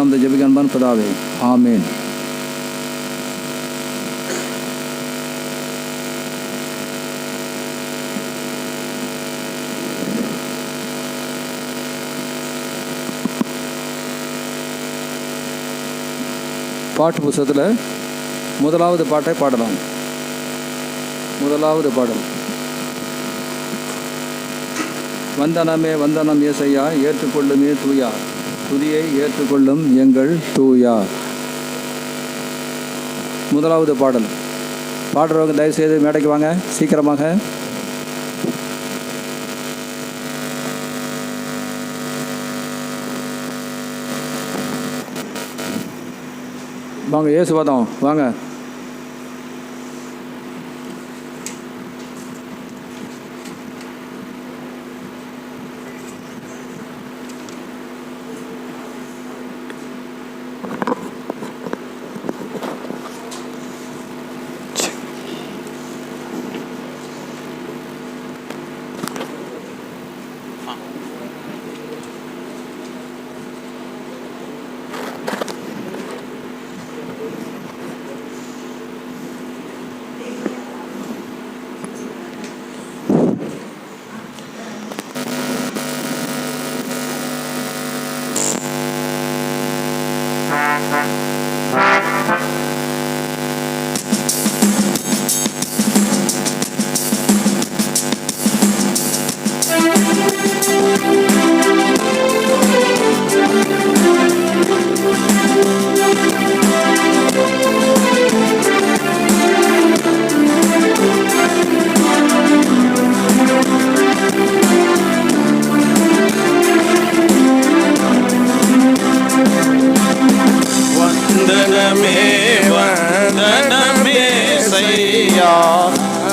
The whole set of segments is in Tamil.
நாமத்தை ஜெபிக்க அன்பான பிதாவே, ஆமேன். பாட்டு புத்தகத்தில் முதலாவது பாட்டை பாடலாம். முதலாவது பாடல், வந்தனமே வந்தனம் ஏசையா, ஏற்றுக்கொள்ளுமே தூயா, துதியை ஏற்றுக்கொள்ளும் எங்கள் தூயா. முதலாவது பாடல் பாடுறவங்க தயவுசெய்து மேடைக்கு வாங்க, சீக்கிரமாக. வாங்க, இயேசுவாதம் வாங்க.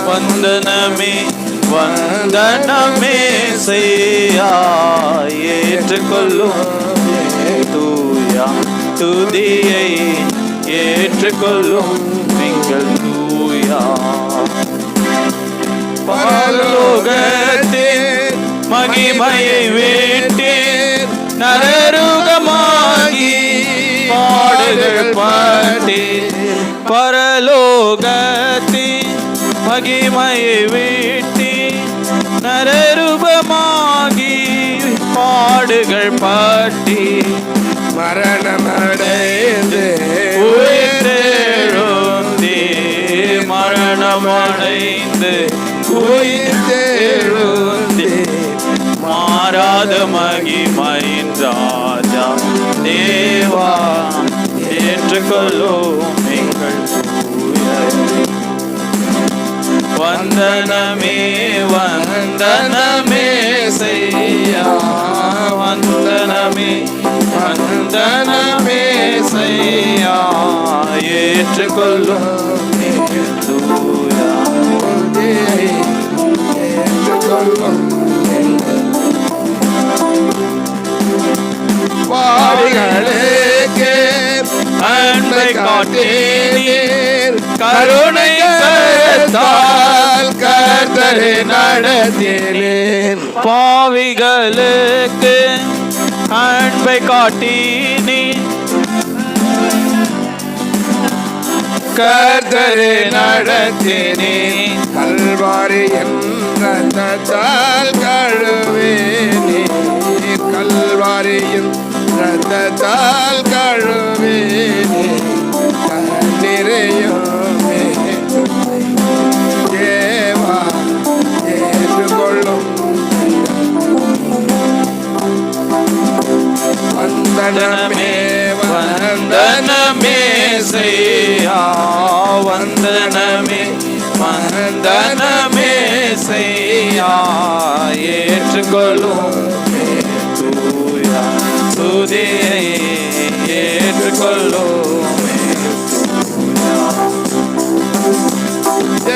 வந்தனமே வந்தனமே செய்யா, ஏற்றுக்கொள்ளும் தூயா, துதியை ஏற்றுக்கொள்ளும் எங்கள் தூயா. பரலோகத்தின் மகிமையை வேட்டீர், நரருகமாகி பாடுகள் பாட்டீர். பரலோகத்தின் மகிமையை வீட்டி நரரூபமாகி பாடுகள் பாட்டி, மரணமடைந்து உயிர்த்தெழுந்தே, மரணமடைந்து உயிர்த்தெழுந்தே, மாறாத மகிமையின் ராஜா தேவா, ஏற்றுக்கொள்ளும் எங்கள் வந்தனமே வந்தனமே செய்யா, வந்தனமே வந்தனமே செய்யா, ஏற்றுக்கொள்ளும் தூயா, ஏற்றுக்கொள்ளும் பாவிகளுக்கு அன்பை காட்டீர், கருணை கரத்தால் கர்த்தரை நடத்தினீர். பாவிகளுக்கு அன்பை காட்டினீர், கர்த்தரை நடத்தினீர். கல்வாரியின் ரத்தத்தால் கழுவினீர், கல்வாரியின் ரத்தத்தால் கழுவினீர். கண்ணீரையுமே தேவா, ஏற்றுக்கொள்ளும் வந்தனமே வந்தனமே செய்யா, வந்தனமே வந்தனமே செய்யா, ஏற்றுக்கொள்ளும் தூயா, துதியை ஏற்றுக்கொள்ளும்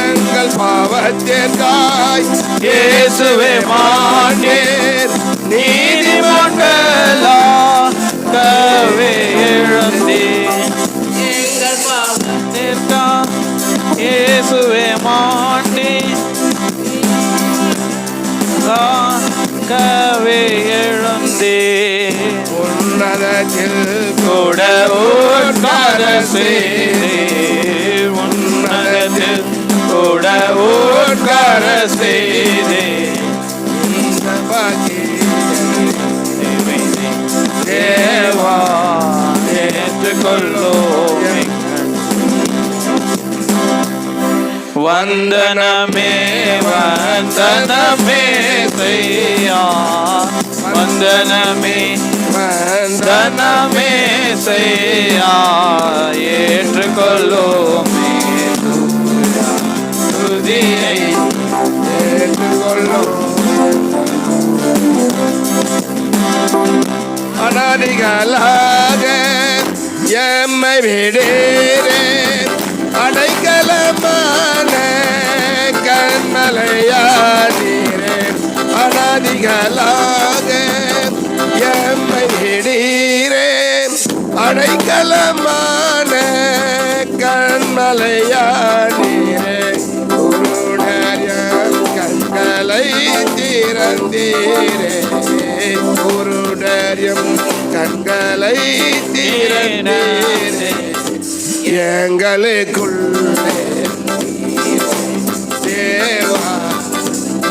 எங்கள் பாவத்திற்காய் இயேசுவே மாண்டீர், நீதிமான்களாகவே எழுந்தீர். எங்கள் பாவத்திற்காய் இயேசுவே மாண்டீர், கவே எழுந்தீர். உன்னதத்தில் கூட செய்தே உன்னதத்தில் கூட உட்கார செய்தே தேவா ஏற்றுக்கொள்ளோ வந்தனமே வந்தனமே செய்யா வந்தனமே வந்தனமே செய்யா ஏற்றுக்கொள்ளுமே துதியை ஏற்றுக்கொள்ளும் அநாதிகளாக எம்மை விடீரே அடைக்கலமான கண்மலையானீரே அநாதிகளாக எம்மை விடீரே அடைக்கலமான கண்மலையானீரே குருடர் கண்களை திறந்தீரே குருடர் கண்களை திறந்தீரே எங்களுக்குள்ளே தேவா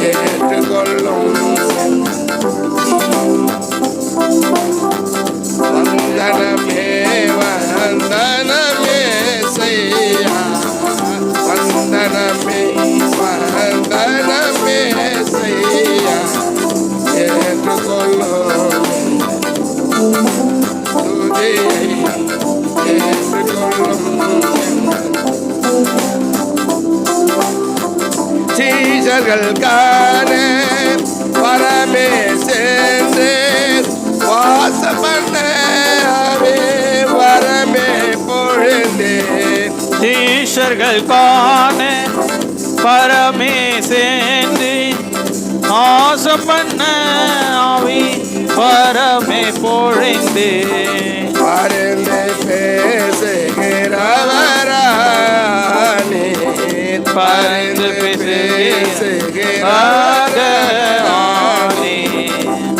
ஏற்றுக்கொள்ளும் வந்தனமே வந்தனமே செய்யா வந்தனமே வந்தனமே செய்யா ஏற்றுக்கொள்ளும் துதியை சீசர்கள் காண வரமே சென்று வாச பண்ண வரமே பொழுந்தே ஈஸ்வர்கள் காண பரமே சேர்ந்து ஆசை பண்ண ஆவி பரமே பொழிந்தே பரந்து பேசுகிறவரானே பரிந்து பேசுகிறானே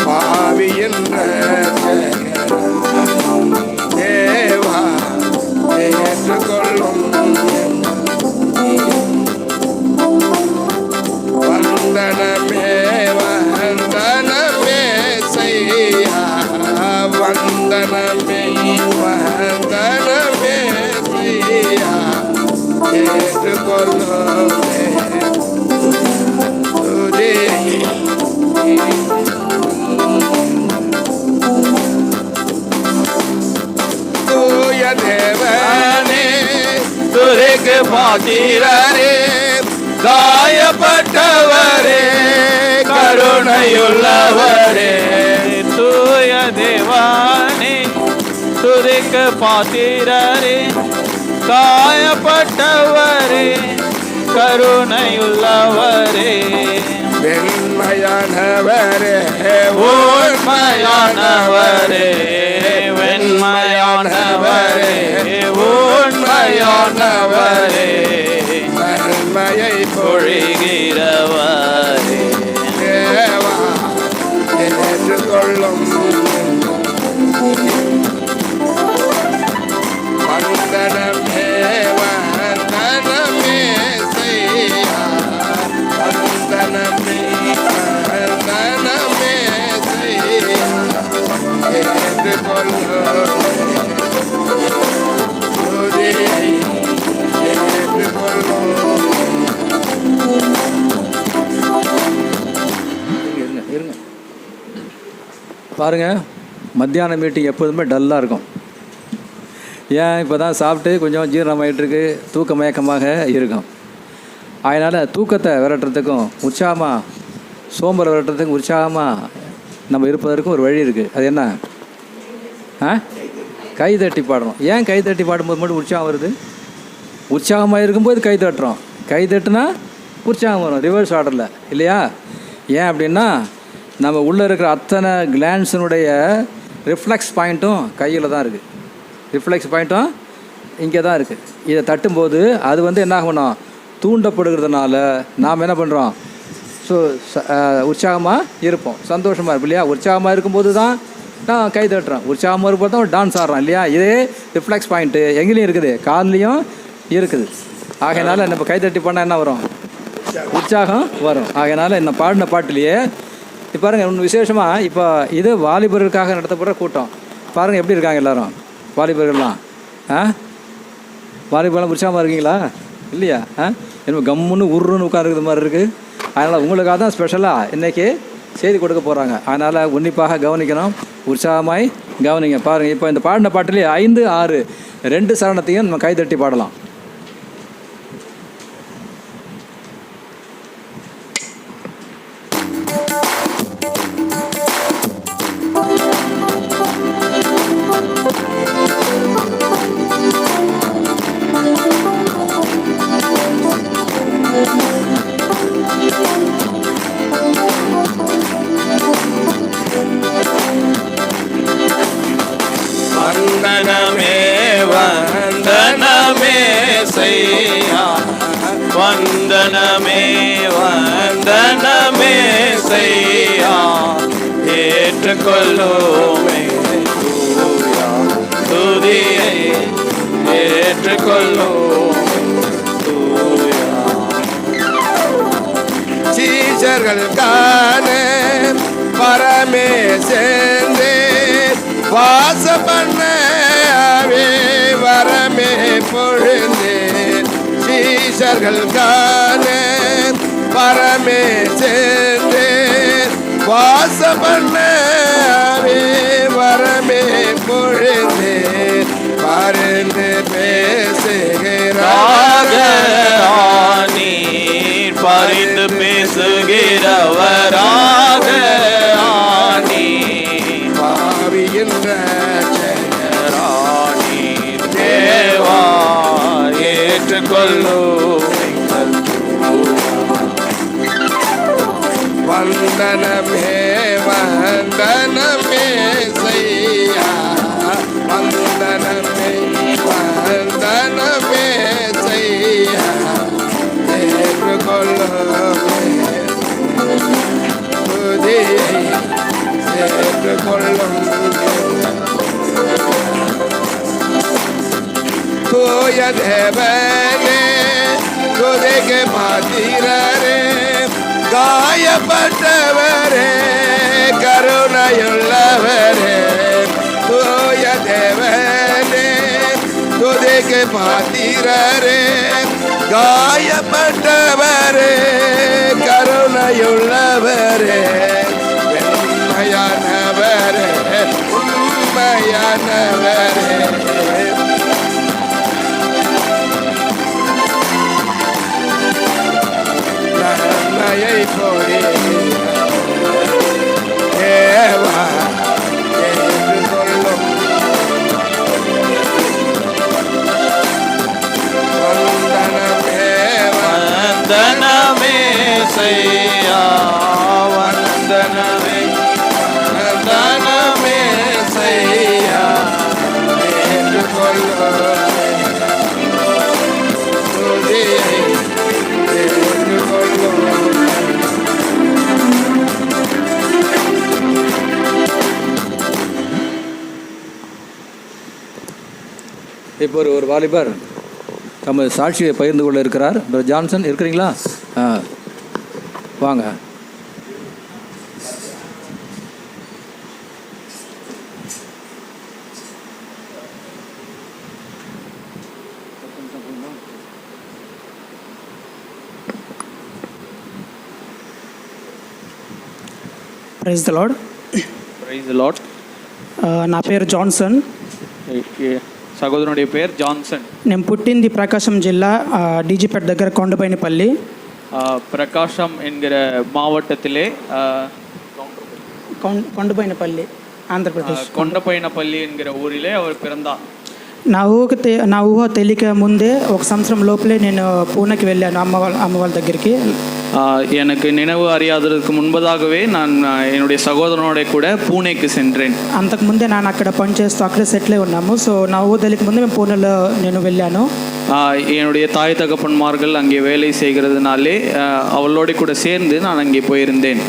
பாவியின் தேவா ஏற்றுக்கொள்ளும் வந்தனமே வந்தனமே செய்யா வந்தனமே வந்தனமே செய்யா ஏற்றுக்கொள்ளுமே தூய தேவனே துதிக்கு பாத்திரரே காயப்பட்டவரே கருணையுள்ளவரே தூய தேவானே துதிக்கு பாத்திரரே காயப்பட்டவரே கருணையுள்ளவரே வெண்மையானவரே உண்மையானவரே வெண்மையானவரே உண்மையானவரே நன்மையை பொழிகிறவரே தேவா ஏற்றுக்கொள்ளும் வந்தனமே வந்தனமே செய்யா வந்தனமே வந்தனமே செய்யா ஏற்றுக்கொள்ளும் துதியை ஏற்றுக்கொள்ளும் இருங்க இருங்க பாருங்கள், மத்தியான மீட்டிங் எப்போதுமே டல்லாக இருக்கும். ஏன் இப்போ தான் சாப்பிட்டு கொஞ்சம் ஜீரணமாயிட்டுருக்கு, தூக்க மயக்கமாக இருக்கும். அதனால் தூக்கத்தை விரட்டுறதுக்கும் உற்சாகமாக சோம்பரை விரட்டுறதுக்கும் உற்சாகமாக நம்ம இருப்பதற்கும் ஒரு வழி இருக்குது. அது என்ன? கை தட்டி பாடுறோம். ஏன் கை தட்டி பாடும்போது மட்டும் உற்சாகம் வருது? உற்சாகமாக இருக்கும்போது கை தட்டுறோம். கை தட்டுனா உற்சாகம் வரும், ரிவர்ஸ் ஆர்டரில் இல்லையா? ஏன் அப்படின்னா நம்ம உள்ளே இருக்கிற அத்தனை கிளான்ஸினுடைய ரிஃப்ளெக்ஸ் பாயிண்ட்டும் கையில் தான் இருக்குது. ரிஃப்ளெக்ஸ் பாயிண்ட்டும் இங்கே தான் இருக்குது. இதை தட்டும்போது அது என்ன ஆகணும், தூண்டப்படுகிறதுனால நாம் என்ன பண்ணுறோம், ஸோ உற்சாகமாக இருப்போம், சந்தோஷமாக இருப்போம் இல்லையா? உற்சாகமாக இருக்கும்போது தான் நான் கை தட்டுறேன். உற்சாகமாக இருக்கும்போது தான் டான்ஸ் ஆடுறான் இல்லையா? இதே ரிஃப்ளெக்ஸ் பாயிண்ட்டு எங்கேயும் இருக்குது, கால்லையும் இருக்குது. ஆகையினால நம்ம கை தட்டி பண்ணால் என்ன வரும்? உற்சாகம் வரும். ஆகையினால என்ன பாடின பாட்டிலேயே இப்போ பாருங்கள், ஒன்று விசேஷமாக இப்போ இது வாலிபர்களுக்காக நடத்தப்படுற கூட்டம். பாருங்கள் எப்படி இருக்காங்க எல்லோரும் வாலிபர்கள்லாம். வாலிபர்லாம் உற்சாகமாக இருக்கீங்களா? இல்லையா? என்ன கம்முன்னு உருன்னு உட்காந்துருக்குற மாதிரி இருக்குது. அதனால் உங்களுக்காக தான் ஸ்பெஷலாக இன்றைக்கி செய்தி கொடுக்க போகிறாங்க. அதனால் உன்னிப்பாக கவனிக்கணும், உற்சாகமாய் கவனிங்க. பாருங்கள், இப்போ இந்த பாடின பாட்டிலே 5, 6 2 சரணத்தையும் நம்ம கைதட்டி பாடலாம். வந்தனமே வந்தனமே செய்யா, வந்தனமே வந்தனமே செய்யா, ஏற்றுக்கொள்ளுமே தூயா துதியை, ஏற்றுக்கொள்ளும் தூயா. சீஷர்கள் காண பரமே சேர்ந்தே வாச பண்ணவே வரமே பொழுந்தேன். சீஷர்கள் காண பரமே சேர்ந்தேன் வாச பண்ணவே வரமே பொழுந்தேன். பருந்து பேசுகிறார் நீர் பரிந்து பேசுகிறவராக நீர் பாவியின் நீர் தேவா, ஏற்றுக்கொள்ளும் வந்தனமே வந்தனமே செய்யா, வந்தனமே வந்தனமே செய்யா, ஏற்றுக்கொள்ளுமே துதியை, ஏற்றுக்கொள்ளும் தூய தேவனே துதிக்கு பாத்திரரே, காயப்பட்டவரே கருணையுள்ளவரே. தூய தேவனே துதிக்கு பாத்திரரே, காயப்பட்டவரே கருணையுள்ளவரே. உண்மையானவரே உண்மையானவரே, நன்மையை போய் தேவா ஏற்றுக்கொள்ளும். வந்தனமே வந்தனமே செய்யா, வந்தனமே வந்தனமே செய்யா, ஏற்றுக்கொள்ளும் துதியை, ஏற்றுக்கொள்ளும். இப்போ ஒரு வாலிபர் தமது சாட்சியை பகிர்ந்து கொள்ள இருக்கிறார். பிரதர் ஜான்சன் இருக்கிறீங்களா? வாங்க. Praise the Lord. Praise the Lord. నా పేరు జాన్సన్. సహోదరుడి పేరు జాన్సన్. నేను పుట్టింది ప్రకాశం జిల్లా డీజీపేట దగ్గర కొండపైనపల్లి. பிரகாசம் என்கிற மாவட்டத்திலே కొండపైనపల్లి ఆంధ్రప్రదేశ్. కొండపైనపల్లి என்கிற ஊரிலே அவர் பிறந்தார். నా ఊహ తెలియక ముందే 1 సంవత్సరం లోపలే నేను పూణేకి వెళ్ళాను అమ్మ వాళ్ళ దగ్గరికి. எனக்கு நினைவு அறியாததுக்கு முன்பதாகவே நான் என்னுடைய சகோதரனோட கூட పూణేకి சென்றேன். అంతకుముందే నేను అక్కడ పని చేస్తూ అక్కడే సెటిల్ అయి ఉన్నాము. సో నా ఊహ తెలియక ముందే మేము పూణేలో నేను వెళ్ళాను. என்னுடைய தாய் தகப்பன்மார்கள் அங்கே வேலை செய்கிறதுனாலே அவளோட கூட சேர்ந்து நான் அங்கே போயிருந்தேன்.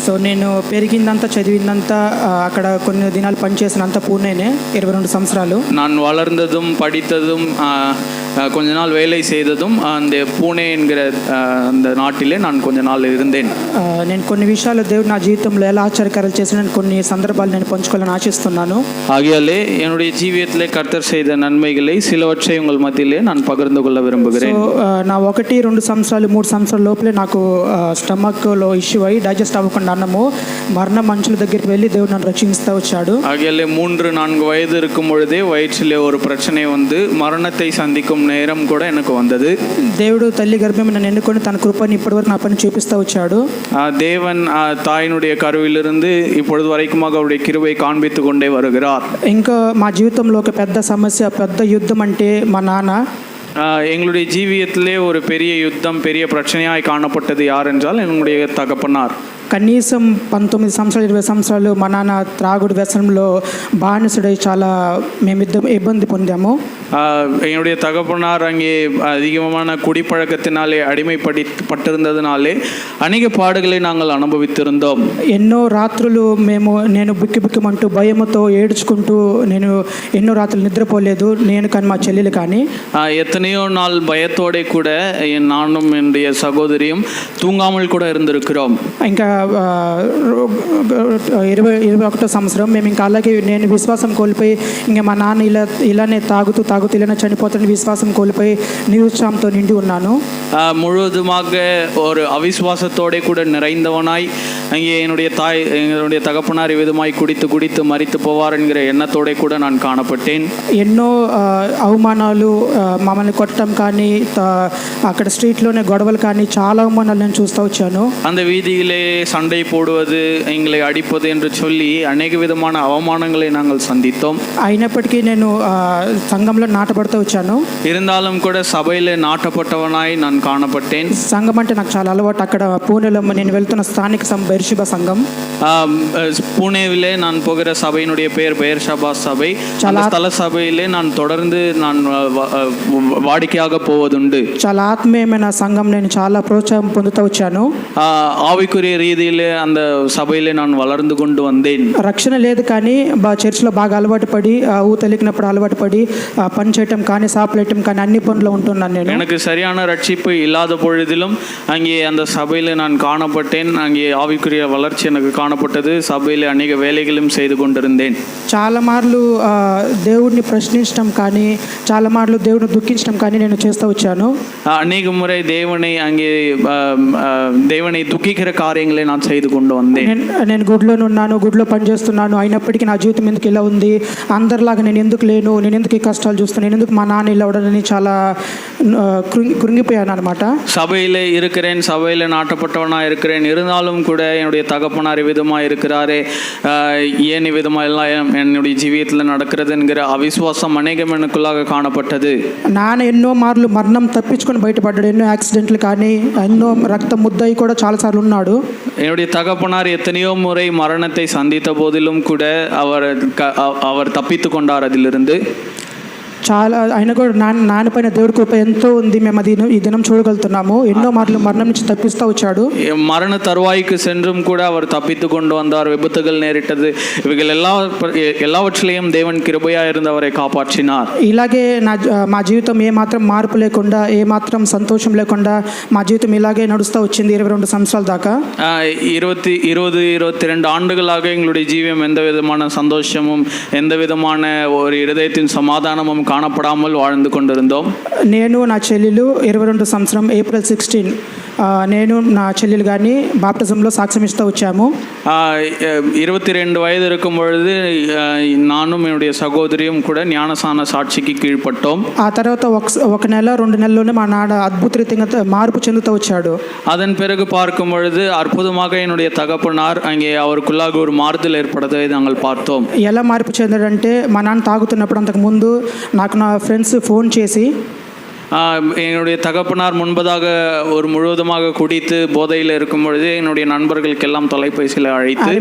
సో నేను పెరిగిందంతా చదివిందంతా అక్కడ కొన్ని దినాలు పనిచేసినంత పూణేనే 22 సంవత్సరాలు. நான் வளர்ந்ததும் படித்ததும் கொஞ்ச நாள் வேலை செய்ததும் அந்த பூனே என்கிற அந்த நாட்டிலே நான் கொஞ்ச நாள் இருந்தேன். నేను కొన్ని విషయాలు దేవుడు నా జీవితంలో ఎలా ఆశ్చర్యకార్యాలు చేసిన కొన్ని సందర్భాలు నేను పంచుకోవాలని ఆశిస్తున్నాను. ஆகையாலே என்னுடைய ஜீவியத்திலே கர்த்தர் செய்த நன்மைகளை சிலவற்றை உங்கள் மத்தியிலே நான் பகிர்ந்து கொள்ள விரும்புகிறேன். సో నా 1-2 సంవత్సరాలు 3 సంవత్సరాల లోపలే నాకు స్టమక్లో ఇష్యూ అయ్యి డైజెస్ట్ అవ్వకుండా అన్నము మరణ మనుషుల దగ్గరికి వెళ్ళి దేవుడు నన్ను రక్షిస్తూ వచ్చాడు. ஆகையாலே 3-4 வயது இருக்கும் பொழுதே வயிற்றிலே ஒரு பிரச்சனை வந்து மரணத்தை சந்திக்கும் நேரம் கூட எனக்கு வந்தது. దేవుడు తల్లి గర్భం నన్ను ఎన్నుకొని తన కృపని ఇప్పటివరకు నా పని చూపిస్తూ వచ్చాడు. தேவன் தாயினுடைய கருவிலிருந்து இப்பொழுது வரைக்குமாக அவருடைய கிருபை காண்பித்து கொண்டே வருகிறார். ఇంకా మా జీవితంలో ఒక పెద్ద సమస్య పెద్ద యుద్ధం అంటే మా నాన్న. எங்களுடைய ஜீவியத்திலே ஒரு பெரிய யுத்தம் பெரிய பிரச்சனையாய் காணப்பட்டது யார் என்றால் என்னுடைய தகப்பனார். కనీసం 19 సంవత్సరాలు 20 సంవత్సరాలు మా నాన్న త్రాగుడు వ్యసనంలో బానిసడై చాలా మేమిద్దరం ఇబ్బంది పొందాము. என்னுடைய தகப்பனார் அங்கே அதிகமான குடிப்பழக்கத்தினாலே அடிமைப்பட்டிருந்ததினாலே அநேக பாடுகளை நாங்கள் அனுபவித்திருந்தோம். ఎన్నో రాత్రులు నేను బిక్కుబిక్కుమంటూ భయముతో ఏడ్చుకుంటూ నేను ఎన్నో రాత్రులు నిద్రపోలేదు, నేను కానీ మా చెల్లెలు కానీ. எத்தனையோ நாள் பயத்தோட கூட நானும் என்னுடைய சகோதரியும் தூங்காமல் கூட இருந்திருக்கிறோம். ఇంకా 21 సంవత్సరం మేము ఇంకా అలాగే నేను విశ్వాసం కోల్పోయి ఇంకా మా నాన్న ఇలానే తాగుతూ ఇలానే చనిపోతున్న విశ్వాసం కోల్పోయి నిరుత్సాహంతో నిండి ఉన్నాను. முழுவதுமாக ஒரு அவிசுவாசத்தோட கூட நிறைந்தவனாய் அங்கே என்னுடைய தகப்பனார் விதமாய் குடித்து மரித்து போவார் என்கிற எண்ணத்தோட கூட நான் காணப்பட்டேன். ఎన్నో అవమానాలు మమ్మల్ని కొట్టడం కానీ అక్కడ స్ట్రీట్లోనే గొడవలు కానీ చాలా అవమానాలు నేను చూస్తూ వచ్చాను. அந்த வீதியிலே சண்டை போடுவது எங்களை அடிப்பது என்று சொல்லி அநேக விதமான அவமானங்களை நாங்கள் சந்தித்தோம். అయినప్పటికీ నేను సంఘంలో నాటపడుతూ వచ్చాను. இருந்தாலும் கூட சபையிலே நாட்டப்பட்டவனாய் நான் காணப்பட்டேன். సంఘం అంటే నాకు చాలా అలవాటు. అక్కడ పూణేలో నేను వెళ్తున్న స్థానిక బెర్షిబా సంఘం. பூனேவிலே நான் போகிற சபையினுடைய பெயர் பெயர்ஷபா சபை. அந்த ஸ்தல சபையிலே நான் தொடர்ந்து நான் வாடிக்கையாக போவதுண்டு. చాలా ఆత్మీయమైన సంఘం, నేను చాలా ప్రోత్సాహం పొందుతూ వచ్చాను. ஆவிக்குரிய ரீதியிலே அந்த சபையிலே நான் வளர்ந்து கொண்டு வந்தேன். రక్షణ లేదు కానీ చర్చిలో బాగా అలవాటు పడి తెలికినప్పుడు అలవాటు పడి పని చేయటం కానీ సాపలేయటం కానీ అన్ని పనులు ఉంటున్నాను నేను. எனக்கு சரியான ரட்சிப்பு இல்லாத பொழுதிலும் அங்கே அந்த சபையில் நான் காணப்பட்டேன். அங்கே ஆவிக்குரிய வளர்ச்சி எனக்கு காணப்பட்டது. சபையில் அநேக வேலைகளும் செய்து கொண்டிருந்தேன். చాలా మార్లు దేవుడిని ప్రశ్నించడం కానీ చాలా మార్లు దేవుడిని దుఃఖించడం కానీ నేను చేస్తూ వచ్చాను. அநேக முறை தேவனை துக்கிக்கிற காரியங்களை நான் செய்து கொண்டு வந்தேன். నేను గుడిలో పనిచేస్తున్నాను, అయినప్పటికీ నా జీవితం ఎందుకు ఇలా ఉంది, అందరిలాగా నేను ఎందుకు లేను, నేను ఎందుకు ఈ కష్టాలు చూస్తాను, నేను ఎందుకు మా నాన్న ఇలా ఉండని చాలా కృంగిపోయాను అనమాట. சபையிலே இருக்கிறேன், சபையில் நாட்டப்பட்டவனாக இருக்கிறேன், இருந்தாலும் கூட என்னுடைய தகப்பனார் விதமாக இருக்கிறாரே, ஏன் விதமாக எல்லாம் என்னுடைய ஜீவியத்தில் நடக்கிறது என்கிற அவிசுவாசம் அநேகம் எனக்குள்ளாக காணப்பட்டது. నాన్న ఎన్నో మార్లు మరణం తప్పించుకొని బయటపడ్డాడు. ఎన్నో యాక్సిడెంట్లు కానీ ఎన్నో రక్త ముద్దయి కూడా చాలాసార్లు ఉన్నాడు. என்னுடைய தகப்பனார் எத்தனையோ முறை மரணத்தை சந்தித்த போதிலும் கூட அவர் தப்பித்து கொண்டார் அதிலிருந்து. చాలా అయినా కూడా నాన్న పైన దేవుడి కృప ఎంతో ఉంది. మేము అది ఈ దినం చూడగలుగుతున్నాము. ఎన్నో మార్లు మరణం నుంచి తప్పిస్తూ వచ్చాడు. மரண தருவாய்க்கு சென்றும் கூட அவர் தப்பித்து கொண்டு வந்தார். விபத்துகள் நேரிட்டது. இவைகள் எல்லாவற்றிலையும் தேவன் கிருபையா இருந்து அவரை காப்பாற்றினார். ఇలాగే మా జీవితం ఏ మాత్రం మార్పు లేకుండా ఏ మాత్రం సంతోషం లేకుండా మా జీవితం ఇలాగే నడుస్తూ వచ్చింది 22 సంవత్సరాల దాకా. 22 ஆண்டுகளாக எங்களுடைய ஜீவியம் எந்த விதமான சந்தோஷமும் எந்த விதமான ஒரு இருதயத்தின் சமாதானமும் காணப்படாமல் வாழ்ந்து கொண்டிருந்தோம். నేను నా చెల్లెలు 22 సంవత్సరం ఏప్రిల్ 16 నేను నా చెల్లెలు కానీ బాప్టిజంలో సాక్ష్యం ఇస్తూ వచ్చాము. 22 వయது இருக்கும் பொழுது நானும் என்னுடைய சகோதரியும் கூட ஞானசான சாட்சிக்கு கீழ்ப்பட்டோம். ఆ తర్వాత ఒక నెల 2 నెలల్లోనే మా నాన్న అద్భుత రీతిగా మార్పు చెందుతూ వచ్చాడు. அதன் பிறகு பார்க்கும் பொழுது அற்புதமாக என்னுடைய தகப்பனார் அங்கே அவருக்குள்ளாக ஒரு மாறுதல் ஏற்படுவதை நாங்கள் பார்த்தோம். ఎలా మార్పు చెందాడంటే మా నాన్న తాగుతున్నప్పుడు అంతకు ముందు నాకు నా ఫ్రెండ్స్ ఫోన్ చేసి என்னுடைய தகப்பனார் முன்பதாக ஒரு முழுவதுமாக குடித்து போதையில் இருக்கும் பொழுது என்னுடைய நண்பர்களுக்கெல்லாம் தொலைபேசியில் அழைத்து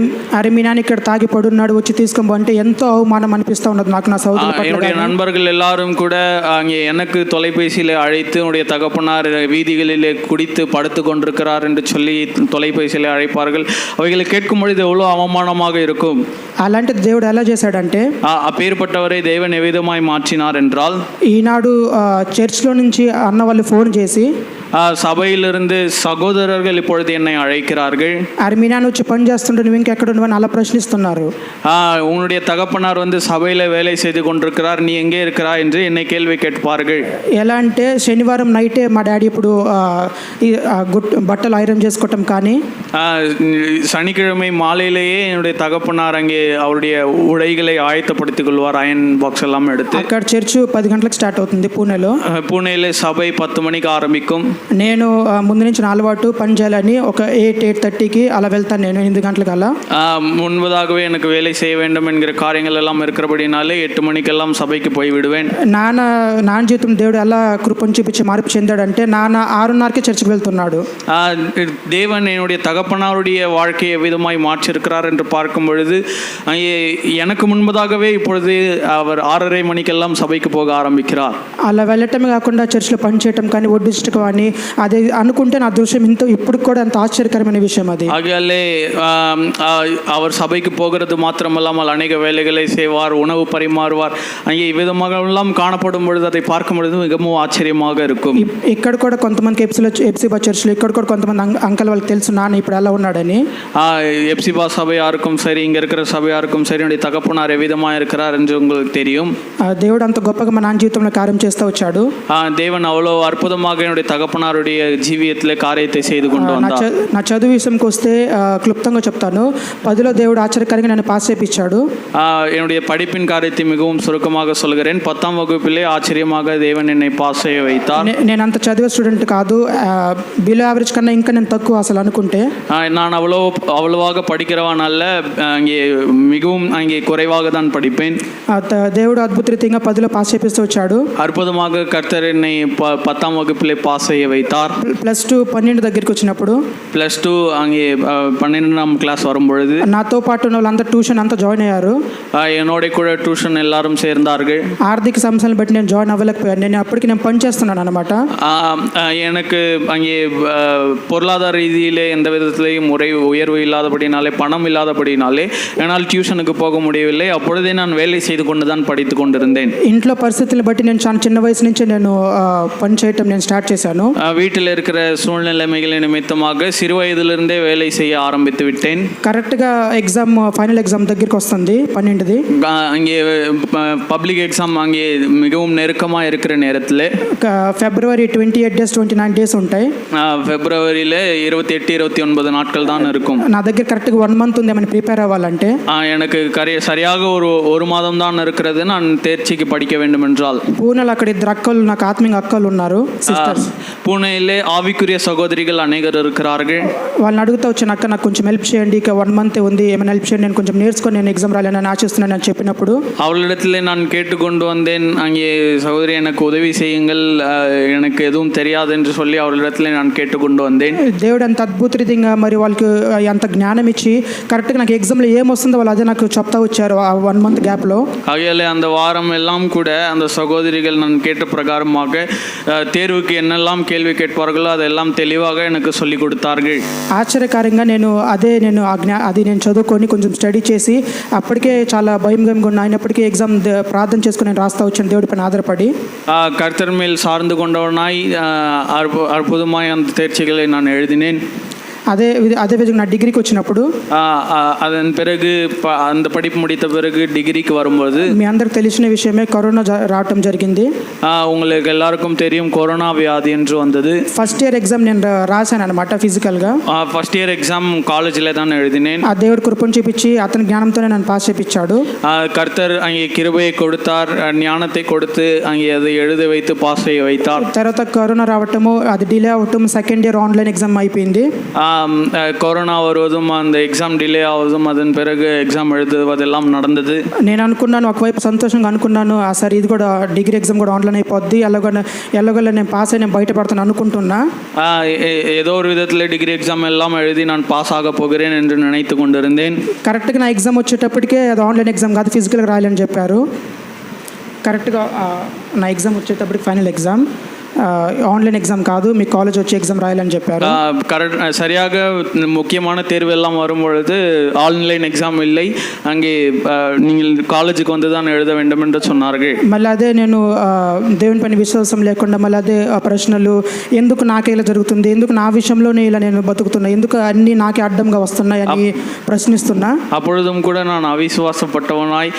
మీ నాన్న ఇక్కడ తాగి పడున్నాడు వచ్చి తీసుకోబో అంటే ఎంతో అవమానం అనిపిస్తూ ఉన్నది నాకు నా సోదరుల పట్ల என்னுடைய కానీ. நண்பர்கள் எல்லாரும் கூட அங்கே எனக்கு தொலைபேசியில் அழைத்து உன்னுடைய தகப்பனார் வீதிகளிலே குடித்து படுத்து கொண்டிருக்கிறார் என்று சொல்லி தொலைபேசியில் அழைப்பார்கள். அவைகளை கேட்கும் பொழுது எவ்வளோ அவமானமாக இருக்கும். అలాంటిది దేవుడు ఎలా చేశాడంటే அப்பேற்பட்டவரை தேவன் எவ்விதமாய் மாற்றினார் என்றால் ఈనాడు చర్చ్లో నుంచి అన్న వాళ్ళు ఫోన్ చేసి சபையிலிருந்து சகோதரர்கள் இப்பொழுது என்னை அழைக்கிறார்கள். మీ నాన్న వచ్చి పని చేస్తుంటే నువ్వు ఇంకెక్కడ నువ్వు అలా ప్రశ్నిస్తున్నారు. உன்னுடைய தகப்பனார் வந்து சபையில் வேலை செய்து கொண்டிருக்கிறார், நீ எங்கே இருக்கிறாய் என்று என்னை கேள்வி கேட்பார்கள். ఎలా అంటే శనివారం నైటే మా డాడీ ఇప్పుడు బట్టలు ఐరన్ చేసుకోవటం కానీ சனிக்கிழமை மாலையிலேயே என்னுடைய தகப்பனார் அங்கே அவருடைய உடைகளை ஆயத்தப்படுத்திக் கொள்வார். அயன் பாக்ஸ் எல்லாம் எடுத்து. అక్కడ చర్చ్ 10 గంటలకు స్టార్ట్ అవుతుంది పూణేలో. పూణేలో సభை 10 மணிக்கு ஆரம்பிக்கும். నేను ముందు నుంచి నా అలవాటు పని చేయాలని ఒక 8:30కి అలా వెళ్తాను. నేను 8 గంటలకు అలా முன்பதாகவே எனக்கு வேலை செய்ய வேண்டும் என்கிற காரியங்கள் எல்லாம் இருக்கிறபடினாலே 8 மணிக்கெல்லாம் சபைக்கு போய் விடுவேன். నాన్న జీవితం దేవుడు ఎలా కృపను చూపించి మార్పు చెందాడంటే నాన్న 6:30కి చర్చికి వెళ్తున్నాడు. தேவன் என்னுடைய தகப்பனாருடைய வாழ்க்கையை விதமாய் மாற்றிருக்கிறார் என்று பார்க்கும் பொழுது எனக்கு முன்பதாகவே இப்பொழுது அவர் 6:30 மணிக்கெல்லாம் சபைக்கு போக ஆரம்பிக்கிறார். అలా వెళ్ళటమే కాకుండా చర్చిలో పని చేయటం కానీ వడ్డించడం కానీ అది అనుకుంటే నా దృశ్యం ఇంత ఇప్పుడు కూడా అంత ఆశ్చర్యకరమైన విషయం అది. ஆகையாலே அவர் சபைக்கு போகிறது மாத்திரமல்லாமல் அநேக வேலைகளை செய்வார், உணவு பரிமாறுவார். அங்கே இவ்விதமாக எல்லாம் காணப்படும் பொழுது அதை பார்க்கும் பொழுது மிகவும் ஆச்சரியமாக இருக்கும். ఇక్కడ కూడా కొంతమంది ఎఫ్సిబా చర్చిలో ఇక్కడ కూడా కొంతమంది అంకల్ వాళ్ళకి తెలుసు నాన్న ఇప్పుడు ఎలా ఉన్నాడని. எப்சிபா சபையாருக்கும் சரி, இங்கே இருக்கிற சபையாருக்கும் சரி, என்னுடைய தகப்பனார் எவ்விதமாக இருக்கிறார் என்று உங்களுக்கு தெரியும். దేవుడు అంత గొప్పగా మా నాన్న జీవితంలో కార్యం చేస్తూ వచ్చాడు. தேவன் அவ்வளோ அற்புதமாக என்னுடைய தகப்பனாருடைய ஜீவியத்திலே காரியத்தை செய்து கொண்டு வந்தார். నా చదువు విషయంకి వస్తే క్లుప్తంగా చెప్తాను. 10లో దేవుడు ఆశ్చర్యకరంగా నన్ను పాస్ చేయించాడు. என்னுடைய படிப்பின் காரியத்தை மிகவும் சுருக்கமாக சொல்கிறேன். 10ஆம் வகுப்பிலே ஆச்சரியமாக தேவன் என்னை பாஸ் செய்ய வைத்தார். నేను అంత చదివే స్టూడెంట్ కాదు, బిలో యావరేజ్ కన్నా ఇంకా నేను తక్కువ అసలు అనుకుంటే. நான் அவ்வளவாக படிக்கிறவன் அல்ல, அங்கே மிகவும் அங்கே குறைவாக தான் படிப்பேன். దేవుడు అద్భుత రీతిగా 10లో పాస్ చేపిస్తూ వచ్చాడు. அற்புதமாக கர்த்தர் என்னை 10ஆம் வகுப்பிலே பாஸ் செய்ய வைத்தார். +2 12 దగ్గరికి వచ్చినప్పుడు +2 அங்கே 12ஆம் கிளாஸ் வரும்பொழுது నాతో పాటు ఉన్న వాళ్ళందరూ ట్యూషన్ అంతా జాయిన్ అయ్యారు. என்னோட கூட டியூஷன் எல்லாரும் சேர்ந்தார்கள். ఆర్థిక సమస్యలను బట్టి నేను జాయిన్ అవ్వలేకపోయాను. నేను అప్పటికి నేను పని చేస్తున్నాను అనమాట. எனக்கு அங்கே பொருளாதார ரீதியிலே எந்த விதத்திலேயும் உயர்வு இல்லாதபடினாலே, பணம் இல்லாதபடினாலே என்னால் டியூஷனுக்கு போக முடியவில்லை. அப்பொழுதே நான் வேலை செய்து கொண்டு தான் படித்து கொண்டிருந்தேன். ఇంట్లో పరిస్థితులను బట్టి నేను చాలా చిన్న వయసు నుంచి నేను పని చేయటం నేను స్టార్ట్ చేశాను. வீட்டில் இருக்கிற சூழ்நிலைமைகளை நிமித்தமாக சிறு வயதிலிருந்தே வேலை செய்ய ஆரம்பித்து விட்டேன். కరెక్ట్గా ఎగ్జామ్ ఫైనల్ ఎగ్జామ్ దగ్గరికి వస్తుంది 12ది. அங்கே பப்ளிக் எக்ஸாம் அங்கே மிகவும் நெருக்கமாக இருக்கிற நேரத்தில் ఫిబ్రవరి 28 డేస్ 29 డేస్ ఉంటాయి. பிப்ரவரியில் 28 29 நாட்கள் தான் இருக்கும். నా దగ్గర కరెక్ట్గా 1 మంత్ ఉంది ఏమైనా ప్రిపేర్ అవ్వాలంటే. எனக்கு சரியாக ஒரு மாதம் தான் இருக்கிறது நான் தேர்ச்சிக்கு படிக்க வேண்டும் என்றால். పూణేలో అక్కడ 2 అక్కలు నాకు ఆత్మీయ అక్కలు ఉన్నారు, సిస్టర్స్. పూణేలో ஆவிக்குரிய சகோதரிகள் அநேகர் இருக்கிறார்கள். వాళ్ళని అడుగుతూ వచ్చిన అక్క నాకు కొంచెం హెల్ప్ చేయండి, ఇక 1 మంత్ ఉంది, ఏమైనా హెల్ప్ చేయండి, నేను కొంచెం నేర్చుకొని నేను ఎగ్జామ్ రాయాలని ఆశిస్తున్నాను అని చెప్పినప్పుడు அவளிடத்தில் நான் கேட்டுக்கொண்டு வந்தேன். அங்கே சகோதரி எனக்கு உதவி செய்யுங்கள், எனக்கு எதுவும் தெரியாது என்று சொல்லி அவளிடத்தில் நான் கேட்டுக்கொண்டு வந்தேன். దేవుడు అంత అద్భుత రీతిగా మరి వాళ్ళకి అంత జ్ఞానం ఇచ్చి కరెక్ట్గా నాకు ఎగ్జామ్లో ఏమొస్తుందో వాళ్ళు అదే నాకు చెప్తా వచ్చారు ఆ 1 మంత్ గ్యాప్లో. ஆகையாலே அந்த வாரம் எல்லாம் கூட அந்த சகோதரிகள் நான் கேட்ட பிரகாரமாக தேர்வுக்கு என்னெல்லாம் கேள்வி கேட்பார்களோ அதெல்லாம் தெளிவாக எனக்கு சொல்லிக் கொடுத்தார்கள். ఆశ్చర్యకరంగా నేను అది నేను చదువుకొని కొంచెం స్టడీ చేసి అప్పటికే చాలా భయంగా ఉన్నా అయినప్పటికీ ఎగ్జామ్ ప్రార్థన చేసుకుని నేను రాస్తా వచ్చాను దేవుడి పైన ఆధారపడి. கர்த்தர் மேல் சார்ந்து கொண்டவனாய் அற்புதமாய் அந்த தேர்ச்சிகளை நான் எழுதினேன். అదే విధంగా నా డిగ్రీకి వచ్చినప్పుడు அதன் பிறகு அந்த படிப்பு முடித்த பிறகு டிகிரிக்கு வரும்போது మీ అందరికి తెలిసిన విషయమే కరోనా రావటం జరిగింది. உங்களுக்கு எல்லாருக்கும் தெரியும் கொரோனா வியாதி என்று வந்தது. ఫస్ట్ ఇయర్ ఎగ్జామ్ నేను రాశాను అనమాట ఫిజికల్గా. ఫస్ట్ ఇయర్ ఎగ్జామ్ కాలేజీలో தான் எழுதினேன். ఆ దేవుడు కృపను చూపించి అతని జ్ఞానంతోనే నన్ను పాస్ చేయించాడు. கர்த்தர் அங்கே கிருபையை கொடுத்தார், ஞானத்தை கொடுத்து அங்கே அதை எழுத வைத்து பாஸ் செய்ய வைத்தார். తర్వాత కరోనా రావటము అది డిలే అవటం, సెకండ్ ఇయర్ ఆన్లైన్ ఎగ్జామ్ అయిపోయింది. கொரோனா வருவதும் அந்த எக்ஸாம் டிலே ஆவதும் அதன் பிறகு எக்ஸாம் எழுதுவதெல்லாம் நடந்தது. నేను అనుకున్నాను, ఒకవైపు సంతోషంగా అనుకున్నాను, సరే ఇది కూడా డిగ్రీ ఎగ్జామ్ కూడా ఆన్లైన్ అయిపోద్ది, ఎలాగోలా నేను పాస్ అయి నేను బయటపడతాను అనుకుంటున్నా. ஏதோ ஒரு விதத்தில் டிகிரி எக்ஸாம் எல்லாம் எழுதி நான் பாஸ் ஆக போகிறேன் என்று நினைத்து கொண்டிருந்தேன். కరెక్ట్గా నా ఎగ్జామ్ వచ్చేటప్పటికే అది ఆన్లైన్ ఎగ్జామ్ కాదు, ఫిజికల్గా రాయాలని చెప్పారు. కరెక్ట్గా నా ఎగ్జామ్ వచ్చేటప్పటికి ఫైనల్ ఎగ్జామ్ ஆன்லைன் எக்ஸாம் காது, మీ காலேஜ் வச்சு எக்ஸாம் ராயலன்னு చెప్పారు. கரெக்ட், சரியாக முக்கியமான தேர்வு எல்லாம் வரும்பொழுது ஆன்லைன் எக்ஸாம் இல்லை, அங்கே நீங்கள் కాలేజీకి வந்து தான் எழுத வேண்டும் என்று சொன்னார்கள். మళ్ళీ అదే నేను దేవుని పైన విశ్వాసం లేకుండా మళ్ళీ అదే ప్రశ్నలు, ఎందుకు నాకే ఇలా జరుగుతుంది, ఎందుకు నా విషయంలోనే ఇలా నేను బతుకుతున్నా, ఎందుకు అన్నీ నాకే అడ్డంగా వస్తున్నాయి అని ప్రశ్నిస్తున్నా. அப்பொழுதும் கூட நான் அவிசுவாசப்பட்டவனாய்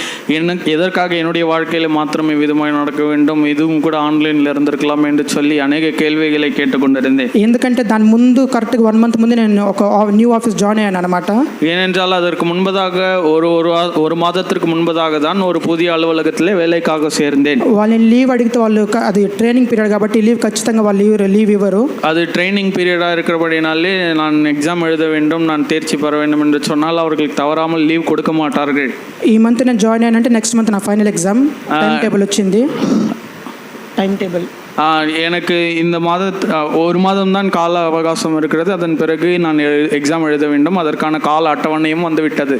எதற்காக என்னுடைய வாழ்க்கையில் மாத்திரம் விதமாய் நடக்க வேண்டும், இதுவும் கூட ஆன்லைனில் இருந்திருக்கலாம் என்று சொல்லி அநேக கேள்விகளை கேட்டுக்கொண்டிருந்தேன். ఎందుకంటే దాని ముందు కరెక్ట్గా 1 month ముందు నేను ఒక న్యూ ఆఫీస్ జాయిన్ అయ్యాను అనమాట. ஏனென்றால் அதற்கு முன்பதாக ஒரு மாதத்திற்கு முன்பதாக தான் ஒரு புதிய அலுவலகத்தில் வேலைக்காக சேர்ந்தேன். వాళ్ళని లీవ్ అడిగితే వాళ్ళు అది ట్రైనింగ్ పీరియడ్ కాబట్టి లీవ్ ఖచ్చితంగా వాళ్ళు లీవ్ ఇవ్వరు. அது ட்ரைனிங் பீரியடாக இருக்கிறபடினாலே நான் எக்ஸாம் எழுத வேண்டும், நான் தேர்ச்சி பெற வேண்டும் என்று சொன்னால் அவர்கள் தவறாமல் லீவ் கொடுக்க மாட்டார்கள். ఈ మంత్ నేను జాయిన్ అయ్యానంటే నెక్స్ట్ మంత్ నా ఫైనల్ ఎగ్జామ్ టైం టేబుల్ వచ్చింది. టైం టేబుల్ எனக்கு இந்த ஒரு மாதம்தான் கால அவகாசம் இருக்கிறது, அதன் பிறகு நான் எக்ஸாம் எழுத வேண்டும், அதற்கான கால அட்டவணையும் வந்து விட்டது.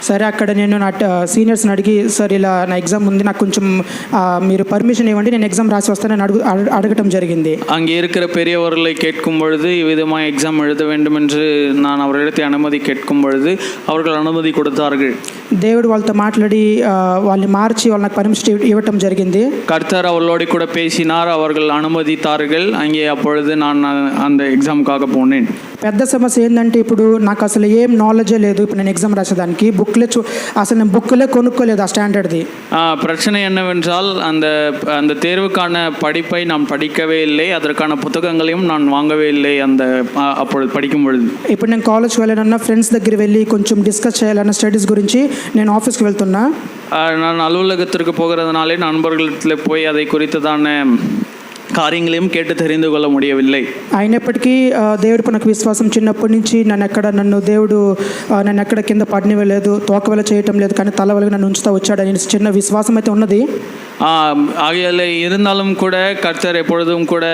సరే అక్కడ నేను నా సీనియర్స్ని అడిగి, సార్ ఇలా నా ఎగ్జామ్ ఉంది, నాకు కొంచెం మీరు పర్మిషన్ ఇవ్వండి, నేను ఎగ్జామ్ రాసి వస్తానని అడగటం జరిగింది. அங்கே இருக்கிற பெரியவர்களை கேட்கும் பொழுது இவ்விதமாக எக்ஸாம் எழுத வேண்டும் என்று நான் அவர்களிடத்தை அனுமதி கேட்கும் பொழுது அவர்கள் அனுமதி கொடுத்தார்கள். దేవుడు వాళ్ళతో మాట్లాడి వాళ్ళని మార్చి వాళ్ళు నాకు పర్మిషన్ ఇవ్వటం జరిగింది. கர்த்தர் அவர்களோடு கூட பேசினார், அவர்கள் அனுமதித்தார்கள். அங்கே அப்பொழுது நான் அந்த எக்ஸாமுக்காக போனேன். పెద్ద సమస్య ఏంటంటే ఇప్పుడు నాకు అసలు ఏం నాలెడ్జే లేదు. ఇప్పుడు నేను ఎగ్జామ్ రాసేదానికి అసలు నేను బుక్లే కొనుక్కోలేదు ఆ స్టాండర్డ్ది. பிரச்சனை என்னவென்றால் அந்த தேர்வுக்கான படிப்பை நான் படிக்கவே இல்லை, அதற்கான புத்தகங்களையும் நான் வாங்கவே இல்லை அப்பொழுது படிக்கும் பொழுது. ఇప్పుడు నేను కాలేజ్కి వెళ్ళానన్నా, ఫ్రెండ్స్ దగ్గర వెళ్ళి కొంచెం డిస్కస్ చేయాలన్న స్టడీస్ గురించి నేను ఆఫీస్కి వెళ్తున్నా. நான் అலுవలగத்திற்கு போகிறதுனாலே நண்பர்களிடத்தில் போய் அதை குறித்ததான కార్యங்களையும் கேட்டு தெரிந்து கொள்ள முடியவில்லை. అయినప్పటికీ దేవుడిపై నాకు విశ్వాసం చిన్నప్పటి నుంచి దేవుడు నన్ను ఎక్కడ కింద పడనివ్వలేదు, తోకవల చేయటం లేదు, కానీ తలవలగా నన్ను ఉంచుతా వచ్చాడని చిన్న విశ్వాసం అయితే ఉన్నది. ஆகையால் இருந்தாலும் கூட கர்த்தர் எப்பொழுதும் கூட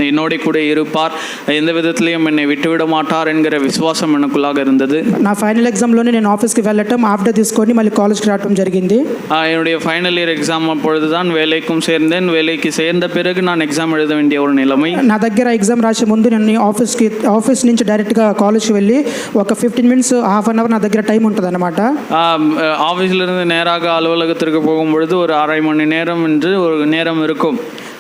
என்னோட கூட இருப்பார், எந்த விதத்திலையும் என்னை விட்டுவிட மாட்டார் என்கிற விசுவாசம் எனக்குள்ளாக இருந்தது. నా ఫైనల్ ఎగ్జామ్లోనే నేను ఆఫీస్కి వెళ్ళటం, ఆఫ్టర్ తీసుకొని మళ్ళీ కాలేజ్కి రావడం జరిగింది. என்னுடைய ஃபைனல் இயர் எக்ஸாம் அப்பொழுது தான் வேலைக்கும் சேர்ந்தேன். வேலைக்கு சேர்ந்த பிறகு நான் எக்ஸாம் எழுத வேண்டிய ஒரு நிலைமை. నా దగ్గర ఎగ్జామ్ రాసే ముందు నేను ఆఫీస్ నుంచి డైరెక్ట్గా కాలేజ్కి వెళ్ళి ఒక 15 minutes, హాఫ్ అన్ అవర్ నా దగ్గర టైం ఉంటుంది అనమాట. ஆஃபீஸிலிருந்து நேராக அலுவலகத்திற்கு போகும்பொழுது ஒரு அரை மணி நேரம் என்று ஒரு நேரம் இருக்கும்.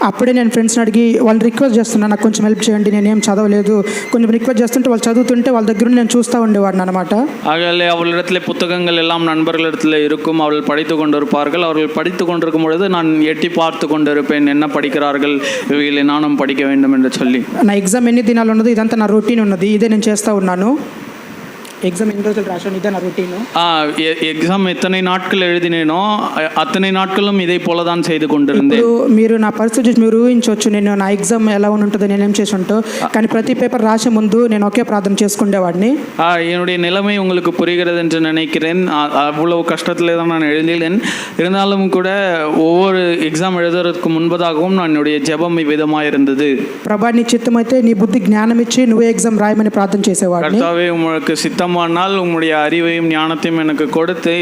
అప్పుడే నేను ఫ్రెండ్స్ని అడిగి వాళ్ళని రిక్వెస్ట్ చేస్తున్నా, నాకు కొంచెం హెల్ప్ చేయండి, నేనేం చదవలేదు, కొంచెం రిక్వెస్ట్ చేస్తుంటే వాళ్ళు చదువుతుంటే వాళ్ళ దగ్గర నేను చూస్తూ ఉండేవాడిని అనమాట. ஆகவே அவளிடத்தில் புத்தகங்கள் எல்லாம் நண்பர்களிடத்தில் இருக்கும், அவர்கள் படித்து கொண்டிருப்பார்கள். அவர்கள் படித்து கொண்டிருக்கும் பொழுது நான் எட்டி பார்த்து கொண்டிருப்பேன், என்ன படிக்கிறார்கள், இவைகளை நானும் படிக்க வேண்டும் என்று சொல்லி. నా ఎగ్జామ్ ఎన్ని దినాలు ఉన్నది, ఇదంతా నా రొటీన్ ఉన్నది, ఇదే నేను చేస్తూ ఉన్నాను. ఎగ్జామ్ ఎన్ని రోజులు రాశాను, ఇదే నా రొటీను. ఎగ్జామ్ ఎత్తனை నాட்கள் எழுதினேனோ అతனை నాட்களும் ఇదే పోల தான் செய்து கொண்டிருந்தேன். మీరు నా పరిస్థితి మీరు ఊహించవచ్చు, నేను నా ఎగ్జామ్ ఎలా ఉంటుందో నేనేం చేసి ఉంటా, కానీ ప్రతి పేపర్ రాసే ముందు నేను ఒకే ప్రార్థన చేసుకునేవాడిని. என்னுடைய நிலைமை உங்களுக்கு புரிகிறது என்று நினைக்கிறேன். அவ்வளவு கஷ்டத்தில் தான் நான் எழுதினேன். இருந்தாலும் கூட ஒவ்வொரு எக்ஸாம் எழுதுறதுக்கு முன்பதாகவும் நான் என்னுடைய ஜெபம் விதமாக இருந்தது. ప్రభా నీ చిత్తం అయితే నీ బుద్ధి జ్ఞానం ఇచ్చి నువ్వే ఎగ్జామ్ రాయమని ప్రార్థన చేసేవాడిని. கர்த்தாவே உங்களுக்கு சித்தமானால் உம்முடைய அறிவையும் ஞானத்தையும் எனக்கு கொடுத்து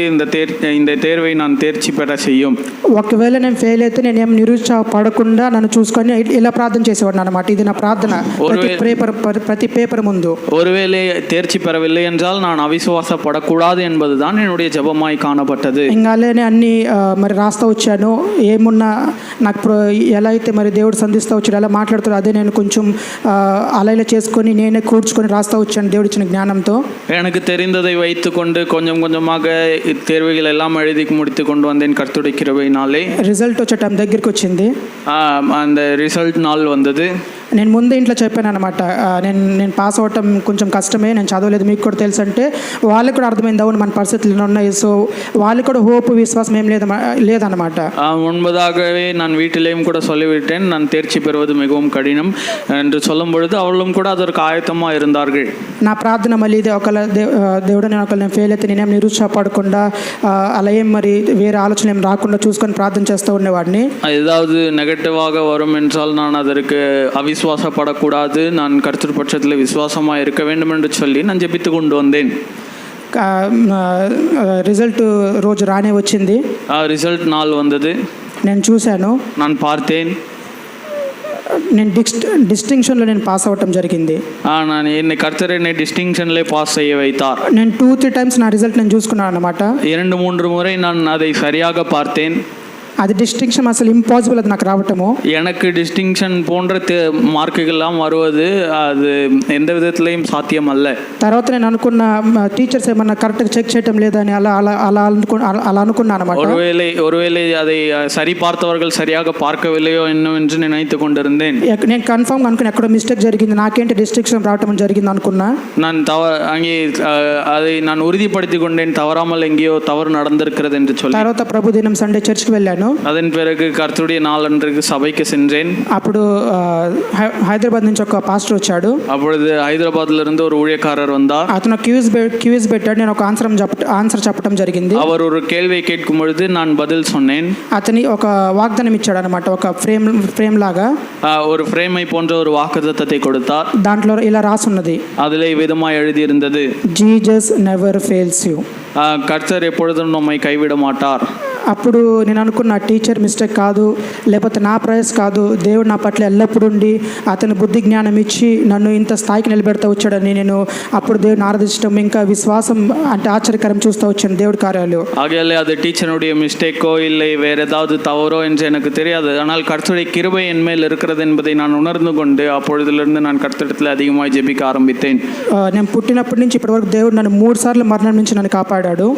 இந்த தேர்வை நான் தேர்ச்சி பெற செய்யும். ఒకవేళ నేను ఫెయిల్ అయితే నేనేం నిరుత్సాహపడకుండా నన్ను చూసుకొని ఇలా ప్రార్థన చేసేవాడిని అన్నమాట. ఇది నా ప్రార్థన ప్రతి పేపర్ ముందు. ஒருவேளை தேர்ச்சி பெறவில்லை என்றால் நான் అవిశ్వాసపడకూడదు என்பதுதான் என்னுடைய ஜெபமாய் காணப்பட்டது. ఇంకా అలానే అన్ని మరి రాస్తా వచ్చాను, ఏమున్నా నాకు ఎలా అయితే మరి దేవుడు సంధిస్తూ వచ్చాడు, అలా మాట్లాడుతాడు, అదే నేను కొంచెం అలా ఇలా చేసుకొని నేనే కూర్చుకొని రాస్తా వచ్చాను దేవుడు ఇచ్చిన జ్ఞానంతో. எனக்கு தெரிந்ததை வைத்துக்கொண்டு கொஞ்சம் கொஞ்சமாக தேர்வுகள் எல்லாம் எழுதி முடித்து கொண்டு வந்தேன் கர்த்தருடைய கிருபையினாலே. రిజల్ట్ వచ్చే టైం దగ్గరికి వచ్చింది. அந்த ரிசல்ட் நாள் வந்தது. నేను ముందే ఇంట్లో చెప్పాను అనమాట, నేను పాస్ అవ్వటం కొంచెం కష్టమే, నేను చదవలేదు, మీకు కూడా తెలుసు అంటే వాళ్ళకి కూడా అర్థమైంది, అవును మన పరిస్థితులు ఇలా ఉన్నాయి. సో వాళ్ళకి కూడా హోప్ విశ్వాసం ఏం లేదనమాట. முன்பதாகவே நான் வீட்டிலேயும் கூட சொல்லிவிட்டேன், நான் தேர்ச்சி பெறுவது மிகவும் கடினம் என்று சொல்லும் பொழுது அவளும் கூட அதற்கு ஆயத்தமாக இருந்தார்கள். నా ప్రార్థన మళ్ళీ ఇది ఒకవేళ దేవుడు నేను ఒకవేళ నేను ఫెయిల్ అయితే నేనేం నిరుత్సాహపడకుండా అలా ఏం మరి వేరే ఆలోచన ఏం రాకుండా చూసుకొని ప్రార్థన చేస్తూ ఉండేవాడిని. ஏதாவது நெகட்டிவாக வரும் என்றால் நான் அதற்கு அவிசுவாசப்படக்கூடாது, நான் கர்த்தர் பட்சத்தில் விசுவாசமாக இருக்க வேண்டும் என்று சொல்லி நான் ஜெபித்து கொண்டு வந்தேன். రిజల్ట్ రోజు రానే వచ్చింది. ரிசல்ட் நாள் வந்தது, నేను చూశాను, நான் பார்த்தேன். నేను డిస్టింక్షన్లో నేను పాస్ అవ్వటం జరిగింది. நான் என்னை கர்த்தர் என்னை டிஸ்டிங்ஷன்லே பாஸ் செய்ய வைத்தார். నేను 2-3 టైమ్స్ నా రిజల్ట్ నేను చూసుకున్నాను అనమాట. 2-3 முறை நான் அதை சரியாக பார்த்தேன். అది డిస్టింక్షన్ అసలు ఇంపాసిబుల్ అది నాకు రావటము. எனக்கு டிஸ்டிங்ஷன் போன்ற మార్కుகள்லாம் வருவது அது எந்த விதத்திலையும் சாத்தியம் அல்ல. తర్వాత నేను అనుకున్న టీచర్స్ ఏమన్నా కరెక్ట్గా చెక్ చేయటం లేదని అలా అనుకున్నాను అనమాట. ஒருவேளை அதை சரி பார்த்தவர்கள் சரியாக பார்க்கவில்லையோ என்னவோ என்று நினைத்து கொண்டிருந்தேன். నేను కన్ఫర్మ్ అనుకుని ఎక్కడో మిస్టేక్ జరిగింది, నాకేంటి డిస్టింక్షన్ రావటం జరిగింది అనుకున్నా. நான் அங்கே அதை நான் உறுதிப்படுத்தி கொண்டேன், தவறாமல் எங்கேயோ தவறு நடந்திருக்கிறது என்று சொல்லி. తర్వాత ప్రభు దినం సండే చర్చ్కి వెళ్ళాను. அதன் பிறகு கர்த்தருடைய நாளன்றைக்கு சபைக்கு சென்றேன். అప్పుడు హైదరాబాద్ నుంచి ఒక పాస్టర్ వచ్చాడు. அப்பொழுது ஹைதராபாத்ல இருந்து ஒரு ஊழியக்காரர் வந்தார். అతను క్యూజ్ పెట్టాడు, నేను ఒక ఆన్సర్ చెప్పడం జరిగింది. அவர் ஒரு கேள்வியை கேட்கும் பொழுது நான் பதில் சொன்னேன். అతని ఒక వాగ్దానం ఇచ్చాడు అనమాట, ఒక ఫ్రేమ్ లాగా ஒரு ஃப்ரேமை போன்ற ஒரு வாக்குத்தத்தத்தை கொடுத்தார். దాంట్లో ఇలా రాసున్నది, அதிலே விதமாய் எழுதியிருந்தது, జీసస్ నెవర్ ఫెయిల్స్ యూ. கர்த்தர் எப்பொழுதும் நம்மை கைவிட மாட்டார். అప్పుడు నేను అనుకున్న టీచర్ మిస్టేక్ కాదు, లేకపోతే నా ప్రయాస్ కాదు, దేవుడు నా పట్ల ఎల్లప్పుడూ ఉండి అతని బుద్ధి జ్ఞానం ఇచ్చి నన్ను ఇంత స్థాయికి నిలబెడతా వచ్చాడని నేను అప్పుడు దేవుడిని ఆరాధించడం, ఇంకా విశ్వాసం అంటే ఆశ్చర్యకరం చూస్తూ వచ్చాను దేవుడి కార్యాలు. ஆகையாலே அது டீச்சருடைய மிஸ்டேக்கோ இல்லை வேற ஏதாவது தவறோ என்று எனக்கு தெரியாது. ஆனால் கர்த்தருடைய கிருபை என் மேல் இருக்கிறது என்பதை நான் உணர்ந்து கொண்டு அப்பொழுதிலிருந்து நான் கர்த்தரிடத்தில் அதிகமாக ஜெபிக்க ஆரம்பித்தேன். నేను పుట్టినప్పటి నుంచి ఇప్పటి వరకు దేవుడు నన్ను 3 సార్లు మరణం నుంచి నన్ను కాపాడాడు.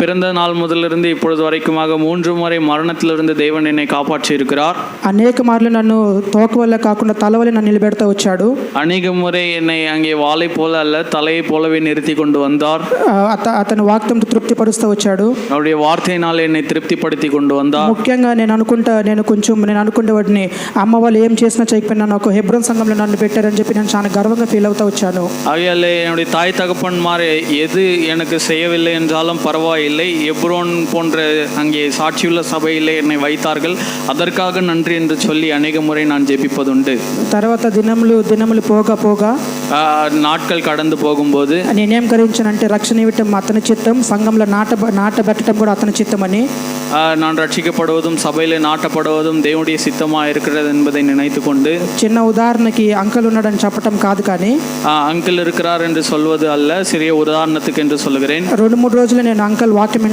பிறந்த நாள் முதலிருந்து இப்பொழுது வரைக்கும் 3 முறை மரணத்திலிருந்து தேவன் என்னை காப்பாற்றி இருக்கிறார். అనేక మార్లు నన్ను తోక వల్ల కాకుండా తల వల్ల నన్ను నిలబెడతా వచ్చాడు. அநேக முறை என்னை அங்கே வாளை போல அல்ல தலையை போலவே நிறுத்தி கொண்டு வந்தார். అతను వాక్యంతో తృప్తిపరుస్తూ వచ్చాడు. அவருடைய వార్తయినాల్ என்னை திருப்திப்படுத்தி கொண்டு வந்தார். ముఖ్యంగా నేను అనుకునేవాడిని అమ్మ వాళ్ళు ఏం చేసినా చేయకపోయినా నాకు హెబ్రోన్ సంఘంలో నన్ను పెట్టారని చెప్పి నేను చాలా గర్వంగా ఫీల్ అవుతా వచ్చాను. ஆகையாலே என்னுடைய தாய் தகப்பன்மார் எது எனக்கு செய்யவில்லை என்றாலும் பரவாயில்லை, எப்ரோன் போன்ற அங்கே சாட்சியுள்ள சபையிலே என்னை வைத்தார்கள், அதற்காக நன்றி என்று சொல்லி அநேக முறை நான் ஜெபிப்பதுண்டு. తర్వాత దినములు పోగా நாட்கள் கடந்து போகும்போது నేనేం గ్రహించానంటే రక్షణ ఇవ్వటం అతని చిత్తం, సంఘంలో నాటబెట్టడం కూడా అతని చిత్తమని, நான் ரட்சிக்கப்படுவதும் சபையிலே நாட்டப்படுவதும் தேவனுடைய சித்தமாக இருக்கிறது என்பதை நினைத்து கொண்டு, చిన్న ఉదాహరణకి అంకల్ ఉన్నాడని చెప్పటం కాదు కానీ அங்கிள் இருக்கிறார் என்று சொல்வது அல்ல, சிறிய உதாரணத்துக்கு என்று சொல்லுகிறேன். 2-3 రోజులు నేను అంకల్ వాక్యం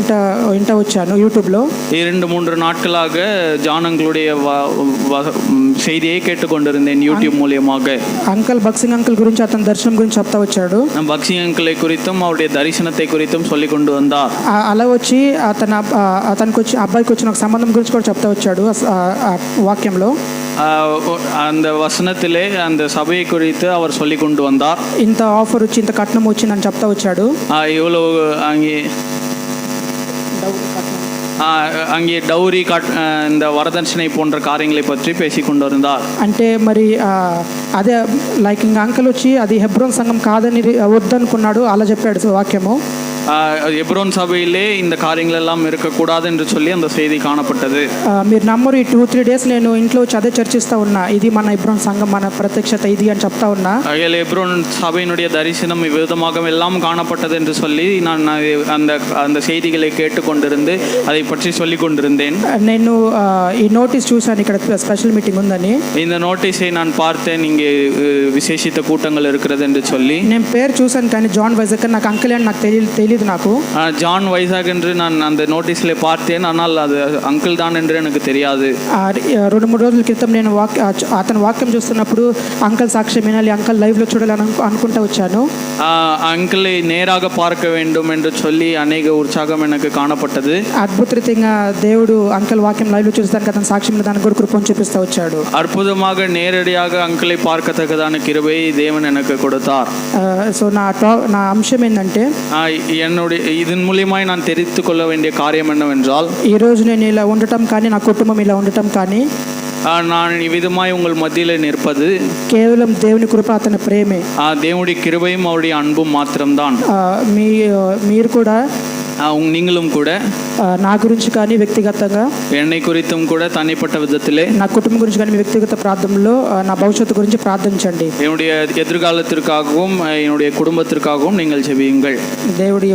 ఇంట వచ్చాను యూట్యూబ్లో. 2-3 நாட்களாக ஜானங்களுடைய செய்தியை கேட்டுக்கொண்டிருந்தேன் யூடியூப் மூலியமாக. అంకల్ బక్సింగ్ అంకల్ గురించి అతని దర్శనం గురించి చెప్తా వచ్చాడు. பக்சி அங்கிளை குறித்தும் அவருடைய தரிசனத்தை குறித்தும் சொல்லி கொண்டு வந்தார். అలా వచ్చి అతనికి వచ్చి అబ్బాయికి వచ్చిన ఒక సంబంధం గురించి కూడా చెప్తా వచ్చాడు వాక్యంలో. அந்த వచనத்திலே அந்த சபையை குறித்து அவர் சொல்லி கொண்டு வந்தார். ఇంత ఆఫర్ వచ్చి ఇంత కట్నం వచ్చిందని చెప్తా వచ్చాడు. இவ்வளவு அங்கே டௌரி இந்த வரதட்சணை போன்ற காரியங்களை பற்றி பேசிக்கொண்டு இருந்தார். అంటే మరి అదే లైక్ ఇంకా అంకల్ వచ్చి అది హెబ్రోన్ సంఘం కాదని వద్దనుకున్నాడు, అలా చెప్పాడు వాక్యము. எப்ரோன் சபையிலே இந்த காரியங்கள் எல்லாம் இருக்கக்கூடாது என்று சொல்லி அந்த செய்தி காணப்பட்டது. మీరు నమ్మరు, ఈ 2-3 డేస్ నేను ఇంట్లో వచ్చి అదే చర్చిస్తా ఉన్నా, ఇది మన ఎబ్రోన్ సంఘం, మన ప్రత్యక్షత ఇది అని చెప్తా ఉన్నా. எப்ரோன் சபையினுடைய தரிசனம் இவ்விதமாக எல்லாம் காணப்பட்டது என்று சொல்லி நான் அந்த செய்திகளை கேட்டுக்கொண்டிருந்து அதை பற்றி சொல்லி கொண்டிருந்தேன். నేను ఈ నోటీస్ చూశాను, ఇక్కడ స్పెషల్ మీటింగ్ ఉందని. இந்த நோட்டீஸை நான் பார்த்தேன், இங்கே விசேஷித்த கூட்டங்கள் இருக்கிறது என்று சொல்லி. నేను పేరు చూశాను కానీ జాన్ వైజకర్ నాకు అంకల్ అని నాకు తెలియదు తెలియదు నాకు. ஜான் வைசாக் என்று நான் அந்த நோட்டீஸில் பார்த்தேன், ஆனால் அது அங்கிள் தான் என்று எனக்கு தெரியாது. 2-3 రోజుల క్రితం నేను అతని వాక్యం చూస్తున్నప్పుడు అంకల్ సాక్ష్యం వినాలి, అంకల్ లైవ్లో చూడాలని అనుకుంటూ వచ్చాను. அங்கிளை நேராக பார்க்க வேண்டும் என்று சொல்லி அநேக உற்சாகம் எனக்கு காணப்பட்டது. అద్భుతంగా దేవుడు అంకల్ వాక్యం లైవ్లో చూస్తానికి అతని సాక్ష్యంలో దాని కూడా కృపను చూపిస్తూ వచ్చాడు. அற்புதமாக நேரடியாக அங்கிளை பார்க்கத்தக்கதான கிருபையை தேவன் எனக்கு கொடுத்தார். సో నా అంశం ఏంటంటే, என்னுடைய இதன் மூலியமாய் நான் தெரிந்து கொள்ள வேண்டிய காரியம் என்னவென்றால், ఈరోజు నేను ఇలా ఉండటం కానీ నా కుటుంబం ఇలా ఉండటం కానీ நான் இவ்விதமாய் உங்கள் மத்தியில் நிற்பது కేవలం దేవుని కృప, అతని ప్రేమే. தேவனுடைய கிருபையும் அவருடைய அன்பும் மாத்திரம்தான். మీరు కూడా, நீங்களும் கூட నా గురించి కానీ వ్యక్తిగతంగా, என்னை குறித்தும் கூட தனிப்பட்ட விதத்திலே, నా కుటుంబం గురించి కానీ మీ వ్యక్తిగత ప్రార్థనలో నా భవిష్యత్తు గురించి ప్రార్థించండి. என்னுடைய எதிர்காலத்திற்காகவும் என்னுடைய குடும்பத்திற்காகவும் நீங்கள் ஜெபியுங்கள். దేవుడి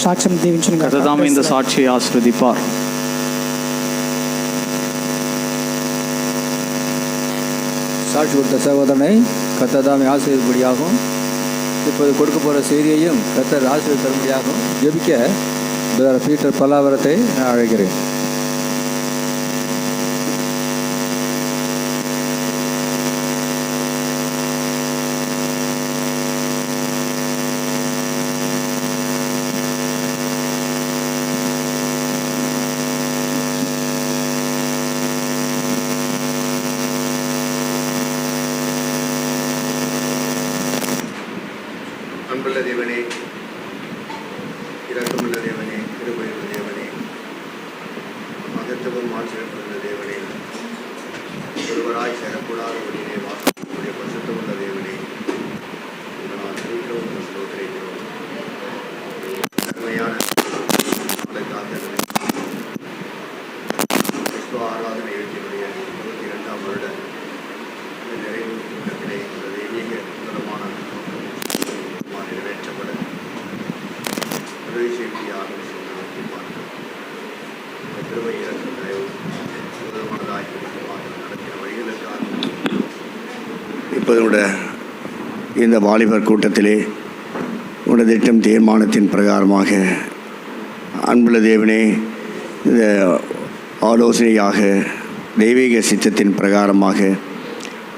సాక్ష్యం దీవించును గాక. கர்த்தர் இந்த சாட்சியை ஆசீர்வதிப்பார். சாட்சி கொடுத்த சகோதரனை கர்த்தர் தாமே ஆசீர்வதிப்படியாகும். இப்போது கொடுக்க போகிற செய்தியையும் கர்த்தர் ஆசீர்வதி தரும்படியாகும். ஜெபிக்க பிரதர் பீட்டர் பல்லாவரத்தை நான் அழைக்கிறேன். அன்புள்ள தேவனே, இரக்கமுள்ள தேவனே, கிருபையுள்ள தேவனே, மகத்துவம் ஆச்சரியப்படுள்ள தேவனே, ஒருவராய் சேரக்கூடாத ஒளியிலே வாசக்கூடிய பரிசுத்தமுள்ள தேவனே, நான் துதிக்கிறோம், ஸ்தோத்திரிக்கிறோம். அருமையான கிறிஸ்துவ ஆராதனை நிகழ்ச்சியினுடைய 22ஆம் வருட நிறைவு கூட்டத்திலே இந்த தெய்வீக உன்னதமான நிறைவேற்றப்பட உதவி செய்தியாக நோக்கி பார்க்கிறோம். திருவை இறக்கும் தயவு உதவமானதாக நடக்கிற வழிகளுக்காக இப்போது இந்த வாலிபர் கூட்டத்திலே உடைய திட்டம் தீர்மானத்தின் பிரகாரமாக அன்புள்ள தேவனே, இந்த ஆலோசனையாக தெய்வீக சித்தத்தின் பிரகாரமாக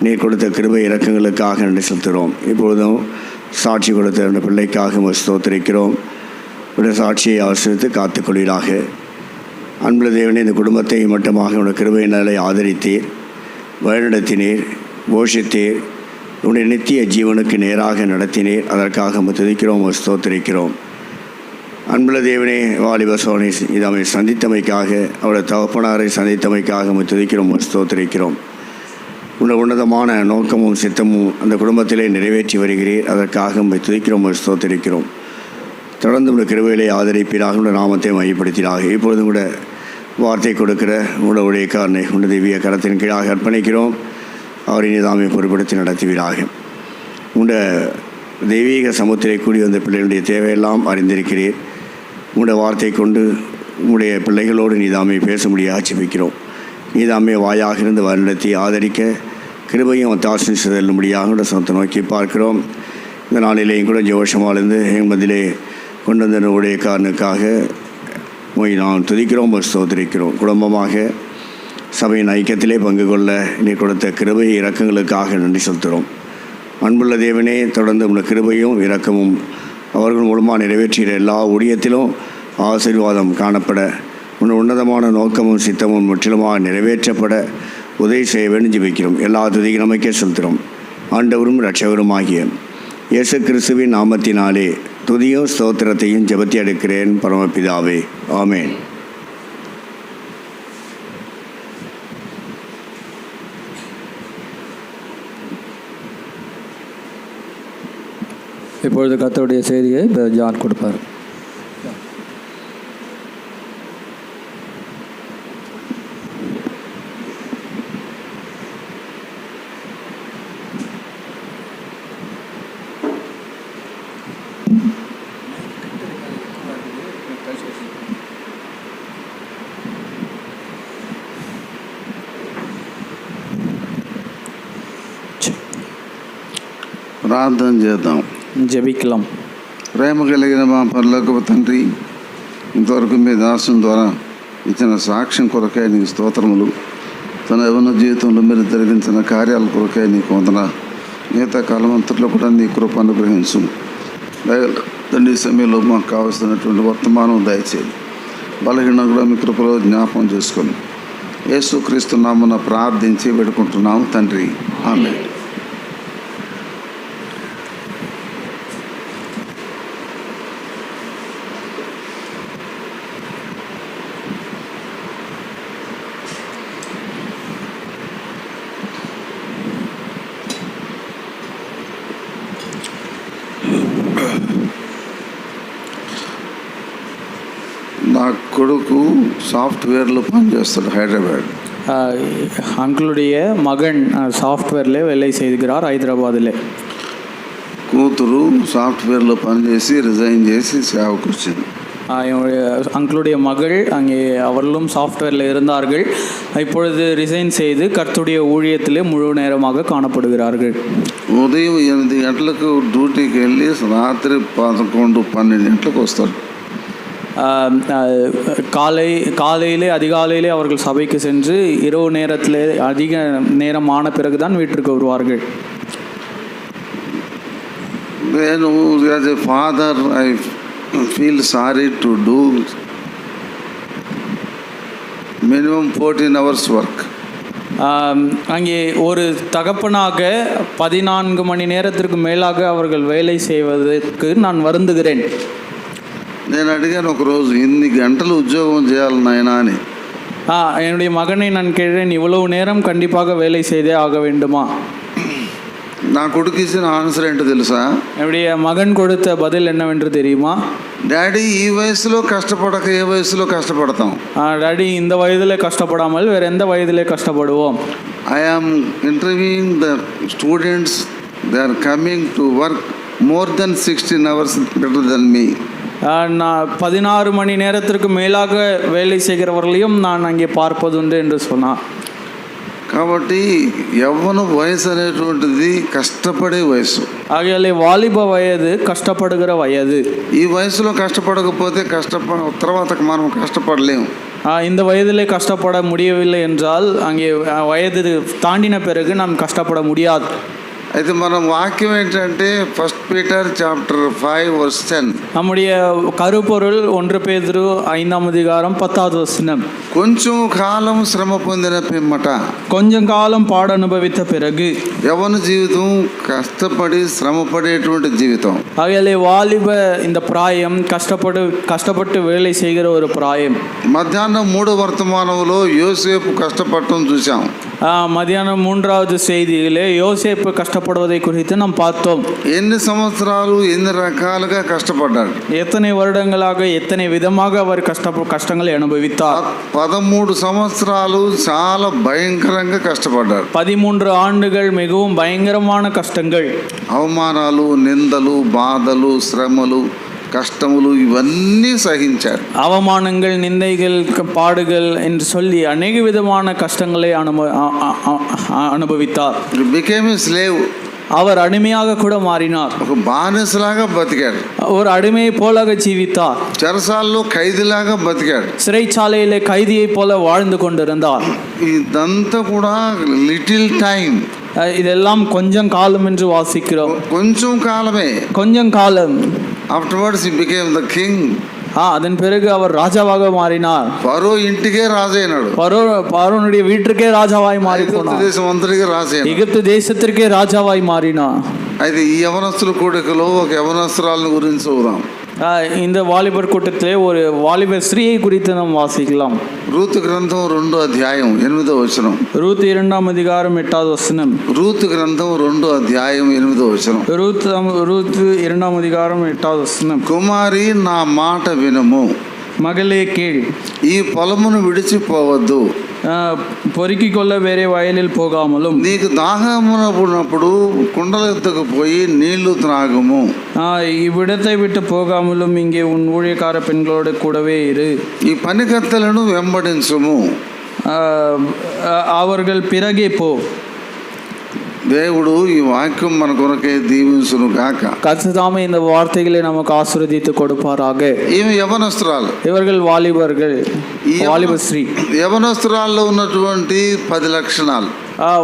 நீர் கொடுத்த கிருபை இறக்கங்களுக்காக நன்றி செலுத்துகிறோம். இப்பொழுதும் சாட்சி கொடுத்த அந்த பிள்ளைக்காக ஸ்தோத்திரிக்கிறோம். உடைய சாட்சியை ஆசிரித்து காத்துக்கொள்வீராக. அன்புள்ள தேவனே, இந்த குடும்பத்தை மட்டுமாக உடைய கிருபையினாலே ஆதரித்தீர், வழிநடத்தினீர், போஷித்தீர், உடைய நித்திய ஜீவனுக்கு நேராக நடத்தினீர். அதற்காக துதிக்கிறோம், ஸ்தோத்திரிக்கிறோம். அன்புள்ள தேவனே, வாலிப சோனை இதை சந்தித்தமைக்காக, அவருடைய தகப்பனாரை சந்தித்தமைக்காக துதிக்கிறோம், ஸ்தோத்திரிக்கிறோம். உள்ள உன்னதமான நோக்கமும் சித்தமும் அந்த குடும்பத்திலே நிறைவேற்றி வருகிறீர். அதற்காக துதிக்கிறோம், ஸ்தோத்திரிக்கிறோம். தொடர்ந்து உடைய கிருபையிலே ஆதரிப்பீராக, உடைய நாமத்தை மையப்படுத்தினாக. இப்பொழுதும் கூட வார்த்தை கொடுக்கிற உடைய ஊழியக்காரனை உடைய திவ்ய கரத்தின் கீழாக அர்ப்பணிக்கிறோம். அவரை நீதாமே பொறுப்படுத்தி நடத்துவீராக. உடைய தெய்வீக சமூகத்திலே கூடி வந்த பிள்ளைகளுடைய தேவையெல்லாம் அறிந்திருக்கிறீர். உடைய வார்த்தை கொண்டு உடைய பிள்ளைகளோடு நீதாமே பேச முடியாது ஜெபிக்கிறோம். நீதாமே வாயாக இருந்து வழிநடத்தி ஆதரிக்க கிருபையும் ஒத்தாசனை செல்லும்படியாக சொந்த நோக்கி பார்க்கிறோம். இந்த நாளிலேயும் கூட ஜோஷமாலிருந்து எங்கள் மதிலே கொண்டு வந்த ஊழியக்காரனுக்காக நான் துதிக்கிறோம், ஸ்தோத்திரிக்கிறோம். குடும்பமாக சபையின் ஐக்கியத்திலே பங்கு கொள்ள நீ கொடுத்த கிருபை இரக்கங்களுக்காக நன்றி செலுத்துகிறோம். அன்புள்ள தேவனே, தொடர்ந்து உள்ள கிருபையும் இரக்கமும் அவர்கள் மூலமாக நிறைவேற்றுகிற எல்லா ஊழியத்திலும் ஆசீர்வாதம் காணப்பட, உன் உன்னதமான நோக்கமும் சித்தமும் முற்றிலுமாக நிறைவேற்றப்பட உதவி செய்ய வேண்டும் ஜெபிக்கிறோம். எல்லா துதிக்கும் நமக்கே செலுத்துகிறோம். ஆண்டவரும் இரட்சகருமாகிய இயேசு கிறிஸ்துவின் நாமத்தினாலே துதியும் ஸ்தோத்திரத்தையும் ஜெபத்தி எடுக்கிறேன் பரமபிதாவே, ஆமேன். இப்பொழுது கர்த்தருடைய செய்தியை ஜான் கொடுப்பார். ప్రార్థన చేద్దాం. ஜெபிக்கலாம். ప్రేమ కలిగిన మా పరలోకపు తండ్రి, ఇంతవరకు మీ దాసుని ద్వారా ఇచ్చిన సాక్ష్యం కొరకే నీకు స్తోత్రములు. తన యవ్వన జీవితంలో మీరు జరిగించిన కార్యాల కొరకే నీకు వందనాలు. మిగతా కాలం అంతట్లో కూడా నీ కృప అనుగ్రహించు. తండ్రి సమయంలో మాకు కావలసినటువంటి వర్తమానం దయచేయండి. బలహీనం కూడా మీ కృపలో జ్ఞాపకం చేసుకొని యేసుక్రీస్తు నామమున ప్రార్థించి వేడుకుంటున్నాము తండ్రి, ఆమేన్. నా కొడుకు సాఫ్ట్వేర్లో పనిచేస్తాడు హైదరాబాద్. அங்களுடைய மகன் சாஃப்ட்வேரில் வேலை செய்கிறார் ஹைதராபாத்தில். కూతురు సాఫ్ట్వేర్లో పనిచేసి రిజైన్ చేసి సేవకు వచ్చింది. அங்களுடைய மகள் அங்கே அவர்களும் சாஃப்ட்வேரில் இருந்தார்கள். இப்பொழுது ரிசைன் செய்து கர்த்தருடைய ஊழியத்திலே முழு நேரமாக காணப்படுகிறார்கள். ఉదయం 8 గంటలకు డ్యూటీకి వెళ్ళి రాత్రి 11, 12 గంటలకు వస్తారు. காலையிலே அதிகாலையிலே அவர்கள் சபைக்கு சென்று இரவு நேரத்தில் அதிக நேரம் ஆன பிறகுதான் வீட்டிற்கு வருவார்கள். నేను as a father I feel sorry to do minimum 14 hours work. அங்கே ஒரு தகப்பனாக 14 மணி நேரத்திற்கு மேலாக அவர்கள் வேலை செய்வதற்கு நான் வருந்துகிறேன். నేను అడిగాను ఒకరోజు, ఇన్ని గంటలు ఉద్యోగం చేయాలి నాయనా అని. என்னுடைய மகனை நான் கேட்டேன், இவ்வளவு நேரம் கண்டிப்பாக வேலை செய்தே ஆக வேண்டுமா? నా కొడుకు ఇచ్చిన ఆన్సర్ ఏంటో తెలుసా? என்னுடைய மகன் கொடுத்த பதில் என்னவென்று தெரியுமா? డాడీ ఈ వయసులో కష్టపడక ఏ వయసులో కష్టపడతాం? డాడీ இந்த వయసులో కష్టపడాமல் வேற எந்த వయసులో కష్టపడుவோம்? I am interviewing the students, they are coming to work more than 16 hours better than me. நான் 16 மணி நேரத்திற்கு மேலாக வேலை செய்கிறவர்களையும் நான் அங்கே பார்ப்பதுண்டு என்று சொன்னார். కాబట్టి యవ్వన వయసు అనేటువంటిది కష్టపడే వయసు. ஆகையாலே வாலிப வயது கஷ்டப்படுகிற வயது. ఈ వయసులో కష్టపడకపోతే తర్వాత మనం కష్టపడలేము. இந்த வயதிலே கஷ்டப்பட முடியவில்லை என்றால் அங்கே வயது தாண்டின பிறகு நாம் கஷ்டப்பட முடியாது. అయితే మనం వాక్యం ఏంటంటే 1 Peter chapter 5 verse 10. நம்முடைய கருப்பொருள் 1 பேதுரு 5ஆம் அதிகாரம் 10வது வசனம். కొంచెం కాలం శ్రమ పొందిన పిమ్మట, கொஞ்சம் காலம் பாட அனுபவித்த பிறகு. యవ్వన జీవితం కష్టపడి శ్రమపడేటువంటి జీవితం. ஆகையாலே வாலிப இந்த பிராயம் கஷ்டப்பட்டு வேலை செய்கிற ஒரு பிராயம். మధ్యాహ్నం 3వ వర్తమానంలో యోసేపు కష్టపడటం చూసాం. மதியானம் 3வது செய்தியிலே யோசேப்பு கஷ்டப்படுவதை குறித்து நாம் பார்த்தோம். ఎన్ని సంవత్సరాలు ఎన్ని రకాలుగా కష్టపడ్డాడు. எத்தனை வருடங்களாக எத்தனை விதமாக அவர் கஷ்டங்களை அனுபவித்தார். 13 సంవత్సరాలు చాలా భయంకరంగా కష్టపడ్డాడు. 13 ஆண்டுகள் மிகவும் பயங்கரமான கஷ்டங்கள், అవమానాలు, నిందలు, బాధలు, శ్రమలు, కష్టములు ఇవన్నీ సహించారు. அவமானங்கள், நிந்தைகள், பாடுகள் என்று சொல்லி அநேக விதமான கஷ்டங்களை அனுபவித்தார். Became a slave. அவர் அடிமையாக கூட மாறினார். ఒక బానిసలాగా బతికాడు. ஒரு அடிமையை போல ஜீவித்தார். చెరసాల్లో ఖైదీలాగా బతికాడు. சிறைச்சாலையிலே கைதியை போல வாழ்ந்து கொண்டிருந்தார். ఇదంతా కూడా లిటిల్ టైం. இதெல்லாம் கொஞ்சம் காலம் என்று வாசிக்கிறோம். కొంచెం కాలమే. கொஞ்சம் காலம். Afterwards he became the king. அதன் பிறகு அவர் ராஜாவாக மாறினார். ఫరో ఇంటికే రాజు అయినాడు. பார்வோனுடைய வீட்டிற்கே ராஜாவாய் மாறி போனார். దేశం అంతటికి రాజు అయినాడు. எகிப்து தேசத்திற்கே ராஜாவாய் மாறினார். అయితే ఈ యవనస్తుల కూడికలో ఒక యవనస్తురాలను గురించి చూద్దాం. இந்த வாலிபர் கூட்டத்திலே ஒரு வாலிபர் ஸ்திரீயை குறித்து நாம் வாசிக்கலாம். రూతు గ్రంథం 2వ అధ్యాయం 8వ వచనం. ரூத் 2ஆம் அதிகாரம் 8வது வசனம். రూతు గ్రంథం 2వ అధ్యాయం 8వ వచనం. ரூத் 2ஆம் அதிகாரம் 8வது వచనం. కుమారి నా మాట వినుము, மகளே கேள், ఈ పొలమును విడిచిపోవద్దు, பொறுக்கிக் கொள்ள வேறே வயலில் போகாமலும், నీకు దాహమునప్పుడు కుండల ఎత్తుకు పోయి నీళ్లు త్రాగుము, இவ்விடத்தை விட்டு போகாமலும் இங்கே உன் ஊழியக்கார பெண்களோடு கூடவே இரு, ఈ పనికత్తెలను వెంబడించుము. அவர்கள் பிறகே போ. దేవుడు ఈ వాక్యం మన కొరకే దీవించును గాక. கர்த்ததாமே இந்த வார்த்தைகளை நமக்கு ஆசீர்வதித்து கொடுப்பாராக. ఈమె యవనస్తురాలు. இவர்கள் வாலிபர்கள், வாலிப ஸ்ரீ. యవనస్తురాల్లో ఉన్నటువంటి 10 లక్షణాలు.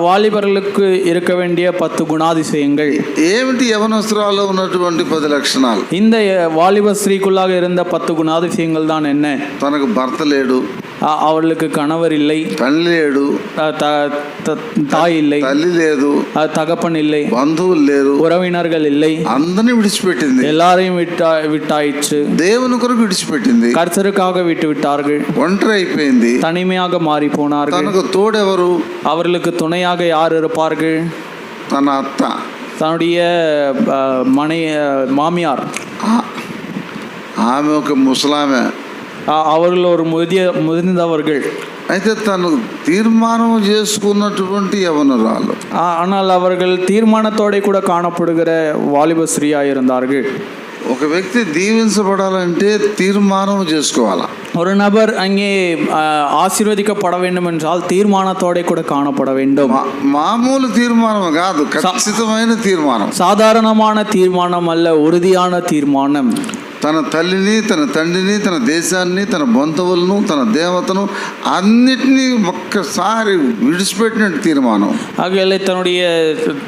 வாலிபர்களுக்கு இருக்க வேண்டிய 10 குணாதிசயங்கள். ఏమిటి యవనస్తురాల్లో ఉన్నటువంటి 10 లక్షణాలు? இந்த வாலிப ஸ்ரீக்குள்ளாக இருந்த 10 குணாதிசயங்கள் தான் என்ன? తనకు భర్త లేడు, அவளுக்கு கணவர் இல்லை, తండ్రి లేడు, தாய் இல்லை, తల్లి లేదు, தகப்பன் இல்லை, బంధువులు లేరు, உறவினர்கள் இல்லை, అందరిని విడిచిపెట్టింది. எல்லாரையும் விட்டாயிற்று. దేవుని కొరకు విడిచిపెట్టింది. கர்த்தருக்காக விட்டு விட்டார்கள். ఒంటరి అయిపోయింది. தனிமையாக மாறி போனார்கள். తనకు తోడెవరు? அவர்களுக்கு துணையாக யார் இருப்பார்கள்? తన అత్త, தன்னுடைய மாமியார். ఆమె ఒక ముసలామె. அவர்கள் ஒரு முதிர்ந்தவர்கள். అయితే తను తీర్మానం చేసుకున్నటువంటి యవనరాలు. ஆனால் அவர்கள் தீர்மானத்தோட கூட காணப்படுகிற வாலிப ஸ்ரீயா இருந்தார்கள். ఒక వ్యక్తి దీవించబడాలంటే తీర్మానం చేసుకోవాలా. ஒரு நபர் அங்கே ஆசீர்வதிக்கப்பட வேண்டும் என்றால் தீர்மானத்தோட கூட காணப்பட வேண்டும். మామూలు తీర్మానం కాదు, ఖచ్చితమైన తీర్మానం. சாதாரணமான தீர்மானம் அல்ல, உறுதியான தீர்மானம். తన తల్లిని, తన తండ్రిని, తన దేశాన్ని, తన బంధువులను, తన దేవతను అన్నిటినీ ఒక్కసారి విడిచిపెట్టిన తీర్మానం. ஆகையாலே தன்னுடைய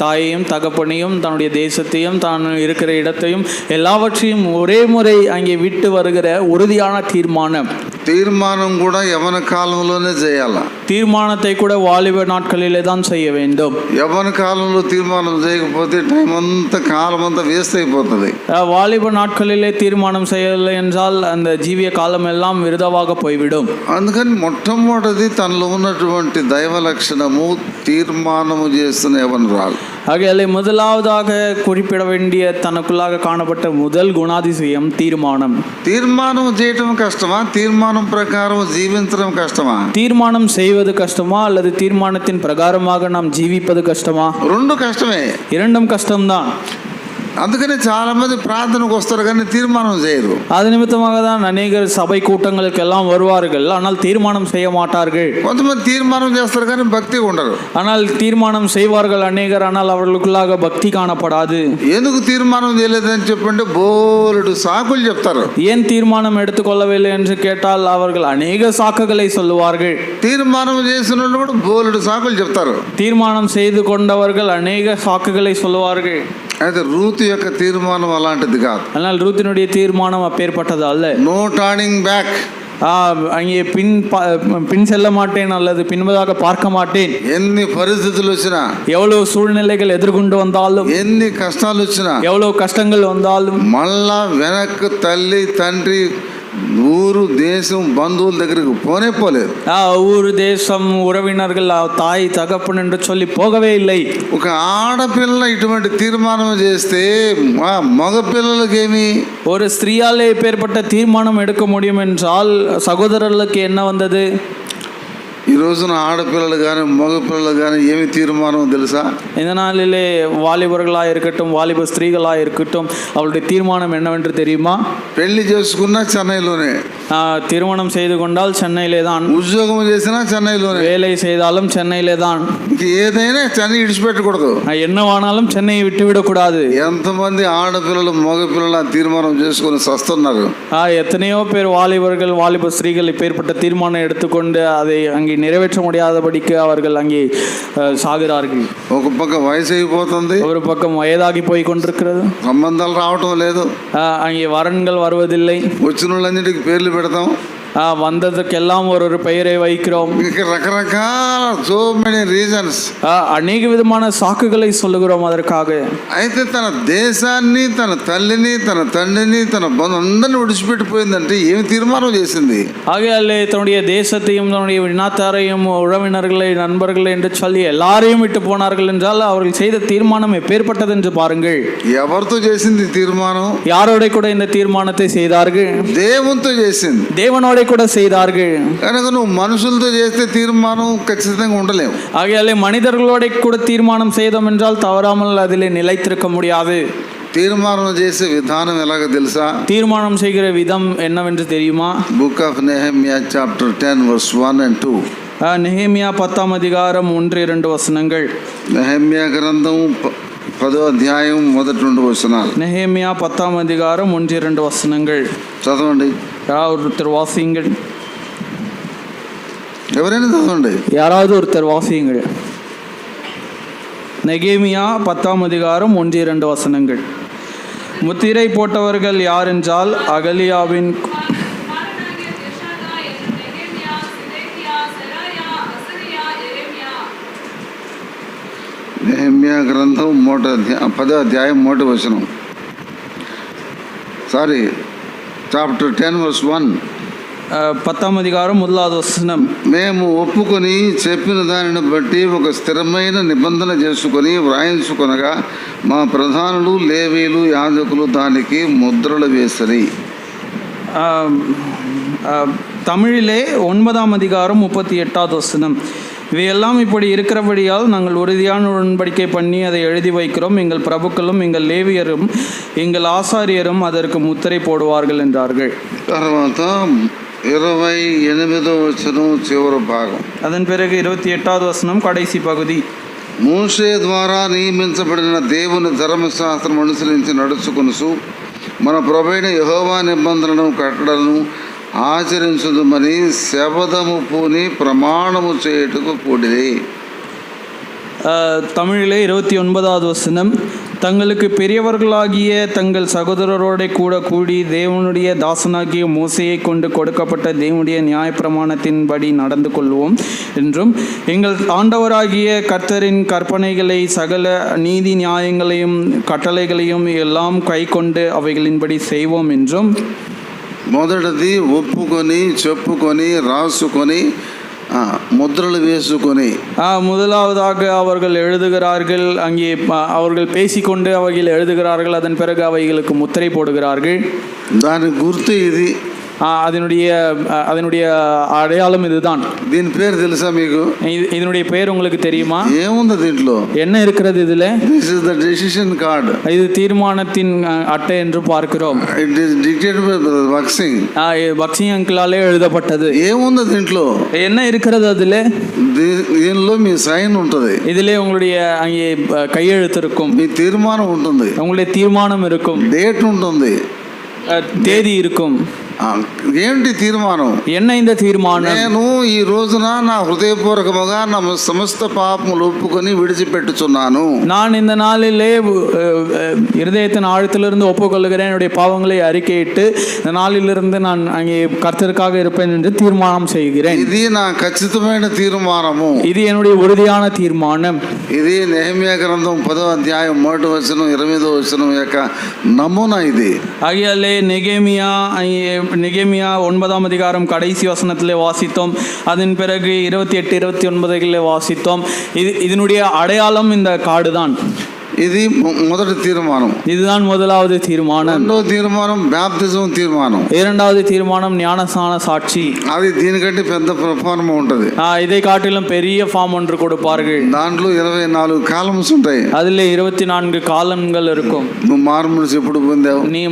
தாயையும் தகப்பனையும் தன்னுடைய தேசத்தையும் தான் இருக்கிற இடத்தையும் எல்லாவற்றையும் ஒரே முறை அங்கே விட்டு வருகிற உறுதியான தீர்மானம். తీర్మానం కూడా యవన కాలంలోనే చేయాలా. தீர்மானத்தை கூட வாலிப நாட்களிலே தான் செய்ய வேண்டும். యవన కాలంలో తీర్మానం చేయకపోతే టైం అంతా కాలం అంతా వేస్ట్ అయిపోతుంది. வாலிப నాட்களிலே తీర్మానం செய்யலை என்றால் அந்த ஜீவிய காலம் எல்லாம் விருதாவாக போய்விடும். అందుకని మొట్టమొదటిది తనలో ఉన్నటువంటి దైవ లక్షణము తీర్మానము చేస్తున్న యవనరాలు. ஆகையாலே முதலாவதாக குறிப்பிட வேண்டிய தனக்குள்ளாக காணப்பட்ட முதல் குணாதிசயம் தீர்மானம். తీర్మానం చేయటం కష్టమా? తీర్మానం ప్రకారం జీవించడం కష్టమా? தீர்மானம் செய்வது கஷ்டமா அல்லது தீர்மானத்தின் பிரகாரமாக நாம் ஜீவிப்பது கஷ்டமா? రెండు కష్టమే. இரண்டும் கஷ்டம்தான். అందుకని చాలా మంది ప్రార్థనకు వస్తారు కానీ తీర్మానం చేయరు. அது நிமித்தமாக தான் அநேகர் சபை கூட்டங்களுக்கு எல்லாம் வருவார்கள், ஆனால் தீர்மானம் செய்ய மாட்டார்கள். కొంతమంది తీర్మానం చేస్తారు కానీ భక్తి ఉండరు. ஆனால் தீர்மானம் செய்வார்கள் அநேகர், ஆனால் அவர்களுக்குள்ளாக பக்தி காணப்படாது. ఎందుకు తీర్మానం చేయలేదని చెప్పంటే బోలెడు సాకులు చెప్తారు. ஏன் தீர்மானம் எடுத்துக்கொள்ளவில்லை என்று கேட்டால் அவர்கள் அநேக சாக்குகளை சொல்லுவார்கள். తీర్మానం చేసిన వాళ్ళు కూడా బోలెడు సాకులు చెప్తారు. தீர்மானம் செய்து கொண்டவர்கள் அநேக சாக்குகளை சொல்லுவார்கள். అయితే రూతు యొక్క తీర్మానం అలాంటిది కాదు. ஆனால் ரூத்தினுடைய தீர்மானம் அப்பேற்பட்டது அல்ல. No turning back. அங்கே பின் செல்ல மாட்டேன் அல்லது பின்பதாக பார்க்க மாட்டேன். ఎన్ని పరిస్థితులు వచ్చినా, எவ்வளவு சூழ்நிலைகள் எதிர்கொண்டு வந்தாலும், ఎన్ని కష్టాలు వచ్చినా, எவ்வளவு கஷ்டங்கள் வந்தாலும் మళ్ళా వెనక్కి తల్లి తండ్రి ఊరు దేశం బంధువుల దగ్గరికి పోలేదు. ஊர் தேசம் உறவினர்கள் தாய் தகப்பன் என்று சொல்லி போகவே இல்லை. ఒక ఆడపిల్ల ఇటువంటి తీర్మానం చేస్తే మగపిల్లలకేమి? ஒரு ஸ்திரீயாலே இப்பேற்பட்ட தீர்மானம் எடுக்க முடியும் என்றால் சகோதரர்களுக்கு என்ன வந்தது? ఈ రోజున ఆడపిల్లలు కానీ మగపిల్లలు కానీ ఏమి తీర్మానం తెలుసా? இந்த நாளிலே வாலிபர்களாக இருக்கட்டும் வாலிப ஸ்திரீகளாக இருக்கட்டும் அவளுடைய தீர்மானம் என்னவென்று தெரியுமா? పెళ్లి చేసుకున్నా చెన్నైలోనే, திருமணம் செய்து கொண்டால் சென்னையிலே தான், ఉద్యోగం చేసినా చెన్నైలోనే, வேலை செய்தாலும் சென்னையிலே தான், ఏదైనా చెన్నై విడిచిపెట్టకూడదు. என்னவானாலும் சென்னையை விட்டு விடக்கூடாது. ఎంతమంది ఆడపిల్లలు మగపిల్లలు ఆ తీర్మానం చేసుకుని సస్తున్నారు. எத்தனையோ பேர் வாலிபர்கள் வாலிப ஸ்திரீகள் இப்பேற்பட்ட தீர்மானம் எடுத்துக்கொண்டு அதை அங்கே நிறைவேற்ற முடியாதபடிக்கு அவர்கள் அங்கே சாகிறார்கள். ఒక పక్క వయసు అయిపోతుంది, ஒரு பக்கம் வயதாகி போய் கொண்டிருக்கிறது, సంబంధాలు రావటం లేదు, அங்கே வரன்கள் வருவதில்லை, వచ్చిన వాళ్ళన్నిటికీ పేర్లు పెడతాం, வந்ததுக்கெல்லாம் ஒரு பெயரை வைக்கிறோம். రకరకాల సో మెనీ రీజన్స్, அநேக விதமான சாக்குகளை சொல்லுகிறோம் அதற்காக. అయితే తన దేశాన్ని, తన తల్లిని, తన తండ్రిని, తన అందరిని విడిచిపెట్టిపోయిందంటే ఏమి తీర్మానం చేసింది? ஆகையாலே தன்னுடைய தேசத்தையும் தன்னுடைய இனத்தாரையும் உறவினர்களை நண்பர்களை என்று சொல்லி எல்லாரையும் விட்டு போனார்கள் என்றால் அவர்கள் செய்த தீர்மானம் எப்பேற்பட்டது என்று பாருங்கள். ఎవరితో చేసింది తీర్మానం? யாரோட கூட இந்த தீர்மானத்தை செய்தார்கள்? దేవునితో చేసింది. தேவனோட கூட செய்தார்கள். కనుక నువ్వు మనుషులతో చేస్తే తీర్మానం ఖచ్చితంగా ఉండలేవు. ஆகையாலே மனிதர்களோட கூட தீர்மானம் செய்தோம் என்றால் தவறாமல் அதிலே நிலைத்திருக்க முடியாது. తీర్మానం చేసే విధానం ఎలాగో తెలుసా? தீர்மானம் செய்கிற விதம் என்னவென்று தெரியுமா? Book of Nehemiah chapter 10 verse 1 and 2. நெகேமியா 10ஆம் அதிகாரம் 1-2 வசனங்கள். నెహెమ్యా గ్రంథం 10వ అధ్యాయం మొదటి 2 వచనాలు. நெகேமியா 10ஆம் அதிகாரம் 1-2 வசனங்கள். చదవండి. ஒருத்தர் வாசியுங்கள். ఎవరైనా చదవండి. யாராவது ஒருத்தர் வாசியுங்கள். நெகேமியா 10ஆம் அதிகாரம் 1-2 வசனங்கள். முத்திரை போட்டவர்கள் யார் என்றால் அகலியாவின் నెహెమ్యా గ్రంథం 10వ అధ్యాయం 1 వచనం. Sorry, chapter 10 verse 1. 10ஆம் அதிகாரம் 1வது வசனம். మేము ఒప్పుకొని చెప్పిన దానిని బట్టి ఒక స్థిరమైన నిబంధన చేసుకొని వ్రాయించుకొనగా మా ప్రధానులు లేవీలు యాజకులు దానికి ముద్రలు వేసరి. தமிழிலே 9ஆம் அதிகாரம் 38வது வசனம். இவையெல்லாம் இப்படி இருக்கிறபடியால் நாங்கள் உறுதியான உடன்படிக்கை பண்ணி அதை எழுதி வைக்கிறோம். எங்கள் பிரபுக்களும் எங்கள் லேவியரும் எங்கள் ஆசாரியரும் அதற்கு முத்திரை போடுவார்கள் என்றார்கள். తర్వాత 28వ వచనం చివరి భాగం. அதன் பிறகு 28வது வசனம் கடைசி பகுதி. మోషే ద్వారా నియమించబడిన దేవుని ధర్మశాస్త్రం అనుసరించి నడుచుకొనుచు మన ప్రభువైన యెహోవా నిబంధనలను కట్టడలను ఆచరించుదుమని శపథము పూని ప్రమాణము చేయుటకు కూడిరి. தமிழிலே 29வது வசனம். தங்களுக்கு பெரியவர்களாகிய தங்கள் சகோதரரோட கூட கூடி தேவனுடைய தாசனாகிய மோசையை கொண்டு கொடுக்கப்பட்ட தேவனுடைய நியாயப்பிரமாணத்தின்படி நடந்து கொள்வோம் என்றும் எங்கள் ஆண்டவராகிய கர்த்தரின் கற்பனைகளை சகல நீதி நியாயங்களையும் கட்டளைகளையும் எல்லாம் கை கொண்டு அவைகளின்படி செய்வோம் என்றும். మొదటిది ఒప్పుకొని చెప్పుకొని రాసుకొని ముద్రలు వేసుకొని. முதலாவதாக அவர்கள் எழுதுகிறார்கள். அங்கே அவர்கள் பேசிக்கொண்டு அவைகள் எழுதுகிறார்கள். அதன் பிறகு அவைகளுக்கு முத்திரை போடுகிறார்கள். దాని గుర్తు ఇది. அதனுடைய அடையாளம் இதுதான். దీని పేరు తెలుసా మీకు? இதனுடைய பெயர் உங்களுக்கு தெரியுமா? ఏముంది దీంట్లో? என்ன இருக்கிறது இதில்? This is the decision card. இது தீர்மானத்தின் அட்டை என்று பார்க்கிறோம். It is dictated by బక్సింగ్. Bakht Singh அங்கிளாலே எழுதப்பட்டது. ఏముంది దీంట్లో? என்ன இருக்கிறது அதில்? దీనిలో మీ సైన్ ఉంటుంది. இதிலே உங்களுடைய அங்கே கையெழுத்து இருக்கும். మీ తీర్మానం ఉంటుంది. உங்களுடைய தீர்மானம் இருக்கும். డేట్ ఉంటుంది. தேதி இருக்கும். ఏంటి తీర్మానం? என்ன இந்த தீர்மானம்? నేను ఈ రోజున నా హృదయపూర్వకముగా నా సమస్త పాపములు ఒప్పుకొని విడిచిపెట్టుచున్నాను. நான் இந்த நாளிலே இருதயத்தின் ஆழத்திலிருந்து ஒப்புக்கொள்கிறேன். என்னுடைய பாவங்களை அறிக்கையிட்டு இந்த நாளிலிருந்து நான் அங்கே கர்த்தருக்காக இருப்பேன் என்று தீர்மானம் செய்கிறேன். ఇది నా ఖచ్చితమైన తీర్మానము. இது என்னுடைய உறுதியான தீர்மானம். ఇది నెహెమ్యా గ్రంథం 10వ అధ్యాయం 1వ వచనం 28వ వచనం యొక్క నమూనా ఇది. ஆகையாலே நெகேமியா 9ஆம் அதிகாரம் கடைசி வசனத்திலே வாசித்தோம். அதன் பிறகு 28, 29 வாசித்தோம். இதனுடைய அடையாளம் இந்த காடு தான். ఇది మొదటి తీర్మానం. இதுதான் முதலாவது தீர்மானம். రెండవ తీర్మానం బాప్తిజం తీర్మానం. இரண்டாவது தீர்மானம் ஞானஸ்நான சாட்சி. అది దీనికంటే పెద్ద ఫార్మ్ ఉంటుంది. இதை காட்டிலும் பெரிய ஃபார்ம் ஒன்று கொடுப்பார்கள். దాంట్లో 24 కాలమ్స్ ఉంటాయి. அதில் 24 காலங்கள் இருக்கும். నువ్వు మారుమనసు ఎప్పుడు పొందావు? நீ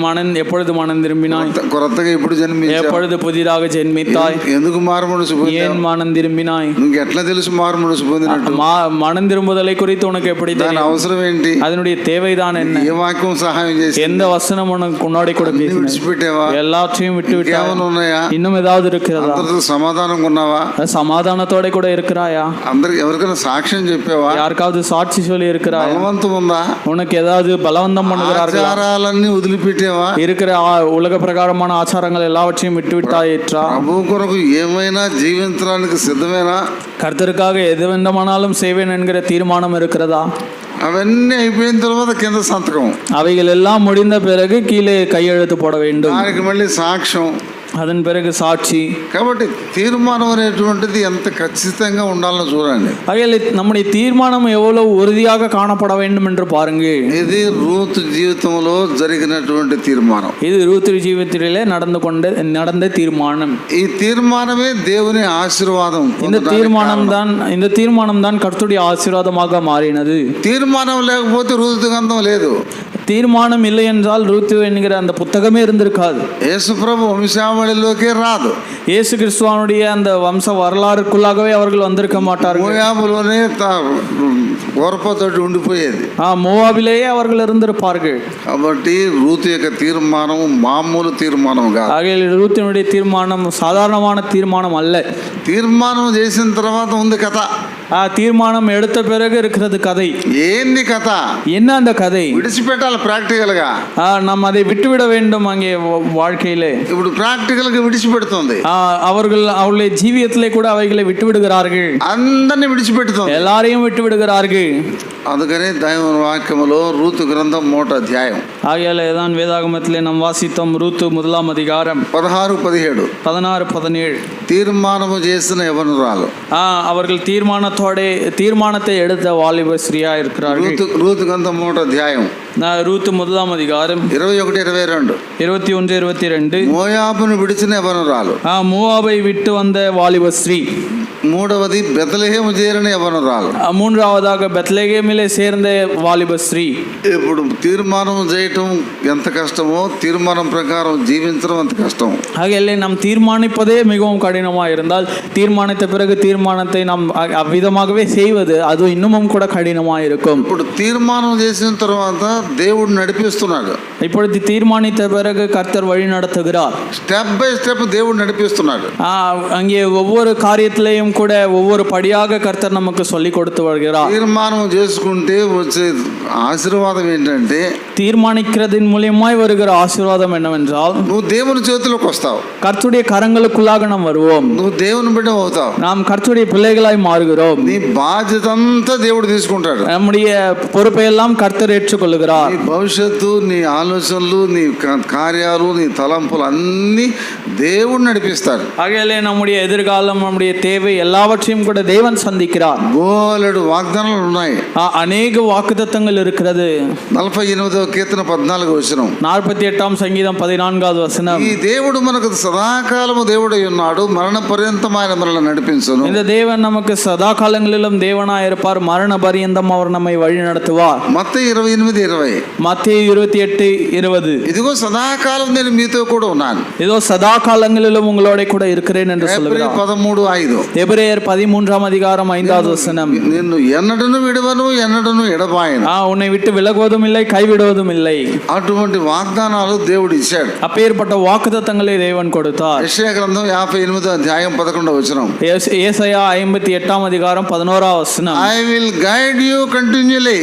எப்பொழுது மனம் திரும்பினாய்? కొత్తగా ఎప్పుడు జన్మించావు? எப்பொழுது புதிதாக ஜென்மித்தாய்? ఎందుకు మారుమనసు పొందావు? ஏன் மனம் திரும்பினாய்? నీకు ఎట్లా తెలుసు మారుమనసు పొందినట్టు? மனம் திரும்புதலை குறித்து உனக்கு எப்படி தெரியும்? దాని అవసరం ఏంటి? அதனுடைய தேவைதான் என்ன? ఏ వాక్యం సహాయం చేసి? எந்த వచనం உனக்கு முன்னாடி கூட విడిచిపెట్టావా? எல்லாத்தையும் விட்டு விட்டாயா? ఏమైనా ఉన్నాయా? இன்னும் ஏதாவது இருக்கிறதா? అందరితో సమాధానంగా ఉన్నావా? సమాధానத்தோட கூட இருக்கிறாயா? అందరికి ఎవరికైనా సాక్ష్యం చెప్పావా? யாருக்காவது சாட்சி சொல்லி இருக்கிறாயா? బలవంతం ఉందా? உனக்கு ஏதாவது பலவந்தம் பண்ணுகிறார்களா? ఆచారాలన్నీ వదిలిపెట్టావా? இருக்கிற உலக பிரகாரமான ஆச்சாரங்கள் எல்லாவற்றையும் விட்டு விட்டாயிற்றா? ప్రభు కొరకు ఏమైనా జీవించడానికి సిద్ధమేనా? கர்த்தருக்காக எது வேண்டுமானாலும் செய்வேன் என்கிற தீர்மானம் இருக்கிறதா? అవన్నీ అయిపోయిన తర్వాత కింద సంతకం. அவைகள் எல்லாம் முடிந்த பிறகு கீழே கையெழுத்து போட வேண்டும். దానికి మళ్ళీ సాక్ష్యం. அதன் பிறகு சாட்சி. కాబట్టి తీర్మానం అనేటువంటిది ఎంత ఖచ్చితంగా ఉండాలో చూడండి. ஆகையால் நம்முடைய தீர்மானம் எவ்வளவு உறுதியாக காணப்பட வேண்டும் என்று பாருங்கள். ఇది రూతు జీవితంలో జరిగినటువంటి తీర్మానం. இது ரூத் ஜீவிதத்திலே நடந்த தீர்மானம். ఈ తీర్మానమే దేవుని ఆశీర్వాదం. இந்த தீர்மானம் தான் கர்த்தருடைய ஆசீர்வாதமாக மாறினது. తీర్మానం లేకపోతే రూతు గ్రంథం లేదు. தீர்மானம் இல்லை என்றால் ரூத்து என்கிற அந்த புத்தகமே இருந்திருக்காது. యేసుప్రభు వంశావళిలోకే రాదు. இயேசு கிறிஸ்துவனுடைய அந்த வம்ச வரலாறுக்குள்ளாகவே அவர்கள் வந்திருக்க மாட்டார்கள். మోయాబులోనే ఓర్పతోటి ఉండిపోయేది. மோவாபிலேயே அவர்கள் இருந்திருப்பார்கள். కాబట్టి రూతు యొక్క తీర్మానం మామూలు తీర్మానం కాదు. ஆகையால் ரூத்தினுடைய தீர்மானம் சாதாரணமான தீர்மானம் அல்ல. తీర్మానం చేసిన తర్వాత ఉంది కథ. தீர்மானம் எடுத்த பிறகு இருக்கிறது கதை. ఏంది కథ? என்ன அந்த கதை? విడిచిపెట్టాలి ప్రాక్టికల్ గా. நாம் அதை விட்டுவிட வேண்டும் அங்கே வாழ்க்கையிலே. ఇప్పుడు ప్రాక్టికల్ గా విడిచిపెడుతుంది. அவர்கள் அவருடைய ஜீவியத்திலே கூட அவைகளை விட்டுவிடுகிறார்கள். అందరిని విడిచిపెడుతుంది. எல்லாரையும் விட்டு விடுகிறார்கள். అందుకనే దైవ వాక్యములో రూతు గ్రంథం 3వ అధ్యాయం. ஆகையால் தான் வேதாகமத்திலே நாம் வாசித்தோம் ரூத்து 1ஆம் அதிகாரம் 16-17. 16-17. తీర్మానము చేసిన యవనురాలు. அவர்கள் தீர்மானத்தை எடுத்த வாலிப ஸ்ரீயா இருக்கிறார்கள். రూతు గ్రంథం 3వ అధ్యాయం. ரூத்து 1ஆம் அதிகாரம் 21-22. 21-22. మోయాబును విడిచిన యవనురాలు. மோவாபை விட்டு வந்த வாலிப ஸ்ரீ. మూడవది బెత్లెహేము చేరిన యవనురాలు. மூன்றாவதாக பெத்லெகேமிலே சேர்ந்த வாலிப ஸ்ரீ. ఇప్పుడు తీర్మానం చేయటం ఎంత కష్టమో తీర్మానం ప్రకారం జీవించడం అంత కష్టం. ஆகையாலே நாம் தீர்மானிப்பதே மிகவும் கடினமாக இருந்தால் தீர்மானித்த பிறகு தீர்மானத்தை நாம் அவ்விதமாகவே செய்வது அது இன்னமும் கூட கடினமாக இருக்கும். ఇప్పుడు తీర్మానం చేసిన తర్వాత దేవుడు నడిపిస్తున్నాడు. இப்பொழுது தீர்மானித்த பிறகு கர்த்தர் வழி நடத்துகிறார். స్టెప్ బై స్టెప్ దేవుడు నడిపిస్తున్నాడు. அங்கே ஒவ்வொரு காரியத்திலையும் கூட ஒவ்வொரு படியாக கர்த்தர் நமக்கு சொல்லி கொடுத்து வருகிறார். తీర్మానం చేసుకుంటే వచ్చే ఆశీర్వాదం ఏంటంటే தீர்மானிக்கிறதின் மூலமாய் வருகிற ஆசீர்வாதம் என்னவென்றால் నువ్వు దేవుని చేతిలోకి వస్తావు. கர்த்தருடைய கரங்களுக்குள்ளாக நாம் வருவோம். నువ్వు దేవుని బిడ్డ అవుతావు. நாம் கர்த்தருடைய பிள்ளைகளாய் மாறுகிறோம். నీ బాధ్యత అంతా దేవుడు తీసుకుంటాడు. நம்முடைய பொறுப்பை எல்லாம் கர்த்தர் ஏற்றுக்கொள்கிறார். నీ భవిష్యత్తు, నీ ఆలోచనలు, నీ కార్యాలు, నీ తలంపులు అన్నీ దేవుడు నడిపిస్తాడు. ஆகையாலே நம்முடைய எதிர்காலம் நம்முடைய தேவை எல்லாவற்றையும் கூட தேவன் சந்திக்கிறார். బోలెడు వాగ్దానాలు ఉన్నాయి. அநேக వాగ్దానங்கள் இருக்கிறது. 48వ కీర్తన 14వ వచనం. 48ஆம் சங்கீதம் 14வது வசனம். ఈ దేవుడు మనకు సదాకాలము దేవుడై ఉన్నాడు, మరణ పర్యంతం ఆయన మనల్ని నడిపించును. இந்த தேவன் நமக்கு சதா காலங்களிலும் தேவனாய் இருப்பார், மரண பரியந்தம் அவர் நம்மை வழி நடத்துவார். మత్తయి 28:20. மத்தேயு 28:20. ఇదిగో సదాకాలం నేను మీతో కూడా ఉన్నాను. இதோ சதா காலங்களிலும் உங்களோட கூட இருக்கிறேன் என்று சொல்லுகிறார். 13:5. எபிரேயர் 13ஆம் அதிகாரம் 5வது வசனம். నిన్ను ఎన్నడను విడవను, ఎన్నడను ఎడబాయను. உன்னை விட்டு விலகுவதும் இல்லை, கைவிடுவதும் இல்லை. అటువంటి వాగ్దానాలు దేవుడు ఇచ్చాడు. அப்பேற்பட்ட வாக்குத்தத்தங்களை தேவன் கொடுத்தார். యెషయా గ్రంథం 58వ అధ్యాయం 11వ వచనం. ஏசாயா 58ஆம் அதிகாரம் 11வது வசனம். I will guide you continually.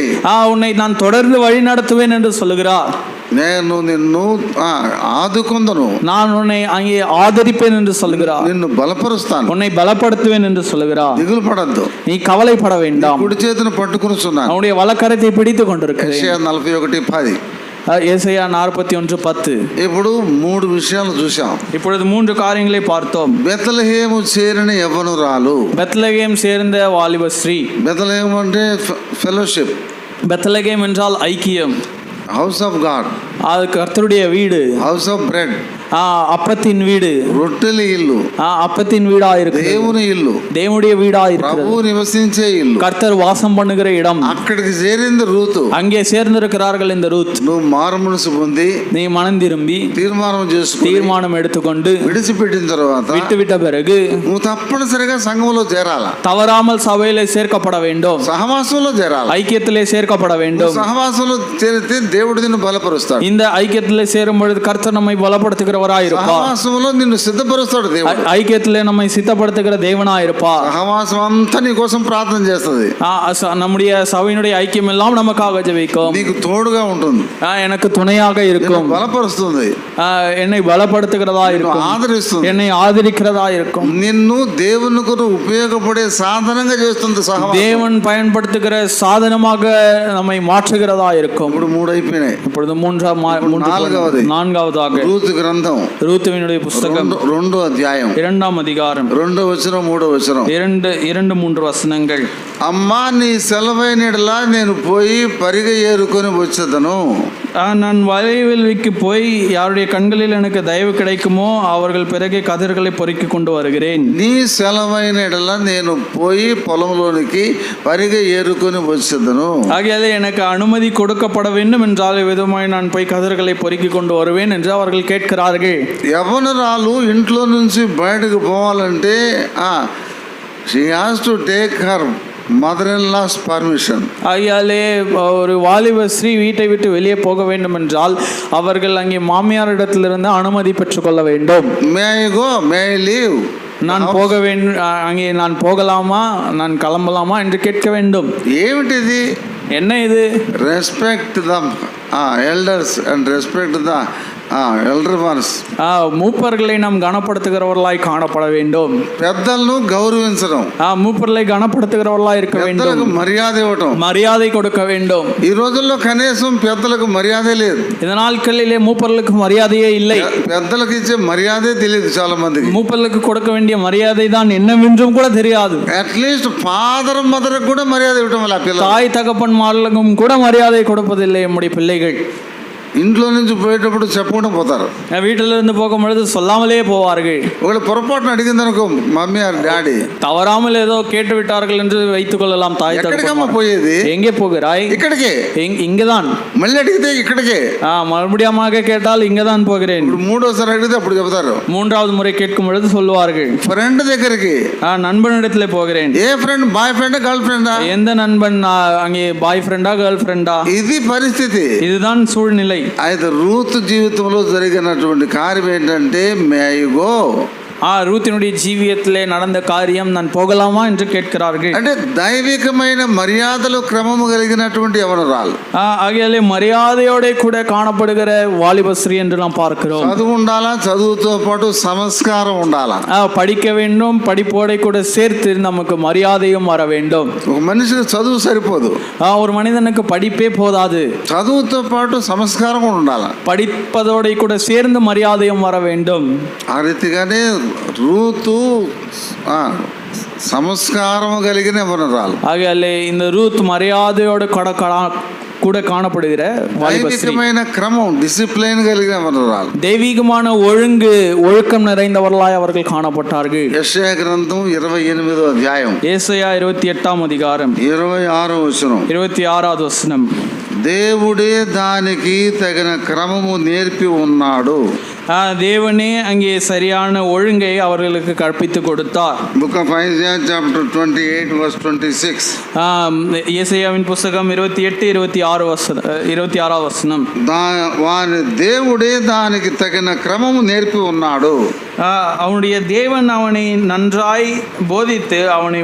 உன்னை நான் தொடர்ந்து வழி நடத்துவேன் என்று சொல்லுகிறார். నేను నిన్ను ఆదుకొందును. நான் உன்னை அங்கே ஆதரிப்பேன் என்று சொல்லுகிறார். నిన్ను బలపరుస్తాను. உன்னை பலப்படுத்துவேன் என்று சொல்லுகிறார். దిగులు పడద్దు. நீ కవலைపడ வேண்டாம். కుడి చేతిని పట్టుకొనుచున్నాను. அவனுடைய వలకరத்தை பிடித்துக் கொண்டிருக்கிறேன். యెషయా 41:10. ஏசாயா 41:10. ఇప్పుడు 3 విషయాలు చూసాం. இப்பொழுது 3 காரியங்களை பார்த்தோம். బెత్లెహేము చేరిన యవ్వనురాలు. பெத்லகேம் சேர்ந்த வாலிப ஸ்ரீ. బెత్లెహేము అంటే ఫెలోషిప్. பெத்லகேம் என்றால் ஐக்கியம். House of God. அது கர்த்தருடைய வீடு. House of bread. அப்பத்தின் வீடு. రొట్టెల ఇల్లు. அப்பத்தின் வீடா இருக்கு. దేవుని ఇల్లు. தேவனுடைய வீடா இருக்கு. ప్రభువు నివసించే ఇల్లు. கர்த்தர் வாசம் பண்ணுகிற இடம். అక్కడికి చేరింది రూతు. அங்கே சேர்ந்திருக்கிறார்கள் இந்த ரூத். నువ్వు మారుమనసు పొంది நீ மனம் திரும்பி తీర్మానం చేసుకుని தீர்மானம் எடுத்துக்கொண்டு విడిచిపెట్టిన తర్వాత விட்டுவிட்ட பிறகு నువ్వు తప్పనిసరిగా సంఘంలో చేరాలా. தவறாமல் சபையிலே சேர்க்கப்பட வேண்டும். సహవాసంలో చేరాలి. ஐக்கியத்திலே சேர்க்கப்பட வேண்டும். సహవాసంలో చేరితే దేవుడు నిన్ను బలపరుస్తాడు. இந்த ஐக்கியத்திலே சேரும் பொழுது கர்த்தர் நம்மை பலப்படுத்துகிறவராய் இருப்பார். సహవాసంలో నిన్ను సిద్ధపరుస్తాడు దేవుడు. ஐக்கியத்திலே நம்மை சித்தப்படுத்துகிற தேவனாய் இருப்பார். సహవాసం అంతా నీ కోసం ప్రార్థన చేస్తుంది. நம்முடைய சபையினுடைய ஐக்கியம் எல்லாம் நமக்காக ஜெபிக்கும். నీకు తోడుగా ఉంటుంది. எனக்கு துணையாக இருக்கும். బలపరుస్తుంది. என்னை பலப்படுத்துகிறதா இருக்கும். ఆదరిస్తుంది. என்னை ఆదరిக்கிறதா இருக்கும். నిన్ను దేవుని కొరకు ఉపయోగపడే సాధనంగా చేస్తుంది సహవాసం. தேவன் பயன்படுத்துகிற சாதனமாக நம்மை மாற்றுகிறதா இருக்கும். ఇప్పుడు 3 అయిపోయినాయి. இப்பொழுது నాలుగవதாக రూతు గ్రంథం ரூத்துவினுடைய புஸ்தகம் 2వ అధ్యాయం 2ஆம் அதிகாரம் 2వ వచనం 3వ వచనం. 2-3 వచనங்கள். అమ్మా నీ సెలవైనడలా నేను పోయి పరిగె ఏరుకొని వచ్చేదను. நான் வயல்வெளிக்கு போய் யாருடைய கண்களில் எனக்கு தயவு கிடைக்குமோ அவர்கள் பிறகு கதிர்களை பொறுக்கி கொண்டு வருகிறேன். నీ సెలవైన ఎడల నేను పోయి పొలంలోనికి పరిగె ఏరుకొని వచ్చేదను. ஆகையாலே எனக்கு அனுமதி கொடுக்கப்பட வேண்டும் என்றால் விதமாய் நான் போய் கதிர்களை பொறுக்கி கொண்டு வருவேன் என்று அவர்கள் கேட்கிறார்கள். యవనరాలు ఇంట్లో నుంచి బయటకు పోవాలంటే she has to take her mother in law's permission. ஆகையாலே ஒரு வாலிப ஸ்ரீ வீட்டை விட்டு வெளியே போக வேண்டும் என்றால் அவர்கள் அங்கே மாமியாரிடத்திலிருந்து அனுமதி பெற்றுக்கொள்ள வேண்டும். மே ஐ கோ, மே ஐ லீவ், நான் போக வேண்டும், அங்கே நான் போகலாமா, நான் கிளம்பலாமா என்று கேட்க வேண்டும். ఏమిటిది? என்ன இது? Respect the elders and respect the elder ones. மூப்பர்களை நாம் கனப்படுத்துகிறவர்களாய் காணப்பட வேண்டும். పెద్దలను గౌరవించడం, மூப்பர்களை கனப்படுத்துகிறவர்களாய் இருக்க வேண்டும். పెద్దలకు మర్యాద ఇవ్వటం, மரியாதை கொடுக்க வேண்டும். ఈ రోజుల్లో కనీసం పెద్దలకు మర్యాదే లేదు. இந்த நாட்களிலே மூப்பர்களுக்கு மரியாதையே இல்லை. పెద్దలకు ఇచ్చే మర్యాదే తెలియదు చాలా మందికి. மூப்பர்களுக்கு கொடுக்க வேண்டிய மரியாதை தான் என்னவென்றும் கூட தெரியாது. అట్లీస్ట్ ఫాదర్ మదర్ కూడా మర్యాద ఇవ్వటం వల్ల పిల్లలు, தாய் தகப்பன்மார்களுக்கும் கூட மரியாதை கொடுப்பதில்லை நம்முடைய பிள்ளைகள். ఇంట్లో నుంచి పోయేటప్పుడు చెప్పకుండా పోతారు. வீட்டிலிருந்து போகும் பொழுது சொல்லாமலே போவார்கள். ఒకవేళ పొరపాటున అడిగిందనుకో మమ్మీ ఆర్ డాడీ, தவறாமல் ஏதோ கேட்டு விட்டார்கள் என்று வைத்துக் கொள்ளலாம். தாய் ఎక్కడికమ్మా పోయేది? எங்கே போகிறாய்? ఇక్కడికే. இங்கதான். మళ్ళీ అడిగితే ఇక్కడికే. மறுபடியும் கேட்டால் இங்கதான் போகிறேன். ఇప్పుడు మూడోసారి అడిగితే అప్పుడు చెప్తారు. மூன்றாவது முறை கேட்கும் பொழுது சொல்லுவார்கள் ఫ్రెండ్ దగ్గరికి. நண்பனிடத்துல போகிறேன். ఏ ఫ్రెండ్? బాయ్ ఫ్రెండ్, గర్ల్ ఫ్రెండా? எந்த நண்பன்? அங்கே பாய் ஃப்ரெண்டா கேர்ள் ஃப்ரெண்டா? ఇది పరిస్థితి, இதுதான் சூழ்நிலை. అయితే రూత్ జీవితంలో జరిగినటువంటి కార్యం ఏంటంటే మే ఐ గో. ரூத்தினுடைய ஜீவியத்திலே நடந்த காரியம் நான் போகலாமா என்று கேட்கிறார்கள். అంటే దైవికమైన మర్యాదలు క్రమము కలిగినటువంటి యవనరాలు. ஆகையாலே மரியாதையோட கூட காணப்படுகிற வாலிபஸ்ரீ என்று நாம் பார்க்கிறோம். చదువు ఉండాలా, చదువుతో పాటు సంస్కారం ఉండాలా. படிக்க வேண்டும், படிப்போட கூட சேர்த்து நமக்கு மரியாதையும் வர வேண்டும். ఒక మనిషికి చదువు సరిపోదు, ஒரு மனிதனுக்கு படிப்பே போதாது, చదువుతో పాటు సంస్కారం కూడా ఉండాలి. படிப்பதோட கூட சேர்ந்து மரியாதையும் வர வேண்டும். ఆ రీతిగానే రూతు సంస్కారము కలిగిన యవనరాలు. ஆகையாலே இந்த ரூத் மரியாதையோட கூட காணப்படுகிற దైవికమైన క్రమం, డిసిప్లిన్ కలిగిన యవనరాలు. தெய்வீகமான ஒழுக்கம் நிறைந்தவர்களாய் அவர்கள் காணப்பட்டார்கள். యెషయా గ్రంథం 28వ అధ్యాయం, ஏசாயா 28ஆம் அதிகாரம் 26వ వచనం. 26வது வசனம். దేవుడే దానికి తగిన క్రమము నేర్పి ఉన్నాడు. தேவனே அங்கே சரியான ஒழுங்கை அவர்களுக்கு கற்பித்து கொடுத்தார். Book of Isaiah chapter 28 verse 26. ஏசாயாவின் புத்தகம் 26வது வசனம். వాని దేవుడే దానికి తగిన క్రమము నేర్పి ఉన్నాడు. அவனுடைய தேவன் அவனை நன்றாய் போதித்து அவனை